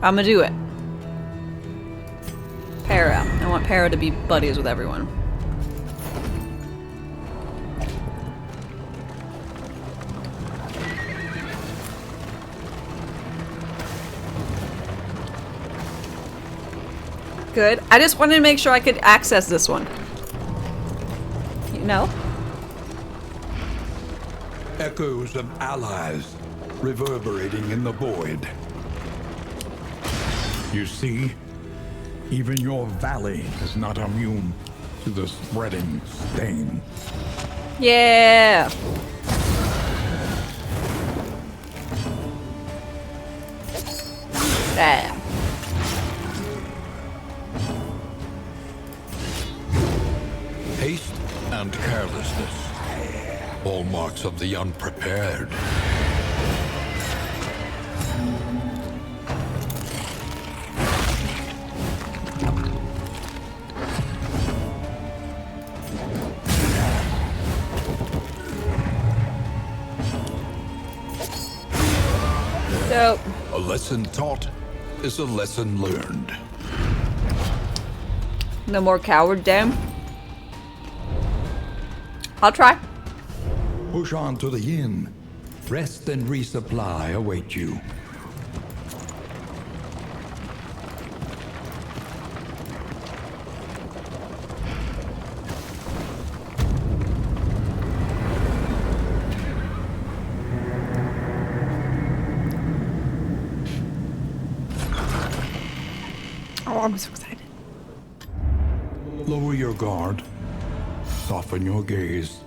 I'm gonna do it. Para. I want Para to be buddies with everyone. Good. I just wanted to make sure I could access this one. You know? Echoes of allies reverberating in the void. You see, even your valley is not immune to the spreading stain. Yeah. Damn. Haste and carelessness, hallmarks of the unprepared. So, A lesson taught is a lesson learned. no more coward, damn. I'll try. Push on to the inn. Rest and resupply await you. Oh, I'm so excited. Lower your guard. Soften your gaze.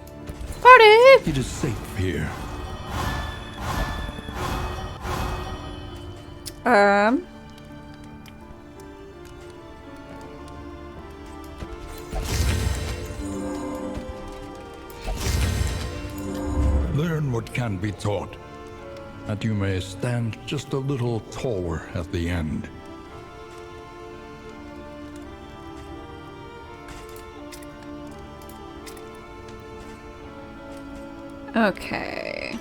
Party! It is safe here. Learn what can be taught, that you may stand just a little taller at the end. Okay.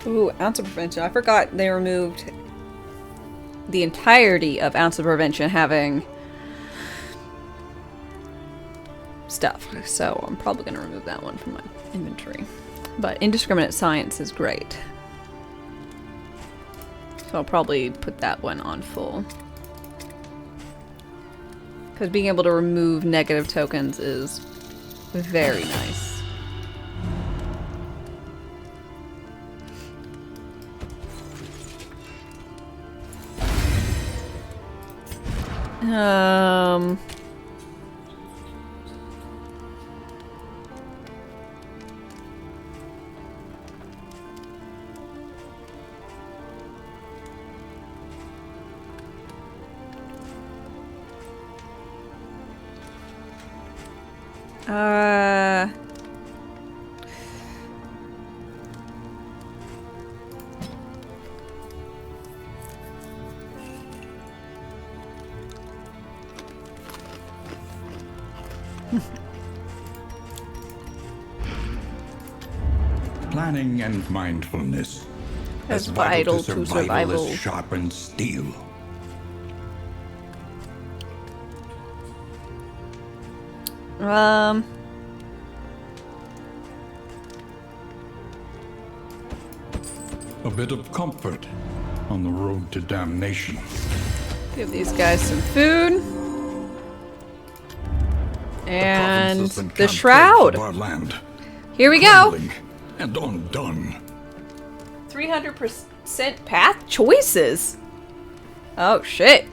Ooh, ounce of prevention. I forgot they removed the entirety of ounce of prevention having stuff. So I'm probably going to remove that one from my inventory. But indiscriminate science is great. So I'll probably put that one on full. Because being able to remove negative tokens is very nice. Planning and mindfulness. As vital to survival. as sharpened steel. A bit of comfort on the road to damnation. Give these guys some food. And provinces the enchantress shroud. of our land, Here we go. crumbling and undone. 300% path choices. Oh shit.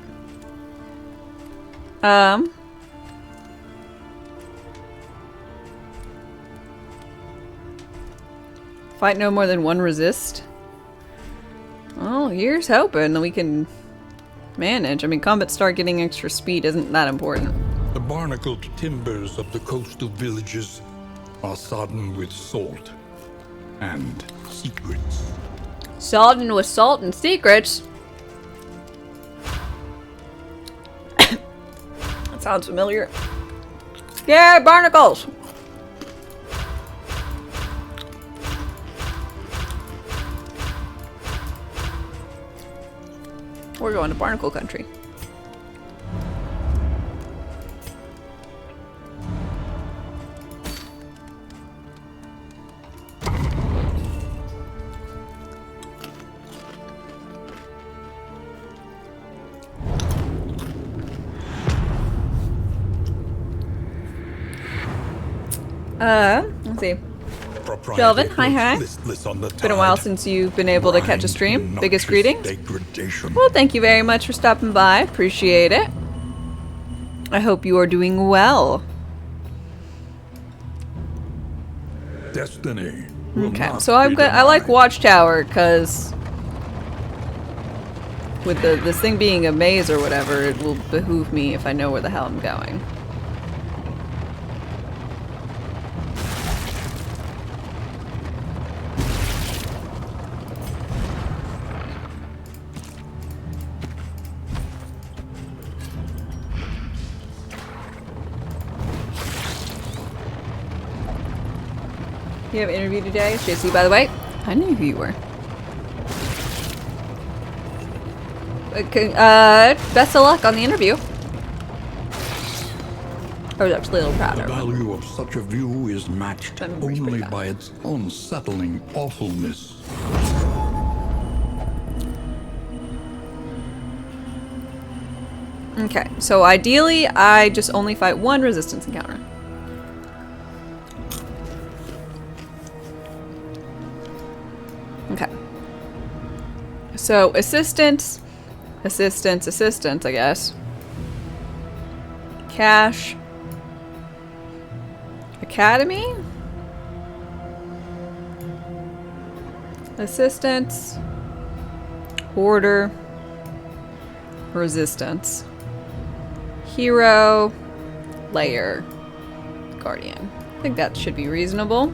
Fight no more than one resist. Oh, here's hoping that we can manage. I mean, combat start getting extra speed isn't that important. The barnacled timbers of the coastal villages are sodden with salt and secrets. Sodden with salt and secrets. That sounds familiar. Yeah, barnacles! We're going to barnacle country. Let's see. Kelvin, hi. It's been a while since you've been able to catch a stream. Biggest greetings. Well, thank you very much for stopping by. Appreciate it. I hope you are doing well. Destiny. Okay, so I like Watchtower because with this thing being a maze or whatever, it will behoove me if I know where the hell I'm going. You have an interview today? It's JC, by the way. I knew who you were. Okay, best of luck on the interview. I was actually a little proud The of her. value of such a view is matched Let me reach only back. by its unsettling awfulness. Okay, so ideally, I just only fight one resistance encounter. Okay. So, assistance, I guess. Cash. Academy? Assistance. Hoarder. Resistance. Hero. Layer. Guardian. I think that should be reasonable.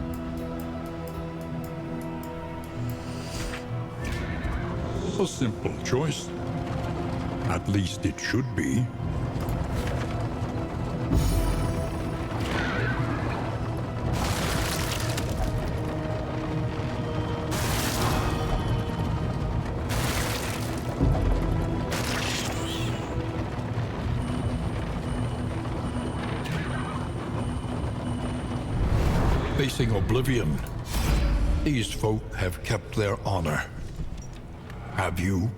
A simple choice. At least it should be. Facing oblivion, these folk have kept their honor. Have you?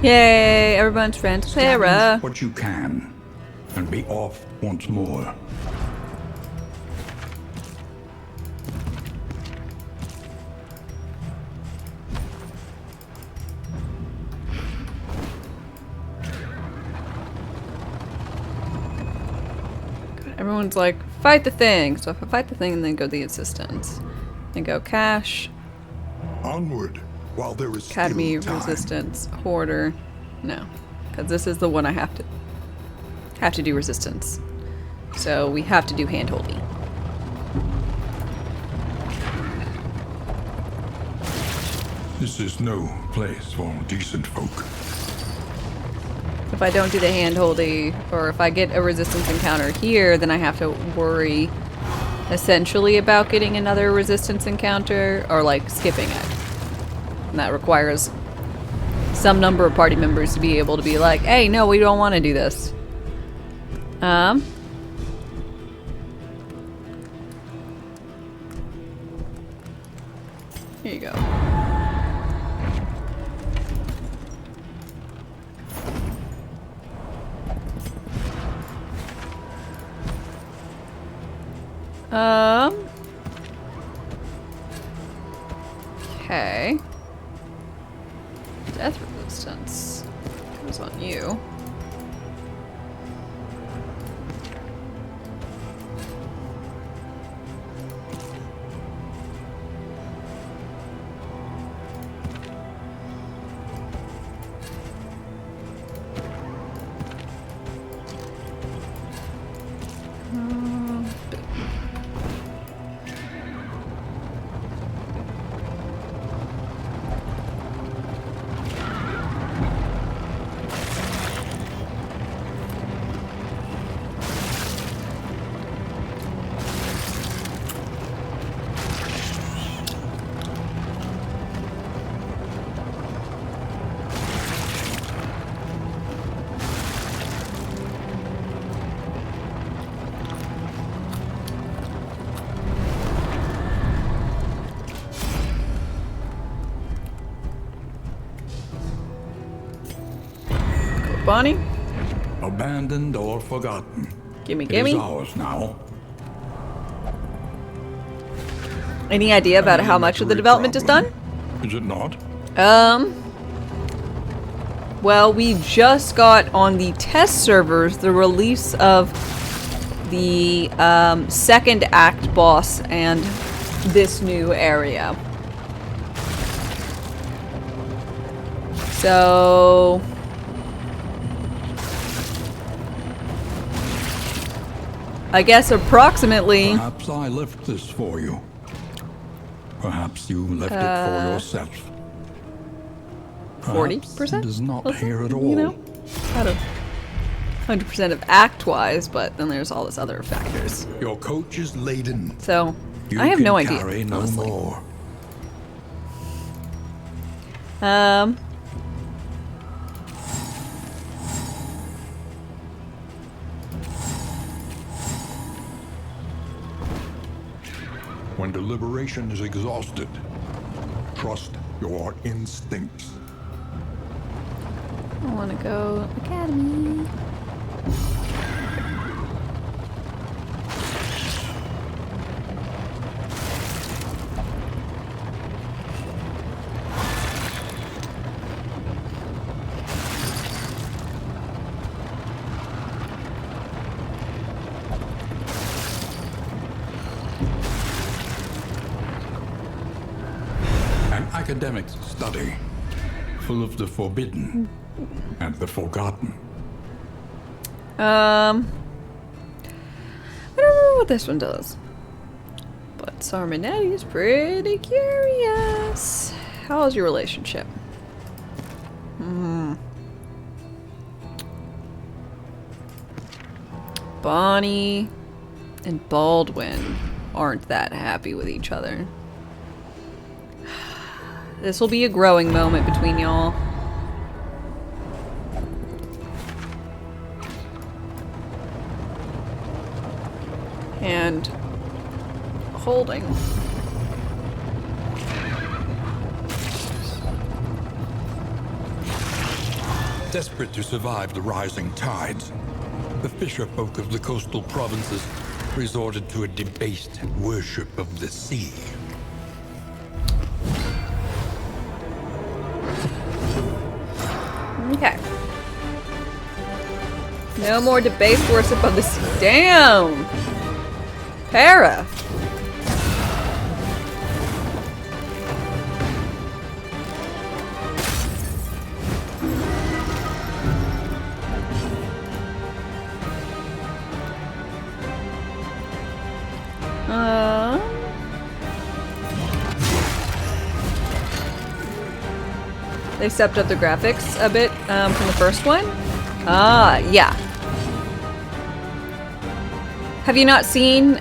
Yay, everyone's friend Sarah. Scavenge what you can, and be off once more. Everyone's like, fight the thing. So if I fight the thing and then go the assistance. Then go cash, Onward, while there is academy, still time. resistance, hoarder. No, because this is the one I have to do resistance. So we have to do handholding. This is no place for decent folk. If I don't do the handholding, or if I get a resistance encounter here, then I have to worry essentially about getting another resistance encounter, or like skipping it. And that requires some number of party members to be able to be like, hey, no, we don't want to do this. Here you go. Okay. Death resistance goes on you. Bonnie? Abandoned or forgotten. Gimme, It is gimme. ours now. Any idea about how much of the development is done? Is it not? Well, we just got on the test servers the release of the second act boss and this new area. So I guess approximately Perhaps I left this for you. Perhaps you left it for yourself. 40%? It is not Let's say, here at all. you know, out of 100% of act-wise, but then there's all this other factors. Your coach is laden. So You I have can no idea, carry no honestly. more. When deliberation is exhausted, trust your instincts. I want to go academy. An academic study, full of the forbidden and the forgotten. I don't know what this one does. But Sarmanetti is pretty curious. How's your relationship? Bonnie and Baldwin aren't that happy with each other. This will be a growing moment between y'all. And holding. Desperate to survive the rising tides, the fisher folk of the coastal provinces resorted to a debased worship of the sea. Okay. No more debased worship of the sea. Damn! Para! They stepped up the graphics a bit from the first one. Yeah. Have you not seen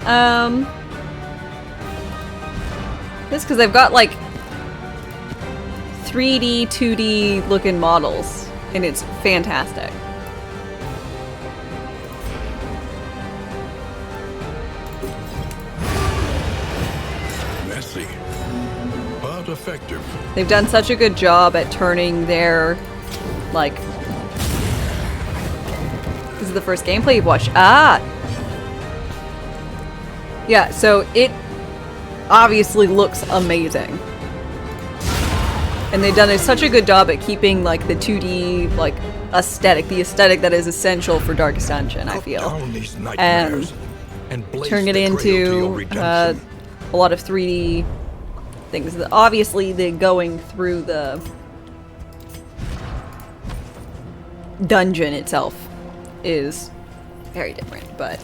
this? Because they've got like 3D, 2D looking models, and it's fantastic. Messy, but effective. They've done such a good job at turning their, like... This is the first gameplay you've watched. Ah! Yeah, so it obviously looks amazing. And they've done such a good job at keeping like the 2D like aesthetic, the aesthetic that is essential for Darkest Dungeon, I feel. And turn it into a lot of 3D things. Obviously, the going through the dungeon itself is very different, but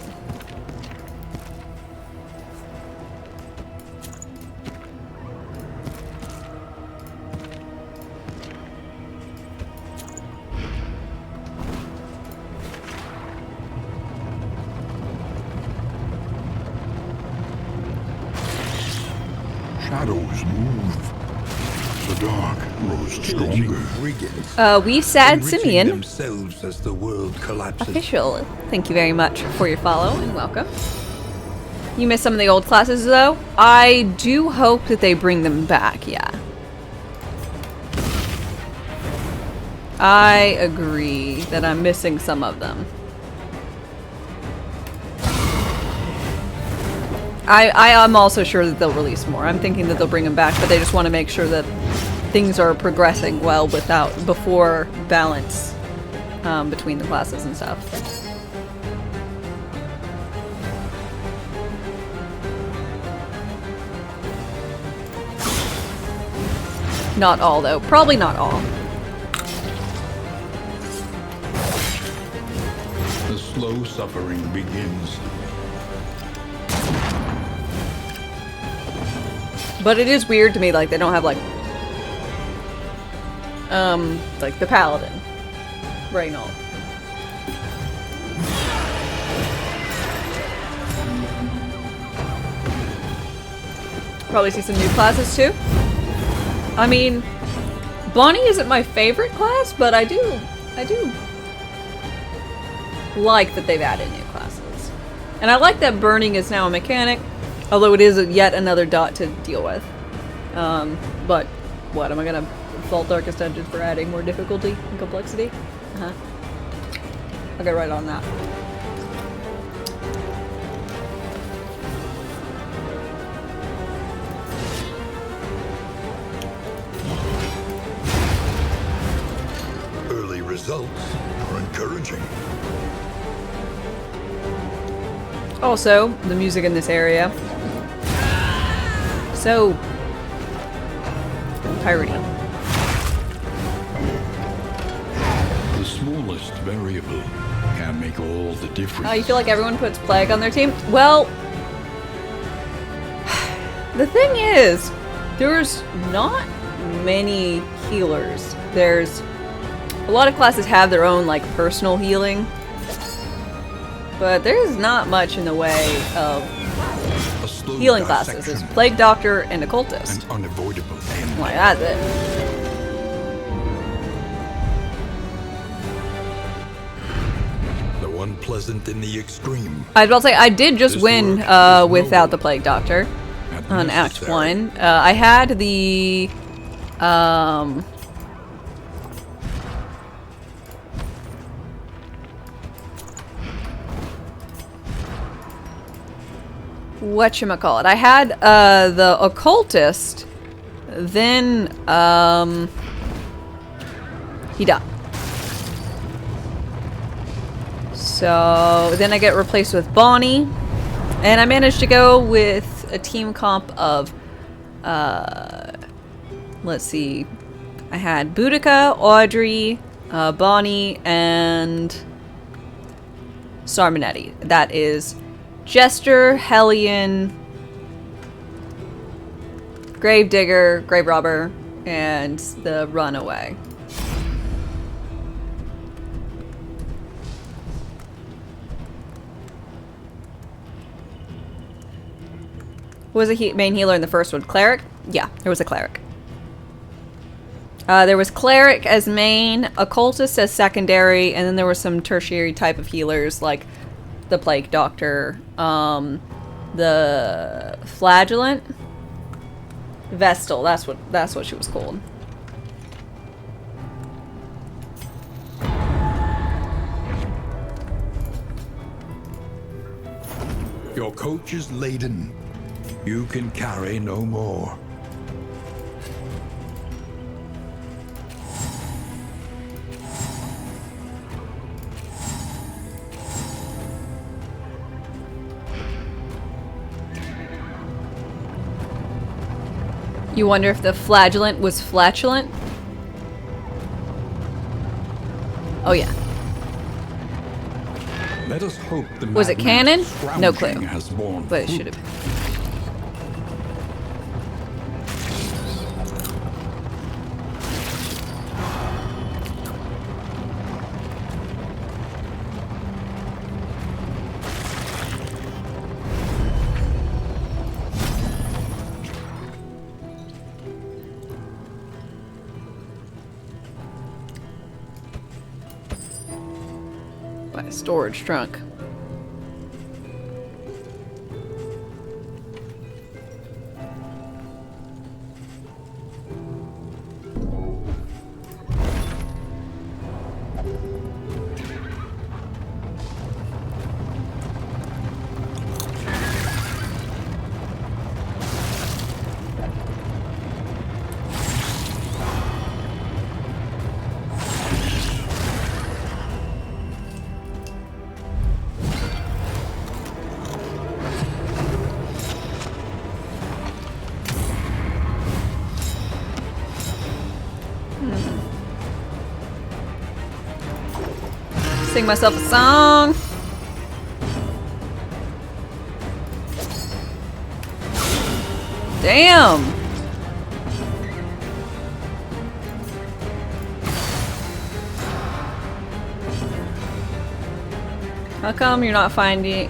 Shadows move. The dark grows stronger. Wed-Sat Simeon, themselves as the world collapses. official. Thank you very much for your follow and welcome. You missed some of the old classes though. I do hope that they bring them back, yeah. I agree that I'm missing some of them. I am also sure that they'll release more. I'm thinking that they'll bring them back, but they just want to make sure that things are progressing well before balance between the classes and stuff. Not all though. Probably not all. The slow suffering begins. But it is weird to me, like, they don't have, like the Paladin. Reynold. Probably see some new classes, too. I mean, Bonnie isn't my favorite class, but I do like that they've added new classes. And I like that burning is now a mechanic. Although it is yet another dot to deal with. But what, am I gonna fault Darkest Dungeon for adding more difficulty and complexity? Uh-huh. I'll get right on that. Early results are encouraging. Also, the music in this area. So piratey. The smallest variable can make all the difference. Oh, you feel like everyone puts Plague on their team? Well, the thing is, there's not many healers. There's a lot of classes have their own like personal healing, but there's not much in the way of healing classes. It's Plague Doctor and Occultist. An unavoidable end. Like, that's it. Though unpleasant in the extreme. I was about to say, I did just This win work is without noble the Plague Doctor and on Act necessary. 1. I had the whatchamacallit. I had the Occultist, then he died. So then I get replaced with Bonnie, and I managed to go with a team comp of let's see, I had Boudica, Audrey, Bonnie, and Sarmanetti. That is Jester, Hellion, Gravedigger, Grave Robber, and the Runaway. Who was a main healer in the first one? Cleric? Yeah, there was a Cleric. There was Cleric as main, Occultist as secondary, and then there were some tertiary type of healers like the Plague Doctor, the Flagellant, Vestal. That's what she was called. Your coach is laden. You can carry no more. You wonder if the flagellant was flatulent? Oh yeah. Let us hope the Was it madman's canon? No clue. scrounging has borne But it fruit. should have been. By a storage trunk. Sing myself a song. Damn. How come you're not finding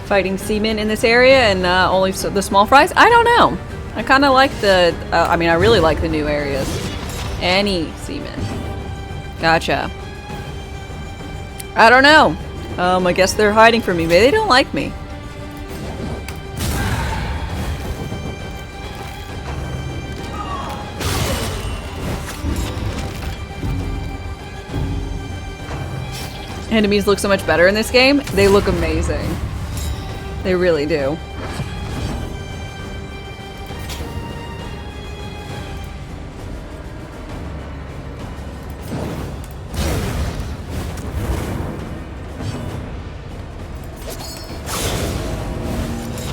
fighting seamen in this area and only the small fries? I don't know. I kind of like the, I mean, I really like the new areas. Any seamen. Gotcha. I don't know. I guess they're hiding from me. Maybe they don't like me. Enemies look so much better in this game. They look amazing. They really do.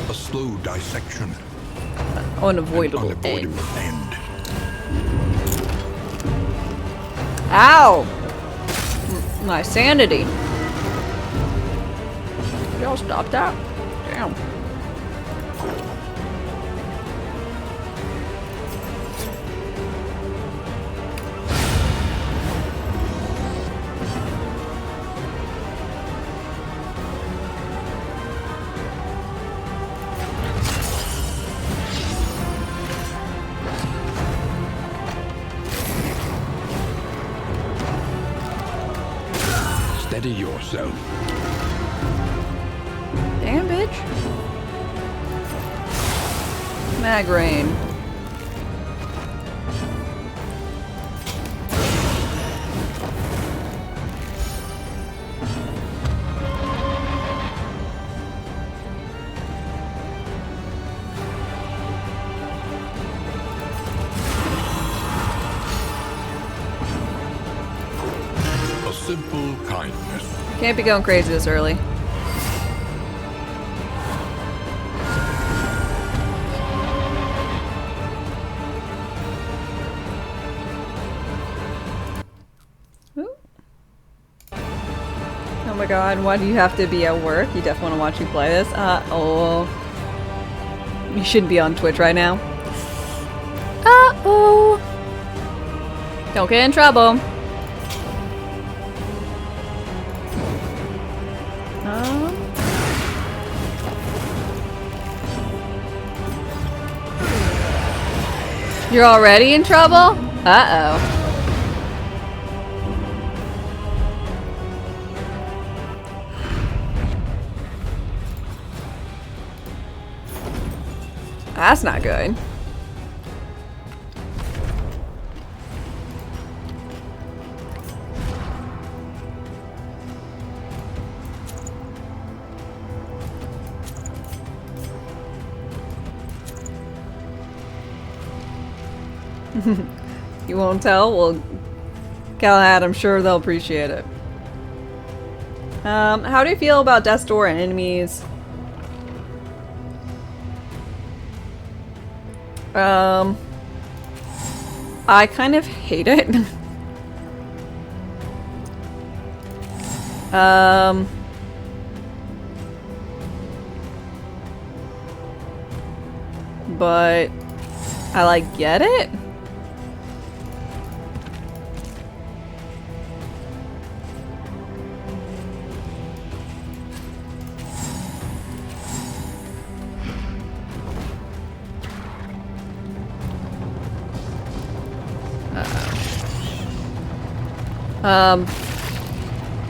A slow dissection. Unavoidable An end. unavoidable end. Ow! My sanity. Y'all stop that? Damn. Steady yourself. Damn, bitch. Mag rain. A simple kindness. Can't be going crazy this early. Ooh. Oh my god, why do you have to be at work? You definitely want to watch me play this? Oh. You shouldn't be on Twitch right now. Uh-oh. Don't get in trouble. You're already in trouble? Uh-oh. That's not good. You won't tell? Well, Galahad, I'm sure they'll appreciate it. How do you feel about Death's Door and enemies? I kind of hate it. But I like get it.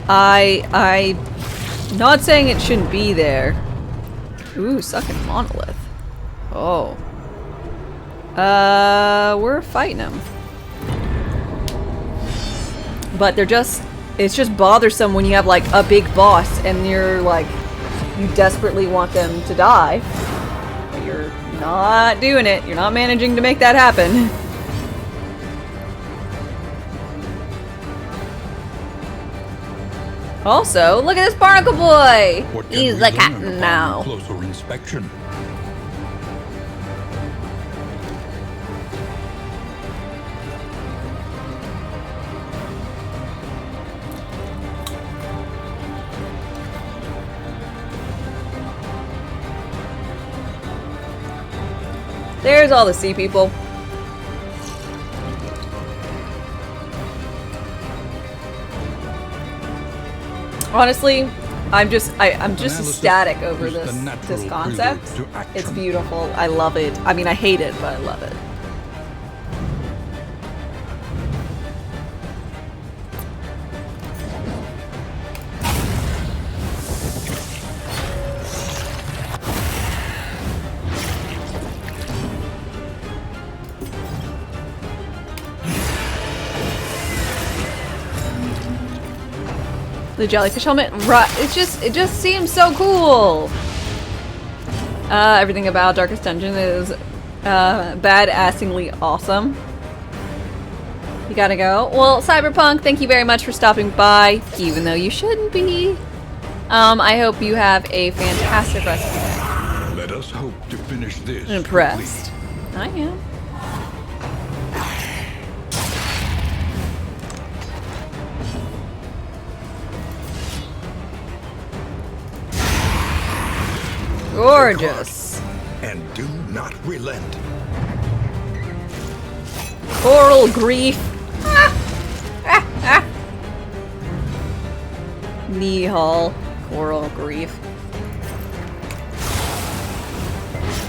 I'm not saying it shouldn't be there. Ooh, sucking monolith. Oh. We're fighting them. But it's just bothersome when you have like a big boss and you're like, you desperately want them to die. But you're not doing it. You're not managing to make that happen. Also, look at this barnacle boy! What can He's we the learn captain upon now. closer inspection? There's all the sea people. Honestly, I'm just Analysis ecstatic over is the this natural concept. prelude to action. It's beautiful. I love it. I mean, I hate it, but I love it. The jellyfish helmet, right? It just seems so cool. Everything about Darkest Dungeon is badassingly awesome. You gotta go. Well, Cyberpunk, thank you very much for stopping by, even though you shouldn't be. I hope you have a fantastic rest of the day. Let us hope to finish this. I'm impressed. I am. Gorgeous. And do not relent. Coral grief. Nihal. Coral grief.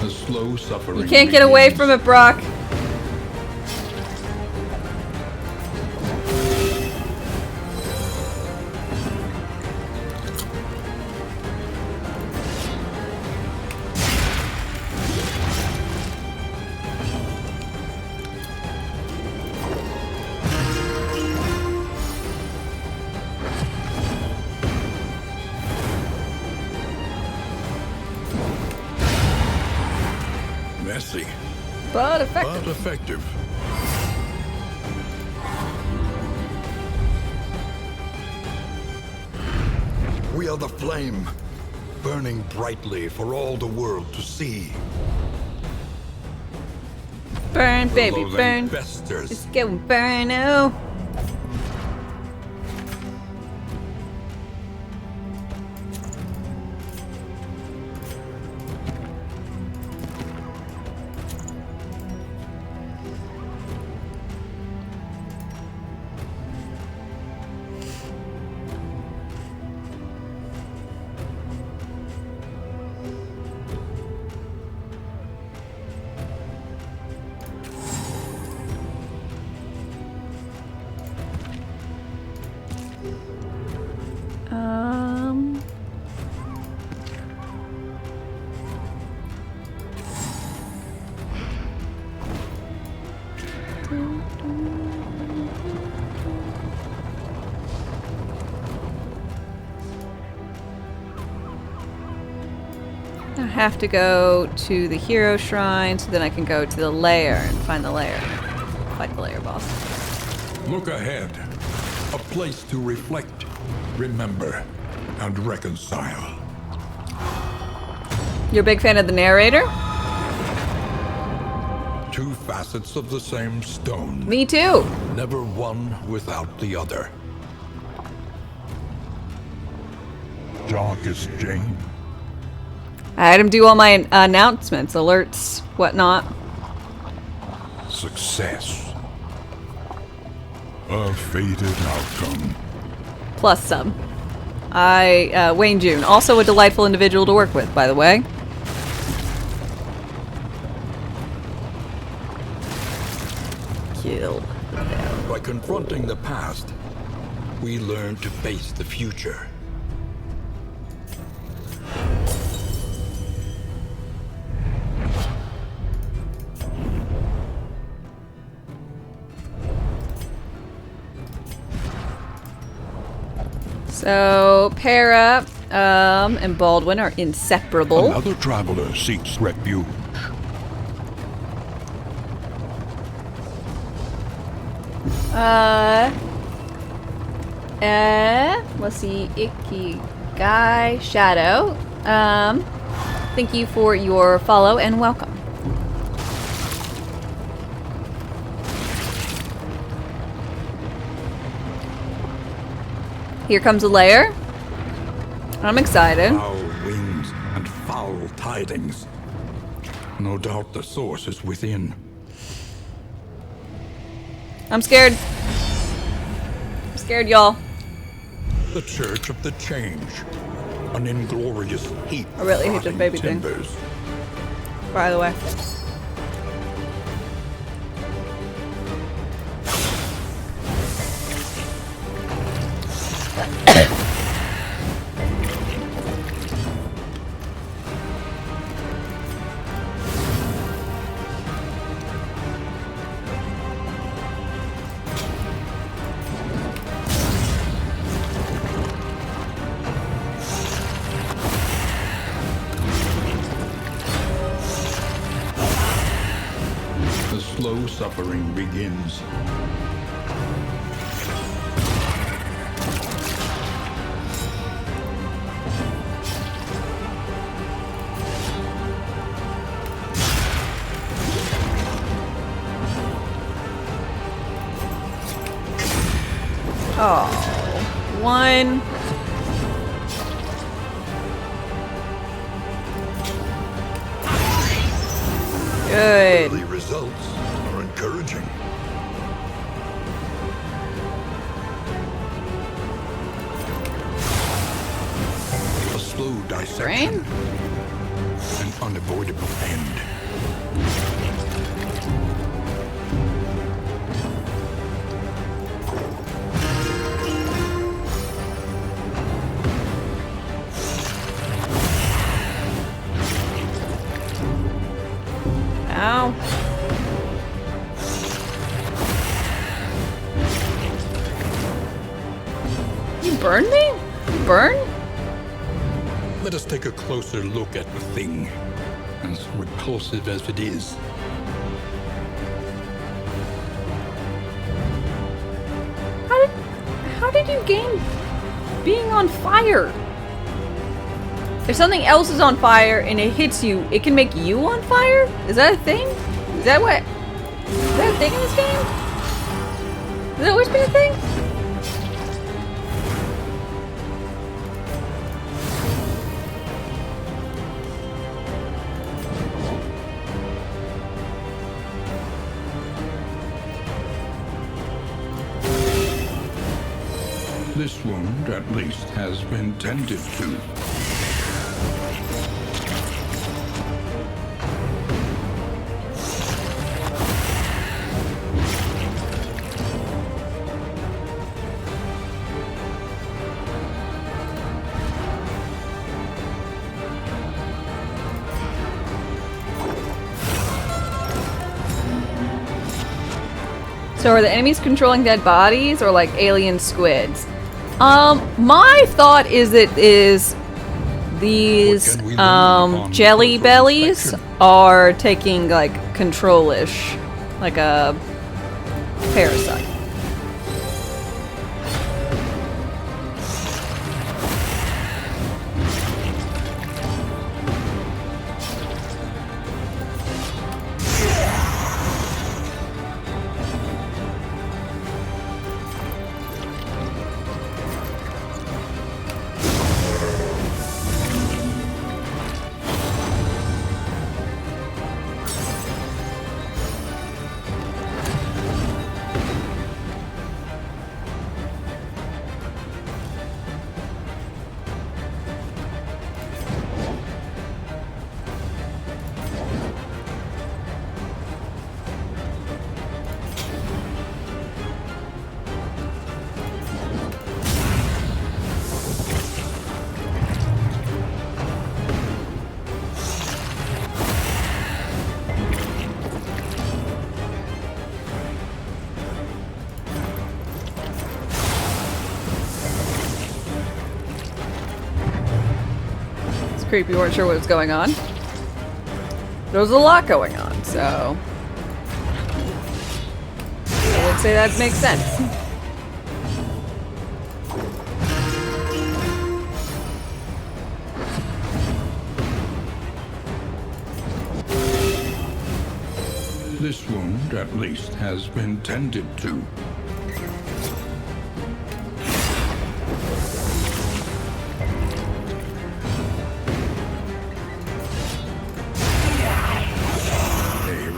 The slow suffering. You can't get away from it, Brock. Messy, But effective. but effective. We are the flame, burning brightly for all the world to see. Burn, baby, Loathing burn. festers. It's going burn now. I have to go to the hero shrine so then I can go to the lair and find the lair. fight the layer boss. Look ahead. A place to reflect, remember, and reconcile. You're a big fan of the narrator? Two facets of the same stone. Me too. Never one without the other. Darkestdame. I had him do all my announcements, alerts, whatnot. Success. A fated outcome. Plus some. Wayne June, also a delightful individual to work with, by the way. Kill. By confronting the past, we learn to face the future. So, Para and Baldwin are inseparable. Another traveler seeks refuge. Let's see, Icky Guy Shadow. Thank you for your follow and welcome. Here comes a layer. I'm excited. Foul winds and foul tidings. No doubt the source is within. I'm scared. I'm scared, y'all. The Church of the Change. An inglorious heap. I really hate the of baby thing. timbers. By the way. The slow suffering begins. Oh, one. Good. The results are encouraging. A slow dissection. Brain? An unavoidable end. Ow. You burned me? You burn? Let us take a closer look at the thing, as repulsive as it is. How did you gain being on fire? If something else is on fire and it hits you, it can make you on fire? Is that a thing? Is that a thing in this game? Has that always been a thing? This wound, at least, has been tended to. So are the enemies controlling dead bodies or like alien squids? My thought is that these What can we learn upon jelly closer bellies inspection? are taking like control-ish, like a Parasite. Creepy, weren't sure what was going on. There was a lot going on, so I would say that makes sense. This wound, at least, has been tended to.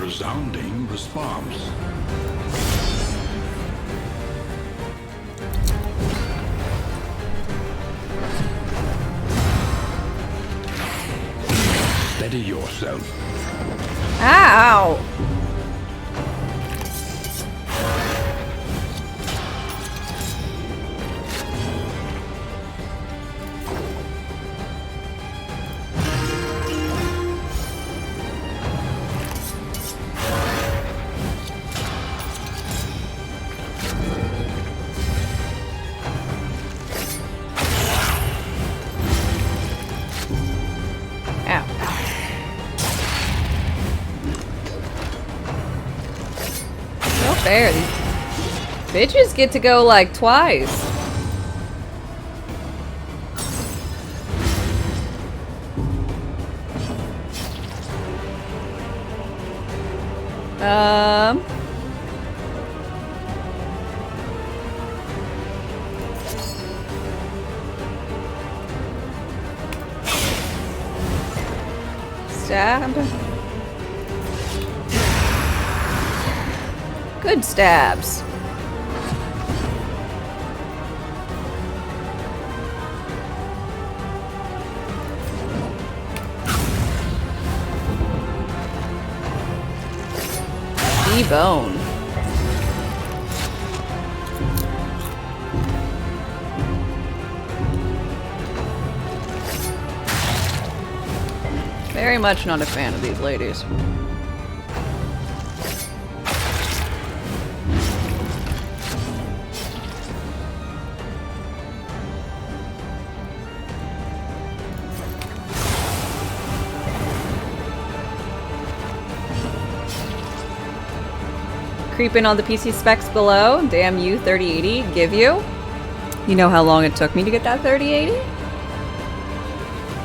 Resounding response. Steady yourself. Ow! Fair. These bitches get to go like twice. Stab. Good stabs. Debone. Very much not a fan of these ladies. Creeping on the PC specs below. Damn you, 3080. Give you. You know how long it took me to get that 3080?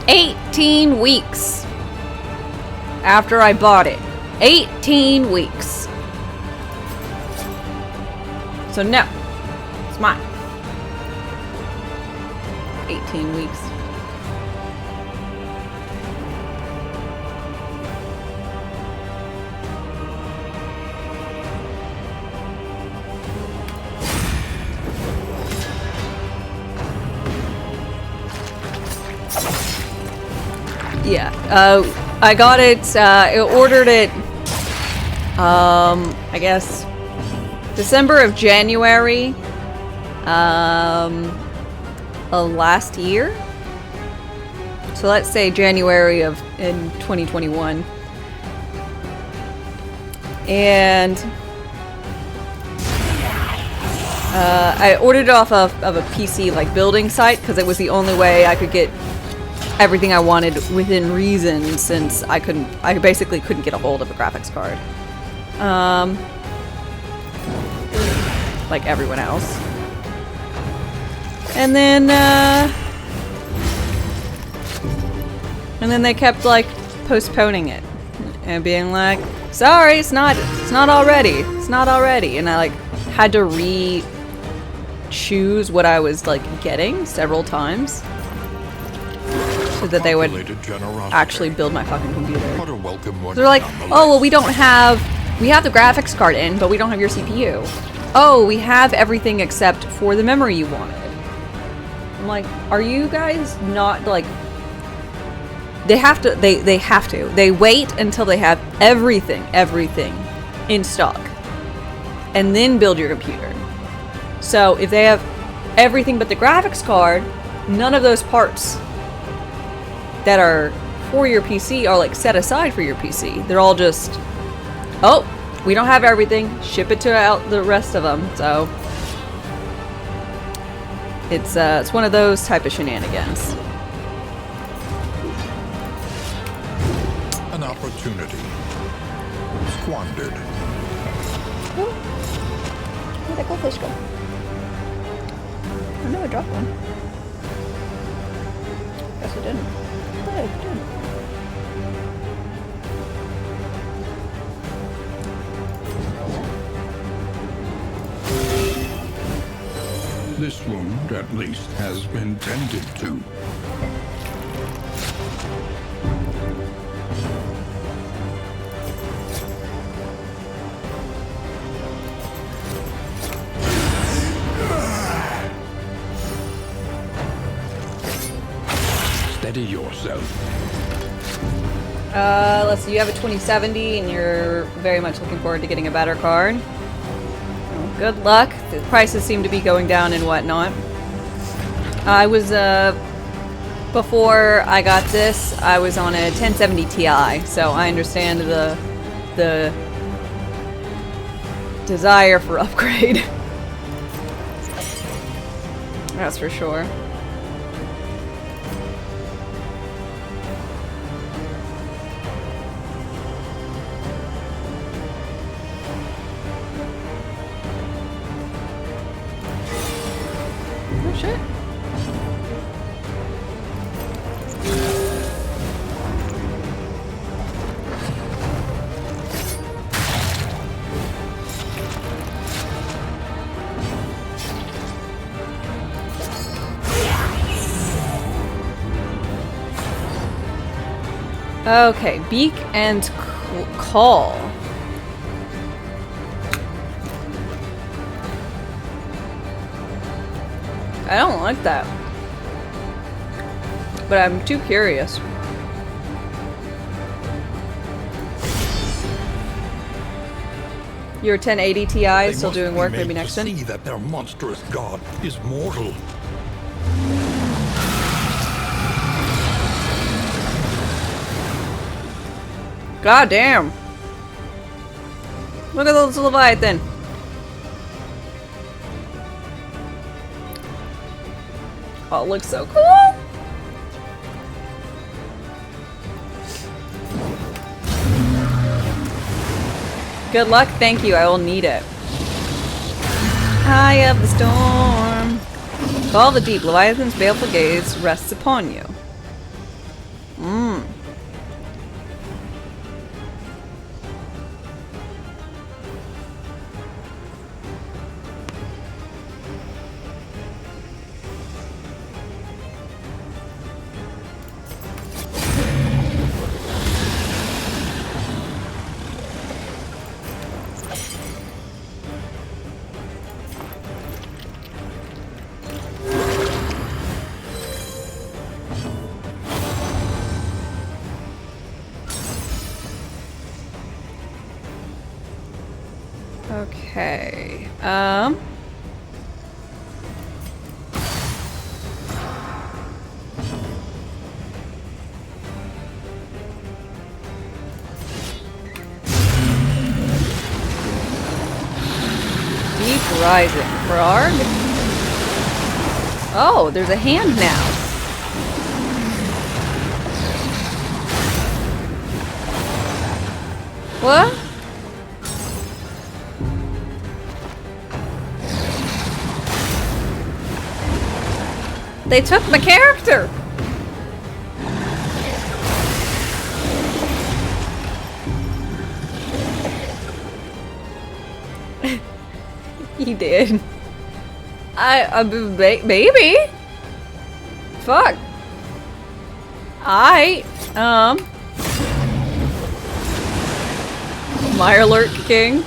18 weeks. After I bought it. 18 weeks. So no. It's mine. 18 weeks. Yeah, I got it, I ordered it, I guess, December of January, last year. So let's say January in 2021. And I ordered it off of a PC like building site because it was the only way I could get everything I wanted within reason, since I basically couldn't get a hold of a graphics card. like everyone else. And then they kept like postponing it and being like, sorry, it's not already. It's not already. And I like had to choose what I was like getting several times so that they would actually build my fucking computer. They're like, oh well, we have the graphics card in, but we don't have your CPU. Oh, we have everything except for the memory you wanted. I'm like, are you guys not like? They have to. They wait until they have everything in stock, and then build your computer. So if they have everything but the graphics card, none of those parts that are for your PC are like set aside for your PC. They're all just, oh, we don't have everything. Ship it to out the rest of them. So it's one of those type of shenanigans. An opportunity squandered. Where'd that goldfish go? Oh no, I dropped one. Guess I didn't. Oh, I did. This wound, at least, has been tended to. Steady yourself. Let's see, you have a 2070 and you're very much looking forward to getting a better card. Well, good luck. The prices seem to be going down and whatnot. I was, before I got this, I was on a 1070 Ti, so I understand the desire for upgrade. That's for sure. Oh shit. Okay, beak and call. I don't like that. But I'm too curious. Your 1080 Ti is still doing work, maybe next time. See that their monstrous god is mortal. God damn. Look at those Leviathan. Oh, it looks so cool. Good luck, thank you, I will need it. Eye of the storm. Call the deep, Leviathan's baleful gaze rests upon you. Okay. Deep Rising. Frog? Oh, there's a hand now. What? They took my character. He did. Maybe. Fuck. Meyer Alert King.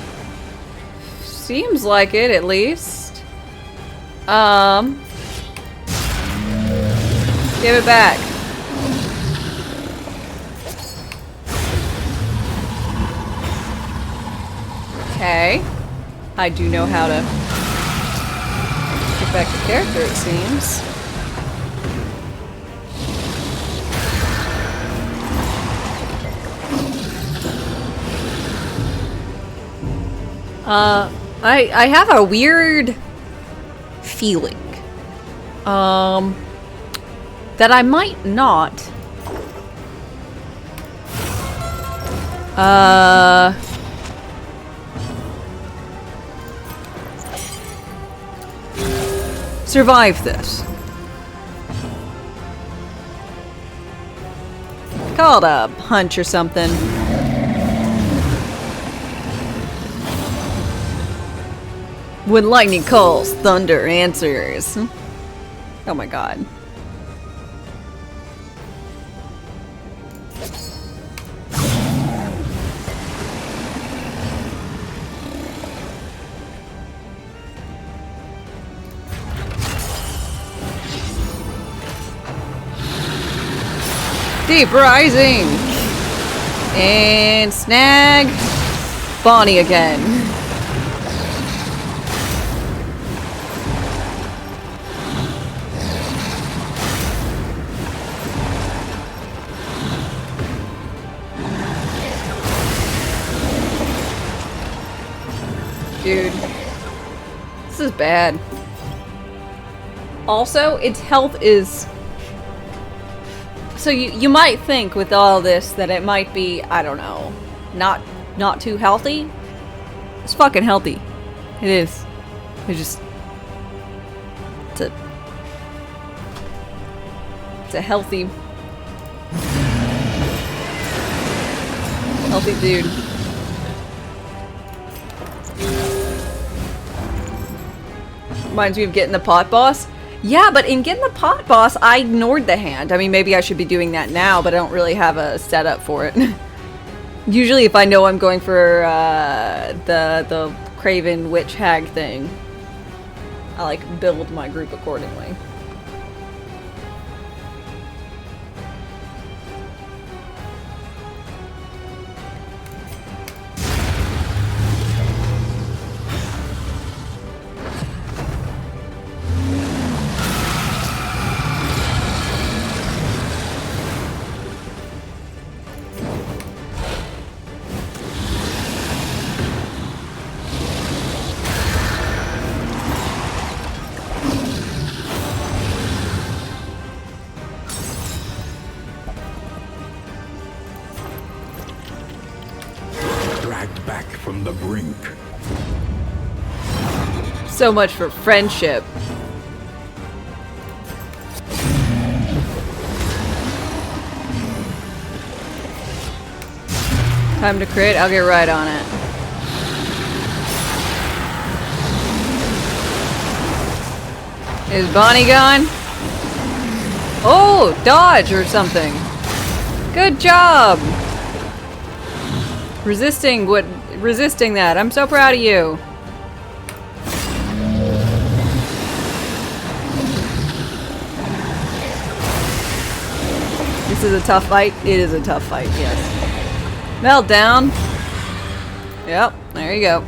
Seems like it, at least. Give it back. Okay. I do know how to get back the character, it seems. I have a weird feeling, that I might not, survive this. Call it a hunch or something. When lightning calls, thunder answers. Oh my god. Deep Rising! And snag Bonnie again. Dude, this is bad. Also, its health is... So you might think with all this that it might be, I don't know, not too healthy. It's fucking healthy. It is. It's a healthy dude. Reminds me of getting the pot boss. Yeah, but in getting the pot boss, I ignored the hand. I mean, maybe I should be doing that now, but I don't really have a setup for it. Usually if I know I'm going for the Craven Witch Hag thing, I like build my group accordingly. Back from the brink. So much for friendship. Time to crit? I'll get right on it. Is Bonnie gone? Oh, dodge or something. Good job. Resisting that. I'm so proud of you. This is a tough fight. It is a tough fight, yes. Meltdown. Yep, there you go.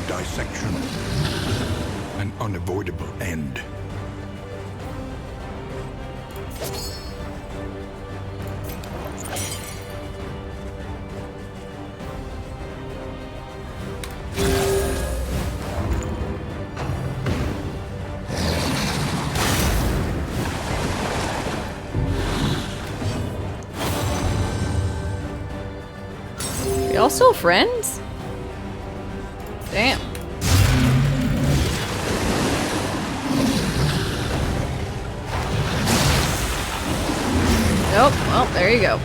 Dissection. An unavoidable end. y'all still friends? Damn. Nope. Well, there you go.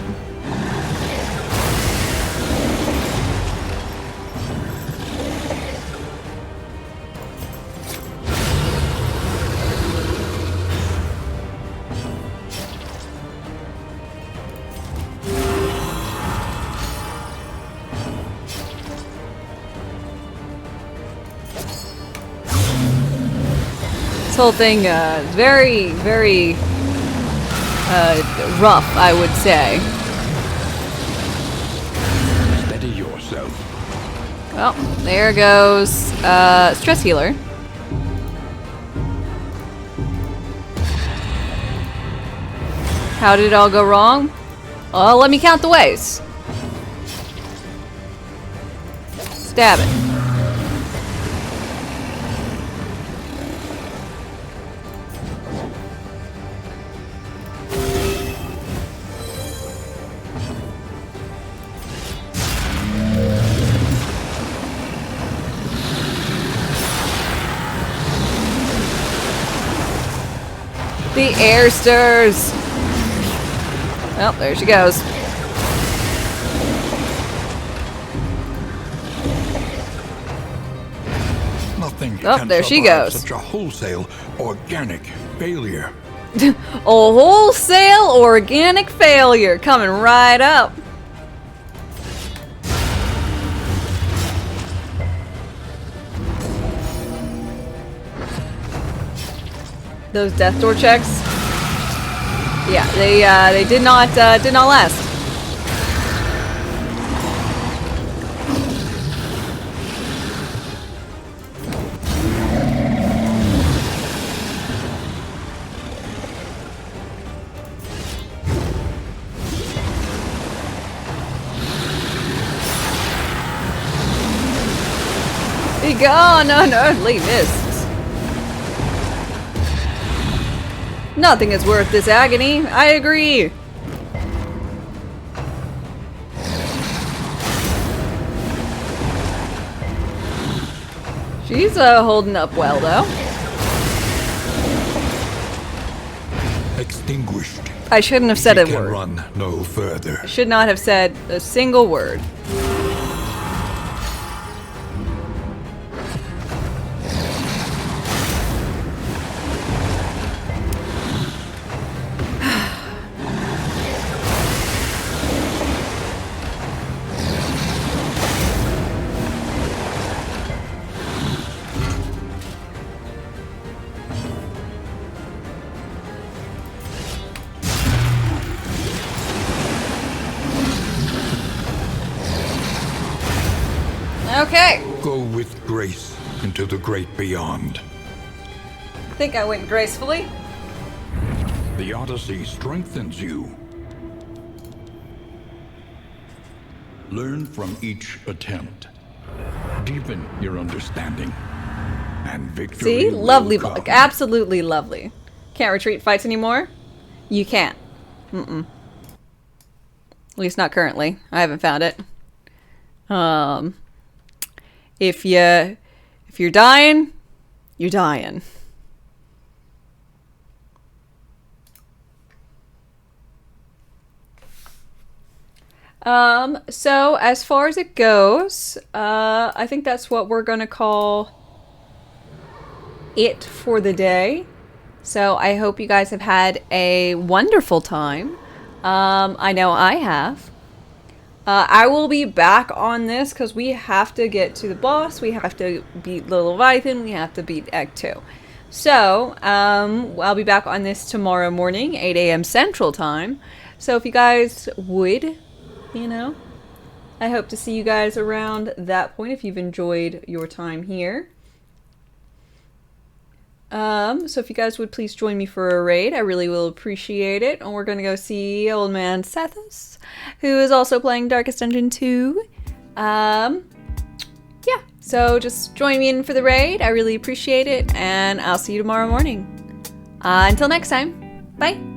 This whole thing is very, very rough, I would say. Steady yourself. Well, there goes stress healer. How did it all go wrong? Well, let me count the ways. Stab it. The air stirs. Well, there she goes. Nothing Oh, can there she survive goes. such a wholesale, organic failure. A wholesale organic failure coming right up. Those death door checks. Yeah, they did not last. Be gone, unearthly mists. Nothing is worth this agony. I agree. She's holding up well, though. Extinguished. I shouldn't have said She a can word. run no further. I should not have said a single word. Okay. Go with grace into the great beyond. I think I went gracefully. The Odyssey strengthens you. Learn from each attempt. Deepen your understanding. And victory See? will Lovely come. book. Absolutely lovely. Can't retreat fights anymore? You can't. At least not currently. I haven't found it. If you're dying, you're dying. So as far as it goes, I think that's what we're gonna call it for the day. So I hope you guys have had a wonderful time. I know I have. I will be back on this because we have to get to the boss. We have to beat Little Leviathan. We have to beat Act 2. So, I'll be back on this tomorrow morning, 8 a.m. Central Time. So if you guys would, I hope to see you guys around that point if you've enjoyed your time here. So if you guys would please join me for a raid, I really will appreciate it. And we're going to go see old man Sathos, who is also playing Darkest Dungeon 2. Yeah, so just join me in for the raid. I really appreciate it, and I'll see you tomorrow morning. Until next time, bye!